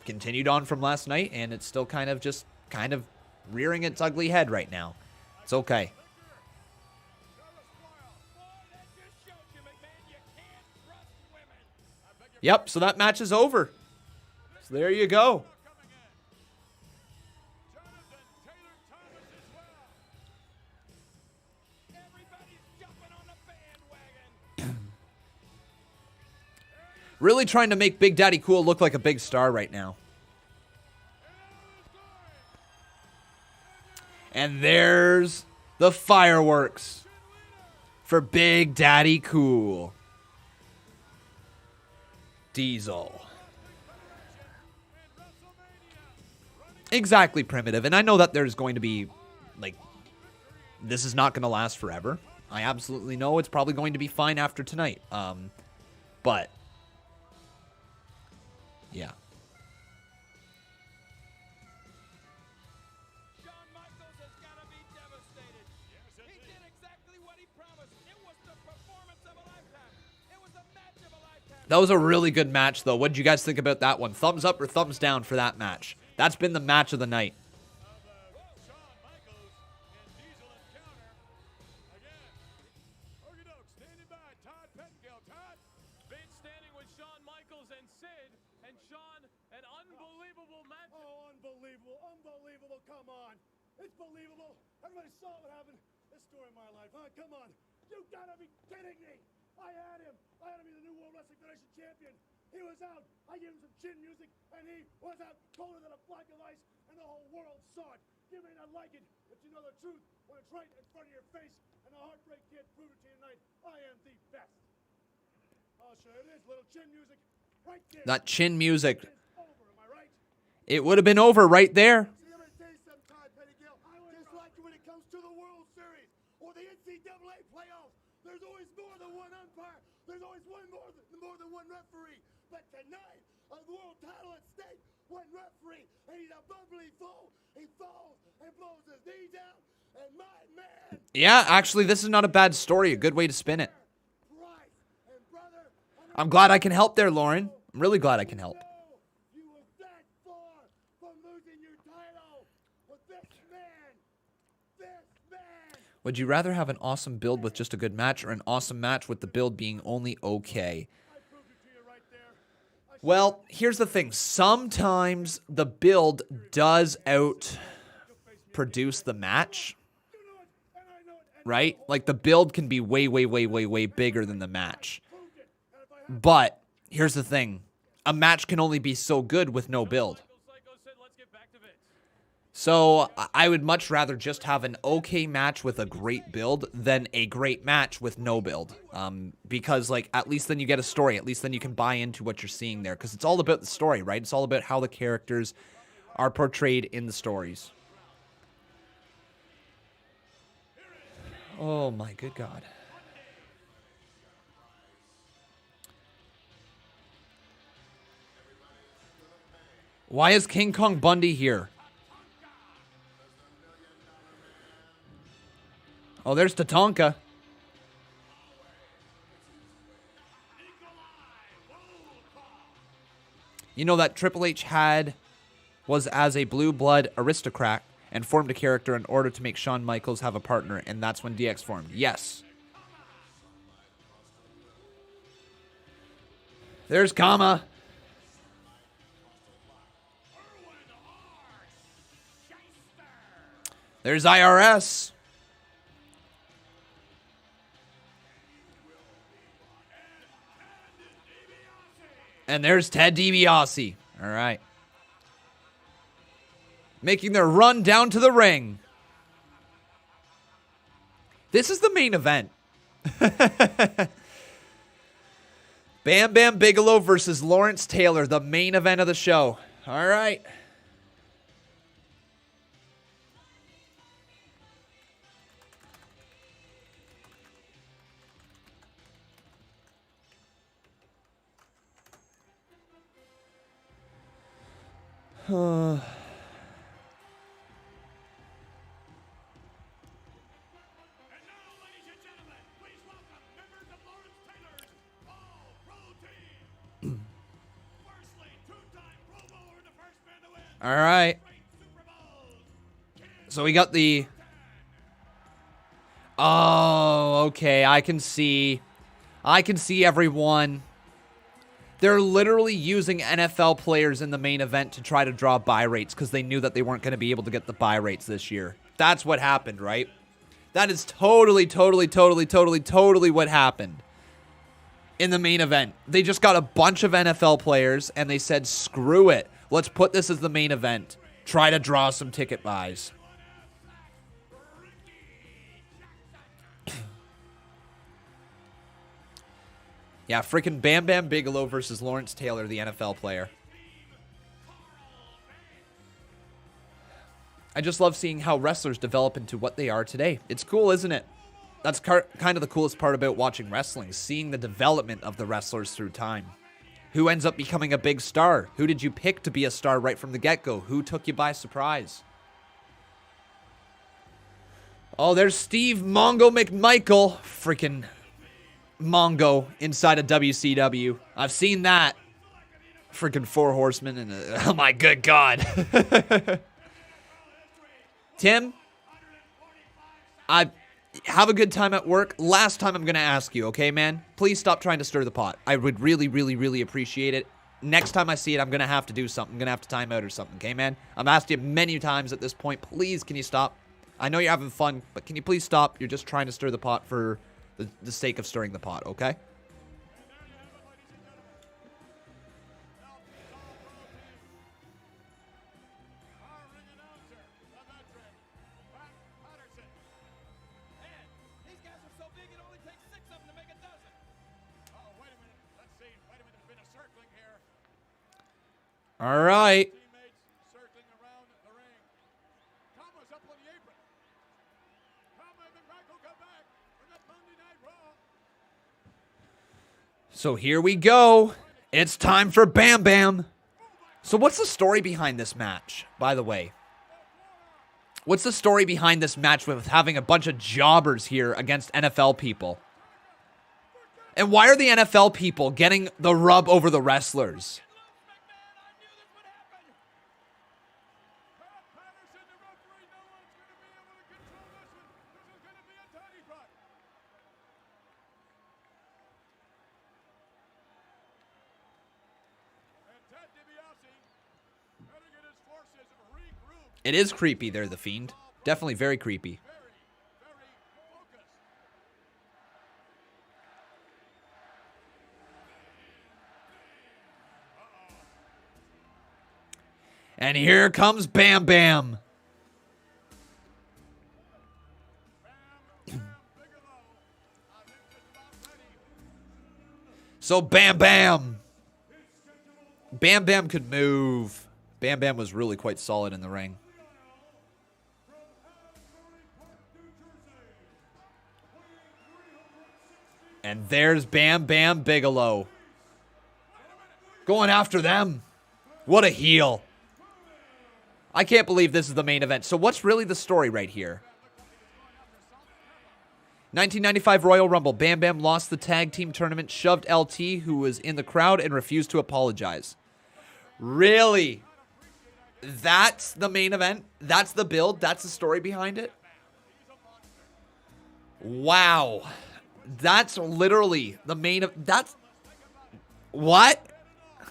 continued on from last night, and it's still kind of rearing its ugly head right now. It's okay. Yep, so that match is over. So there you go. Really trying to make Big Daddy Cool look like a big star right now. And there's the fireworks for Big Daddy Cool. Diesel. Exactly, Primitive. And I know that there's going to be, like, this is not going to last forever. I absolutely know it's probably going to be fine after tonight. But yeah. Shawn Michaels has got to be devastated. He did exactly what he promised. It was the performance of a lifetime. It was a match of a lifetime. That was a really good match, though. What did you guys think about that one? Thumbs up or thumbs down for that match? That's been the match of the night. Shawn Michaels and Diesel encounter. Again, Okie doke, standing by, Todd Pettengill. Todd, Been standing with Shawn Michaels and Sid, and Shawn, an unbelievable match. Oh, unbelievable, Unbelievable. Everybody saw what happened. This story of my life, huh? Come on. You gotta be kidding me. I had him be the new World Wrestling Federation champion. He was out. I gave him some chin music, and he was out colder than a block of ice, and the whole world saw it. You may not like it, but you know the truth when it's right in front of your face, and the Heartbreak Kid proved it to you tonight. I am the best. I'll show you. It is little chin music right there. That chin music. It's over, am I right? It would have been over right there. See, I'm gonna tell you something, Todd Pettigill. Just like when it comes to the World Series or the NCAA playoffs, there's always more than one umpire. There's always more than one referee. But tonight, a world title at stake, one referee, and he's a bubbly fool. He falls and blows his knee down, and my man. Yeah, actually, this is not a bad story. A good way to spin it. Price and brother, I'm glad I can help there, Lauren. I'm really glad I can help. you were that far from losing your title. But this man. Would you rather have an awesome build with just a good match or an awesome match with the build being only okay? Well, here's the thing. Sometimes the build does out-produce the match, right? Like, the build can be way, way, way, way, way bigger than the match. But here's the thing. A match can only be so good with no build. So I would much rather just have an okay match with a great build than a great match with no build. Because, like, at least then you get a story. At least then you can buy into what you're seeing there. Because it's all about the story, right? It's all about how the characters are portrayed in the stories. Oh, my good God. Why is King Kong Bundy here? Oh, there's Tatanka. You know that Triple H was as a blue blood aristocrat and formed a character in order to make Shawn Michaels have a partner, and that's when DX formed. Yes. There's Kama. There's IRS. And there's Ted DiBiase. All right. Making their run down to the ring. This is the main event. Bam Bam Bigelow versus Lawrence Taylor, the main event of the show. All right. All right. So we got the... Oh, okay. I can see everyone. They're literally using NFL players in the main event to try to draw buy rates because they knew that they weren't going to be able to get the buy rates this year. That's what happened, right? That is totally what happened in the main event. They just got a bunch of NFL players and they said, screw it. Let's put this as the main event. Try to draw some ticket buys. Yeah, freaking Bam Bam Bigelow versus Lawrence Taylor, the NFL player. I just love seeing how wrestlers develop into what they are today. It's cool, isn't it? That's kind of the coolest part about watching wrestling, seeing the development of the wrestlers through time. Who ends up becoming a big star? Who did you pick to be a star right from the get-go? Who took you by surprise? Oh, there's Steve Mongo McMichael. Freaking Mongo inside of WCW. I've seen that. Freaking Four Horsemen and oh my good God. Tim, I have a good time at work. Last time I'm going to ask you, okay, man? Please stop trying to stir the pot. I would really appreciate it. Next time I see it, I'm going to have to do something. I'm going to have to time out or something, okay, man? I've asked you many times at this point. Please, can you stop? I know you're having fun, but can you please stop? You're just trying to stir the pot for the sake of stirring the pot, okay? All right. Teammates circling around the ring. Thomas up on the apron. Thomas and Michael come back for the Monday Night Raw. So here we go. It's time for Bam Bam. So what's the story behind this match, by the way? What's the story behind this match with having a bunch of jobbers here against NFL people? And why are the NFL people getting the rub over the wrestlers? Patterson, the referee, no one's going to be able to control this one. This is going to be a tiny run. And Ted DiBiase better get his forces regrouped. It is creepy there, the Fiend. Definitely very creepy. Very, very focused. And here comes Bam Bam. Bigelow. I think just about ready. So Bam Bam. Bam Bam could move. Bam Bam was really quite solid in the ring. And there's Bam Bam Bigelow. Going after them. What a heel. I can't believe this is the main event. So what's really the story right here? 1995 Royal Rumble. Bam Bam lost the tag team tournament, shoved LT, who was in the crowd, and refused to apologize. Really? That's the main event? That's the build? That's the story behind it? Wow. That's literally the main of that's what? And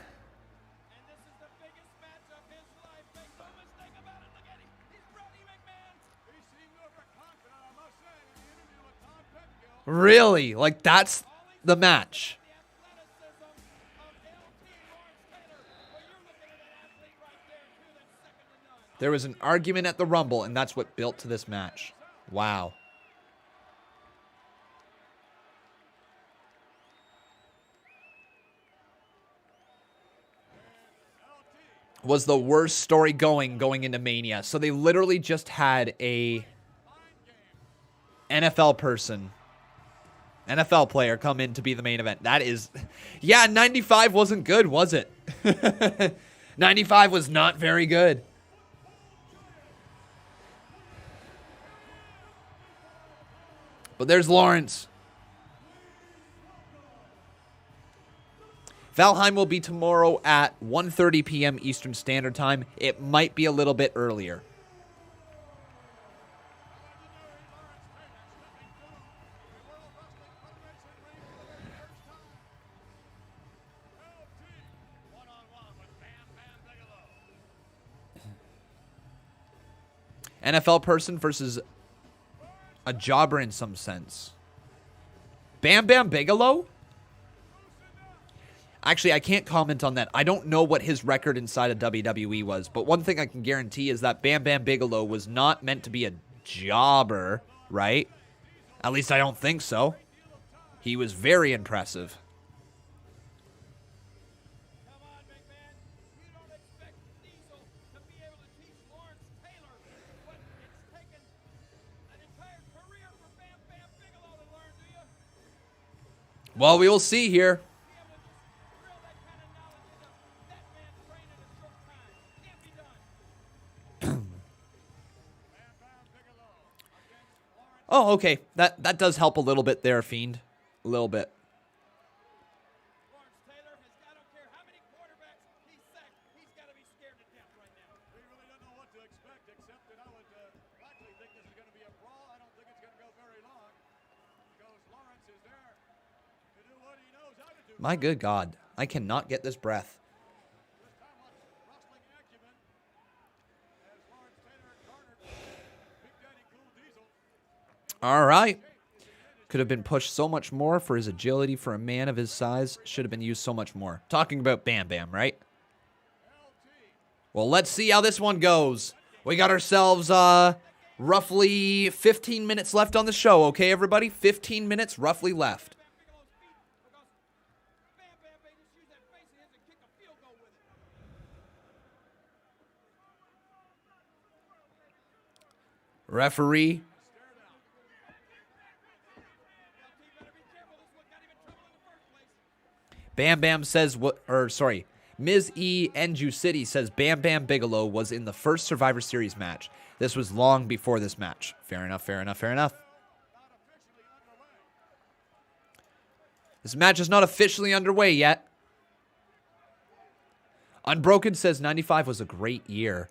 this is the biggest match of his life. Make no mistake about it. Look at him. He's ready, McMahon. He seemed overconfident, I must say, in the interview with Tom Pettengill. Really? Like that's the match. The athleticism of LT Lawrence Taylor. Well, you're looking at an athlete right there, too, that's second to none. There was an argument at the Rumble, and that's what built to this match. Wow. Was the worst story going into Mania. So they literally just had a NFL person, NFL player come in to be the main event. That is, yeah, 95 wasn't good, was it? 95 was not very good. But there's Lawrence. Valheim will be tomorrow at 1:30 p.m. Eastern Standard Time. It might be a little bit earlier. NFL person versus a jobber in some sense. Bam Bam Bigelow? Actually, I can't comment on that. I don't know what his record inside of WWE was, but one thing I can guarantee is that Bam Bam Bigelow was not meant to be a jobber, right? At least I don't think so. He was very impressive. Come on, McMahon. You don't expect Diesel to be able to teach Lawrence Taylor what it's taken an entire career for Bam Bam Bigelow to learn, do you? Well, we will see here. Be able to just drill that kind of knowledge into that man's brain in a short time. Can't be done. Oh, okay. That does help a little bit there, Fiend. A little bit. Lawrence Taylor has, I don't care how many quarterbacks he's sacked, he's got to be scared to death right now. We really don't know what to expect, except that I would likely think this is going to be a brawl. I don't think it's going to go very long because Lawrence is there to do what he knows how to do. My good God. I cannot get this breath. This time on wrestling acumen as Lawrence Taylor cornered Big Daddy Cool All right. Could have been pushed so much more for his agility for a man of his size. Should have been used so much more. Talking about Bam Bam, right? Well, let's see how this one goes. We got ourselves roughly 15 minutes left on the show, okay, everybody? 15 minutes roughly left. Referee. Bam Bam says Ms. E. Enju City says Bam Bam Bigelow was in the first Survivor Series match. This was long before this match. Fair enough, fair enough, fair enough. This match is not officially underway yet. Unbroken says 95 was a great year.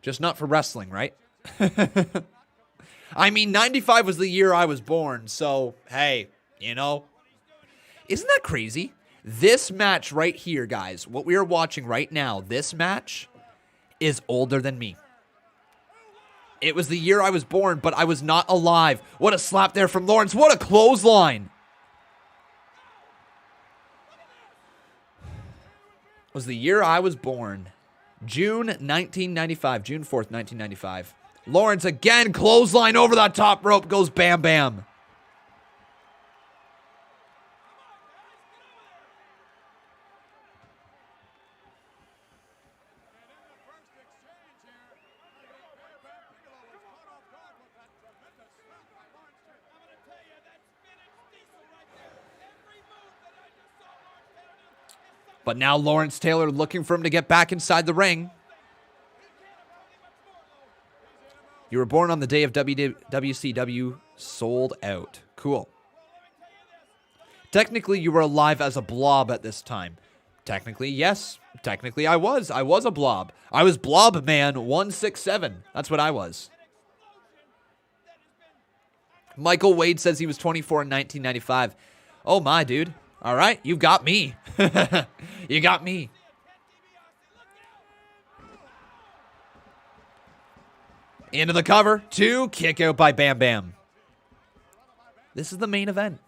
Just not for wrestling, right? I mean, 95 was the year I was born, so, hey, you know. Isn't that crazy? This match right here, guys, what we are watching right now, this match is older than me. It was the year I was born, but I was not alive. What a slap there from Lawrence. What a clothesline. It was the year I was born. June 1995. June 4th, 1995. Lawrence again, clothesline over that top rope goes Bam Bam. But now Lawrence Taylor looking for him to get back inside the ring. You were born on the day of WCW sold out. Cool. Technically, you were alive as a blob at this time. Technically, yes. Technically, I was. I was a blob. I was Blob Man 167. That's what I was. Michael Wade says he was 24 in 1995. Oh my, dude. All right, you got me. You got me. Into the cover. 2, kick out by Bam Bam. This is the main event.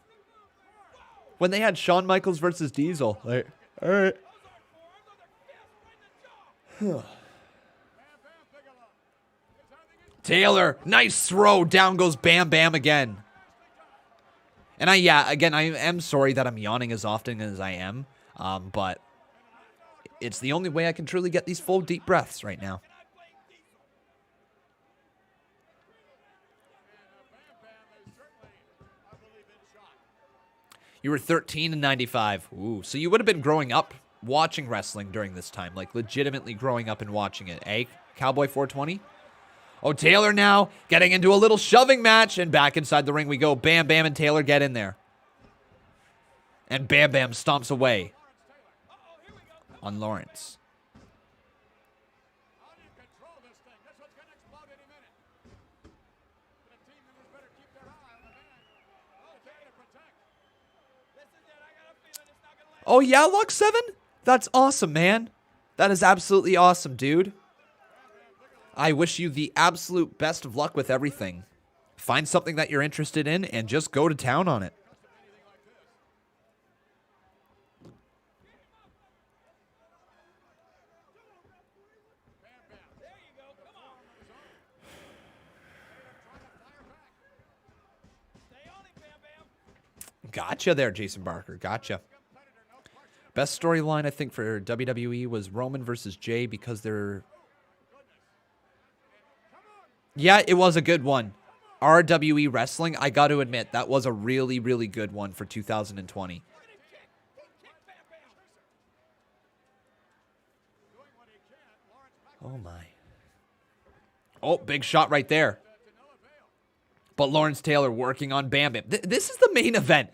When they had Shawn Michaels versus Diesel. Like, all right. Taylor, nice throw. Down goes Bam Bam again. And I am sorry that I'm yawning as often as I am, but it's the only way I can truly get these full deep breaths right now. You were 13 in 95. Ooh, so you would have been growing up watching wrestling during this time, like legitimately growing up and watching it, eh? Cowboy 420? Oh, Taylor now getting into a little shoving match, and back inside the ring we go. Bam Bam and Taylor get in there. And Bam Bam stomps away on Lawrence. Oh, yeah, Luck 7? That's awesome, man. That is absolutely awesome, dude. I wish you the absolute best of luck with everything. Find something that you're interested in and just go to town on it. Gotcha there, Jason Barker. Gotcha. Best storyline, I think, for WWE was Roman versus Jay because they're... Yeah, it was a good one. RWE Wrestling, I got to admit, that was a really, really good one for 2020. Oh, my. Oh, big shot right there. But Lawrence Taylor working on Bam Bam. This is the main event.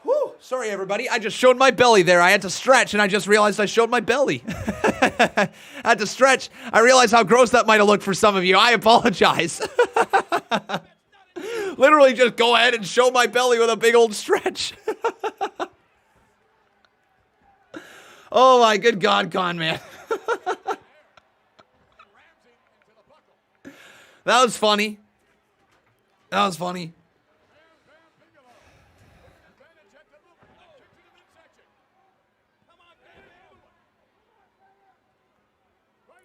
Woo, sorry, everybody. I just showed my belly there. I had to stretch, and I just realized I showed my belly. I had to stretch. I realized how gross that might have looked for some of you. I apologize. Literally just go ahead and show my belly with a big old stretch. Oh, my good God, Con Man. That was funny. That was funny.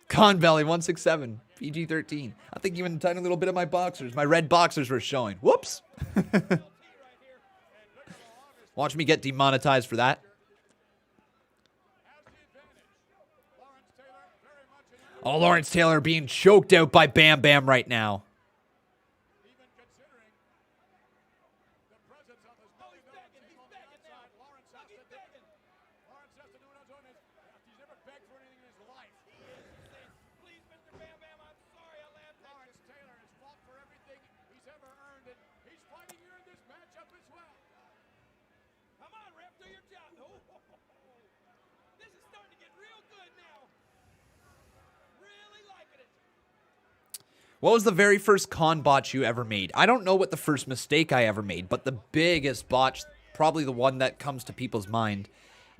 Con Belly 167 PG-13. I think even a tiny little bit of my boxers, my red boxers, were showing. Whoops. Watch me get demonetized for that. Oh, Lawrence Taylor being choked out by Bam Bam right now. What was the very first con botch you ever made? I don't know what the first mistake I ever made, but the biggest botch, probably the one that comes to people's mind,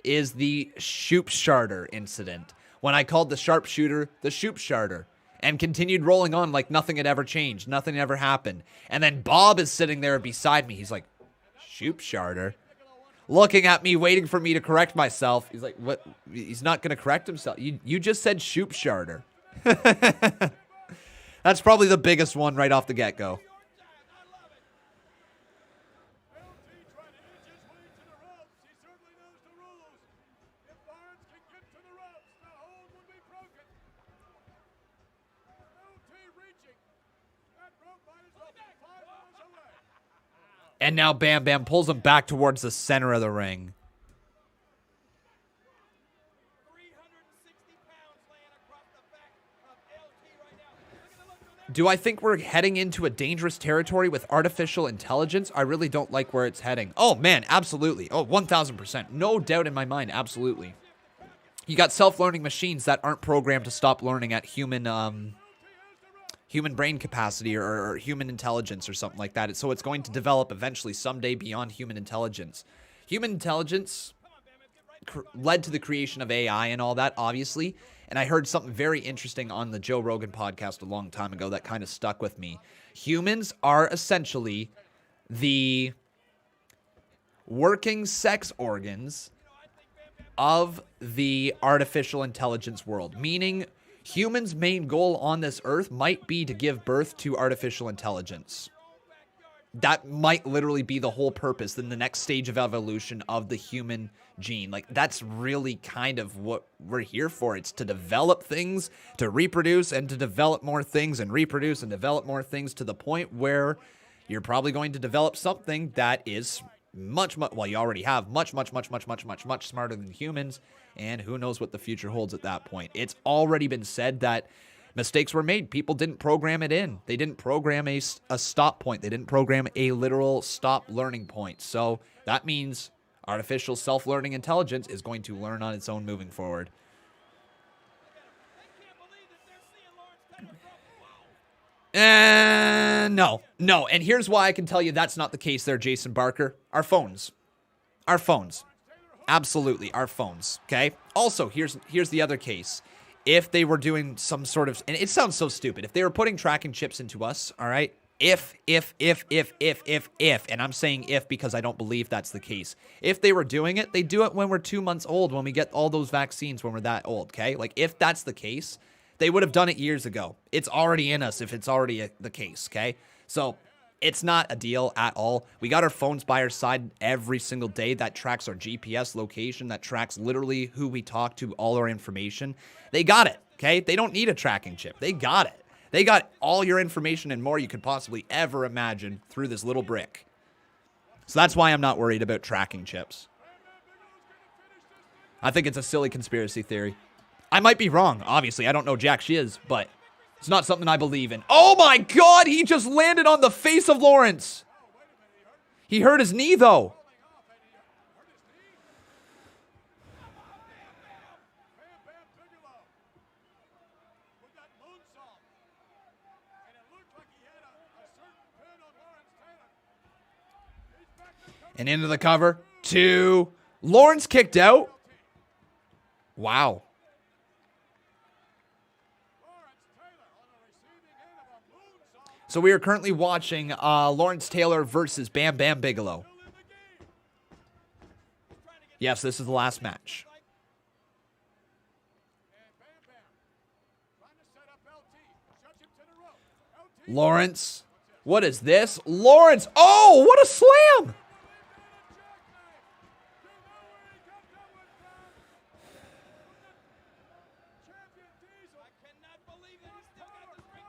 is the Shoopsharter incident. When I called the sharpshooter the Shoopsharter and continued rolling on like nothing had ever changed, nothing ever happened. And then Bob is sitting there beside me. He's like, Shoopsharter? Looking at me, waiting for me to correct myself. He's like, what? He's not going to correct himself. You just said Shoopsharter. That's probably the biggest one right off the get-go. And now Bam Bam pulls him back towards the center of the ring. Do I think we're heading into a dangerous territory with artificial intelligence? I really don't like where it's heading. Oh, man, absolutely. Oh, 1,000%. No doubt in my mind, absolutely. You got self-learning machines that aren't programmed to stop learning at human brain capacity or human intelligence or something like that. So it's going to develop eventually someday beyond human intelligence. Human intelligence led to the creation of AI and all that, obviously. And I heard something very interesting on the Joe Rogan podcast a long time ago that kind of stuck with me. Humans are essentially the working sex organs of the artificial intelligence world, meaning humans' main goal on this earth might be to give birth to artificial intelligence. That might literally be the whole purpose in the next stage of evolution of the human gene. Like, that's really kind of what we're here for. It's to develop things, to reproduce, and to develop more things, and reproduce and develop more things to the point where you're probably going to develop something that is much, well, you already have much smarter than humans, and who knows what the future holds at that point. It's already been said that mistakes were made. People didn't program it in. They didn't program a stop point. They didn't program a literal stop learning point. So that means artificial self-learning intelligence is going to learn on its own moving forward. No. And here's why I can tell you that's not the case there, Jason Barker. Our phones. Absolutely, our phones, okay? Also, here's the other case. If they were doing some sort of, and it sounds so stupid, if they were putting tracking chips into us, all right? If, and I'm saying if because I don't believe that's the case. If they were doing it, they do it when we're 2 months old, when we get all those vaccines when we're that old, okay? Like, if that's the case, they would have done it years ago. It's already in us if it's already the case, okay? So it's not a deal at all. We got our phones by our side every single day. That tracks our GPS location. That tracks literally who we talk to, all our information. They got it, okay? They don't need a tracking chip. They got it. They got all your information and more you could possibly ever imagine through this little brick. So that's why I'm not worried about tracking chips. I think it's a silly conspiracy theory. I might be wrong, obviously. I don't know jack shiz, but it's not something I believe in. Oh my God, he just landed on the face of Lawrence. He hurt his knee, though. And into the cover. 2. Lawrence kicked out. Wow. So we are currently watching Lawrence Taylor versus Bam Bam Bigelow. Yes, this is the last match. Lawrence. What is this? Lawrence. Oh, what a slam.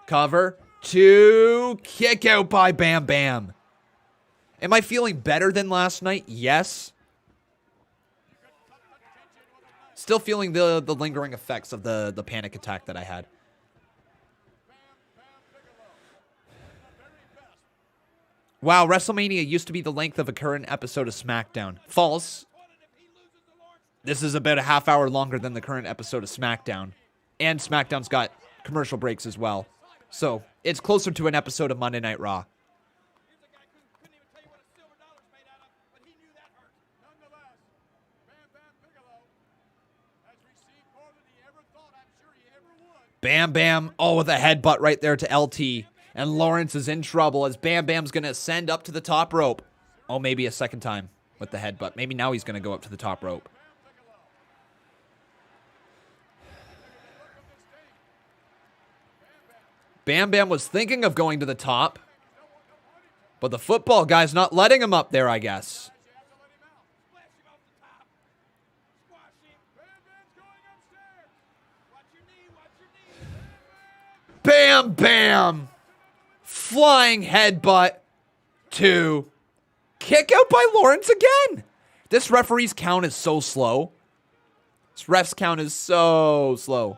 Cover. 2. Kick out by Bam Bam. Am I feeling better than last night? Yes. Still feeling the lingering effects of the panic attack that I had. Wow, WrestleMania used to be the length of a current episode of SmackDown. False. This is about a half hour longer than the current episode of SmackDown. And SmackDown's got commercial breaks as well. So, it's closer to an episode of Monday Night Raw. Bam Bam. Oh, with a headbutt right there to LT. And Lawrence is in trouble as Bam Bam's going to ascend up to the top rope. Oh, maybe a second time with the headbutt. Maybe now he's going to go up to the top rope. Bam Bam was thinking of going to the top. But the football guy's not letting him up there, I guess. Bam Bam! Flying headbutt. 2. Kick out by Lawrence again. This referee's count is so slow. This ref's count is so slow.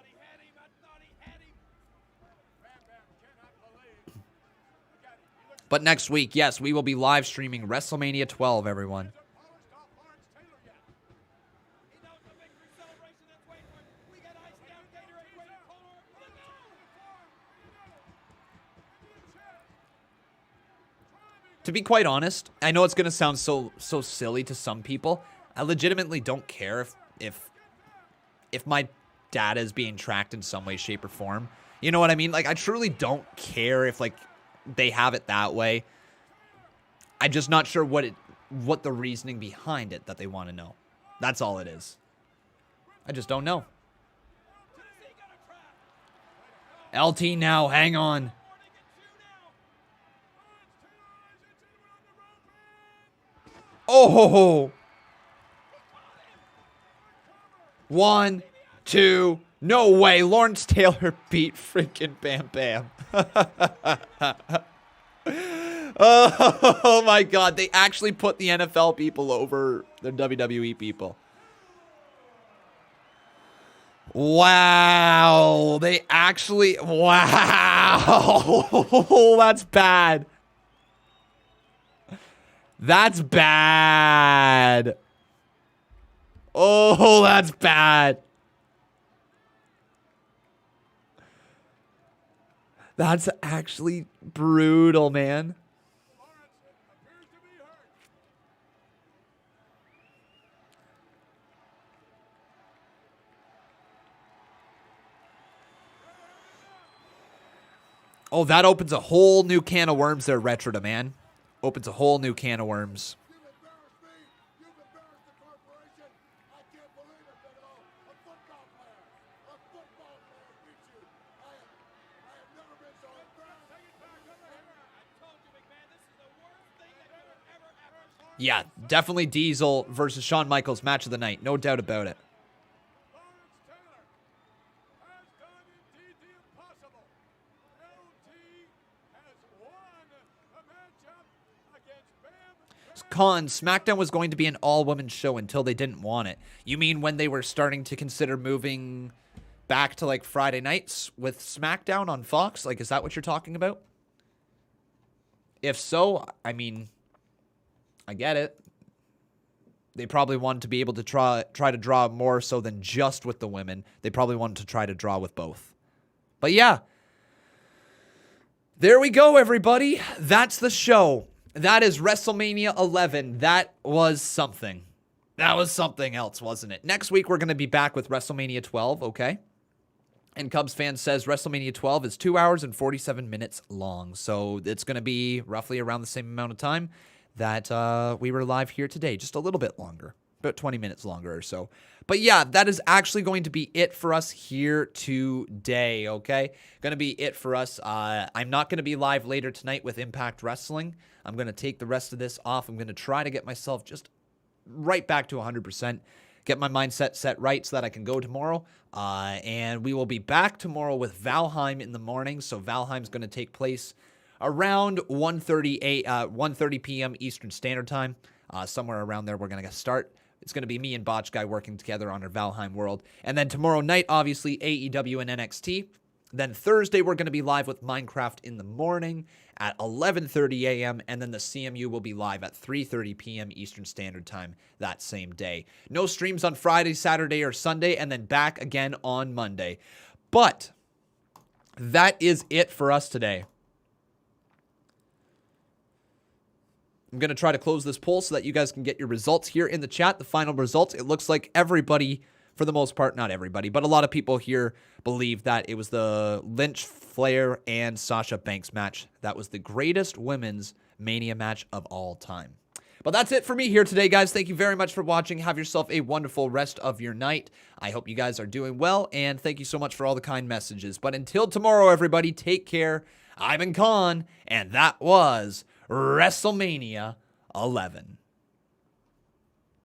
But next week, yes, we will be live streaming WrestleMania 12, everyone. To be quite honest, I know it's going to sound so silly to some people. I legitimately don't care if my data is being tracked in some way, shape, or form. You know what I mean? Like, I truly don't care if, like, they have it that way. I'm just not sure what the reasoning behind it that they want to know. That's all it is. I just don't know. LT now, hang on. Oh! 1, 2, no way. Lawrence Taylor beat freaking Bam Bam. Oh my God. They actually put the NFL people over the WWE people. Wow. They actually, wow. That's bad. That's bad. Oh, that's bad. That's actually brutal, man. Oh, that opens a whole new can of worms there, Retrota, man. Opens a whole new can of worms. Yeah, definitely Diesel versus Shawn Michaels match of the night. No doubt about it. Con, SmackDown was going to be an all-women show until they didn't want it. You mean when they were starting to consider moving back to, like, Friday nights with SmackDown on Fox? Like, is that what you're talking about? If so, I mean, I get it. They probably wanted to be able to try to draw more so than just with the women. They probably wanted to try to draw with both. But yeah. There we go, everybody. That's the show. That is WrestleMania 11. That was something. That was something else, wasn't it? Next week, we're going to be back with WrestleMania 12, okay? And Cubs fan says WrestleMania 12 is 2 hours and 47 minutes long. So it's going to be roughly around the same amount of time that we were live here today. Just a little bit longer, about 20 minutes longer or so. But yeah, that is actually going to be it for us here today, okay? Going to be it for us. I'm not going to be live later tonight with Impact Wrestling. I'm going to take the rest of this off. I'm going to try to get myself just right back to 100%. Get my mindset set right so that I can go tomorrow. And we will be back tomorrow with Valheim in the morning. So Valheim's going to take place around 1:30 p.m. Eastern Standard Time. Somewhere around there we're going to start. It's going to be me and Botch Guy working together on our Valheim world. And then tomorrow night, obviously, AEW and NXT. Then Thursday, we're going to be live with Minecraft in the morning at 11:30 a.m. And then the CMU will be live at 3:30 p.m. Eastern Standard Time that same day. No streams on Friday, Saturday, or Sunday, and then back again on Monday. But that is it for us today. I'm going to try to close this poll so that you guys can get your results here in the chat. The final results, it looks like everybody, for the most part, not everybody, but a lot of people here believe that it was the Lynch, Flair, and Sasha Banks match. That was the greatest women's Mania match of all time. But that's it for me here today, guys. Thank you very much for watching. Have yourself a wonderful rest of your night. I hope you guys are doing well, and thank you so much for all the kind messages. But until tomorrow, everybody, take care. I've been Khan, and that was WrestleMania 11.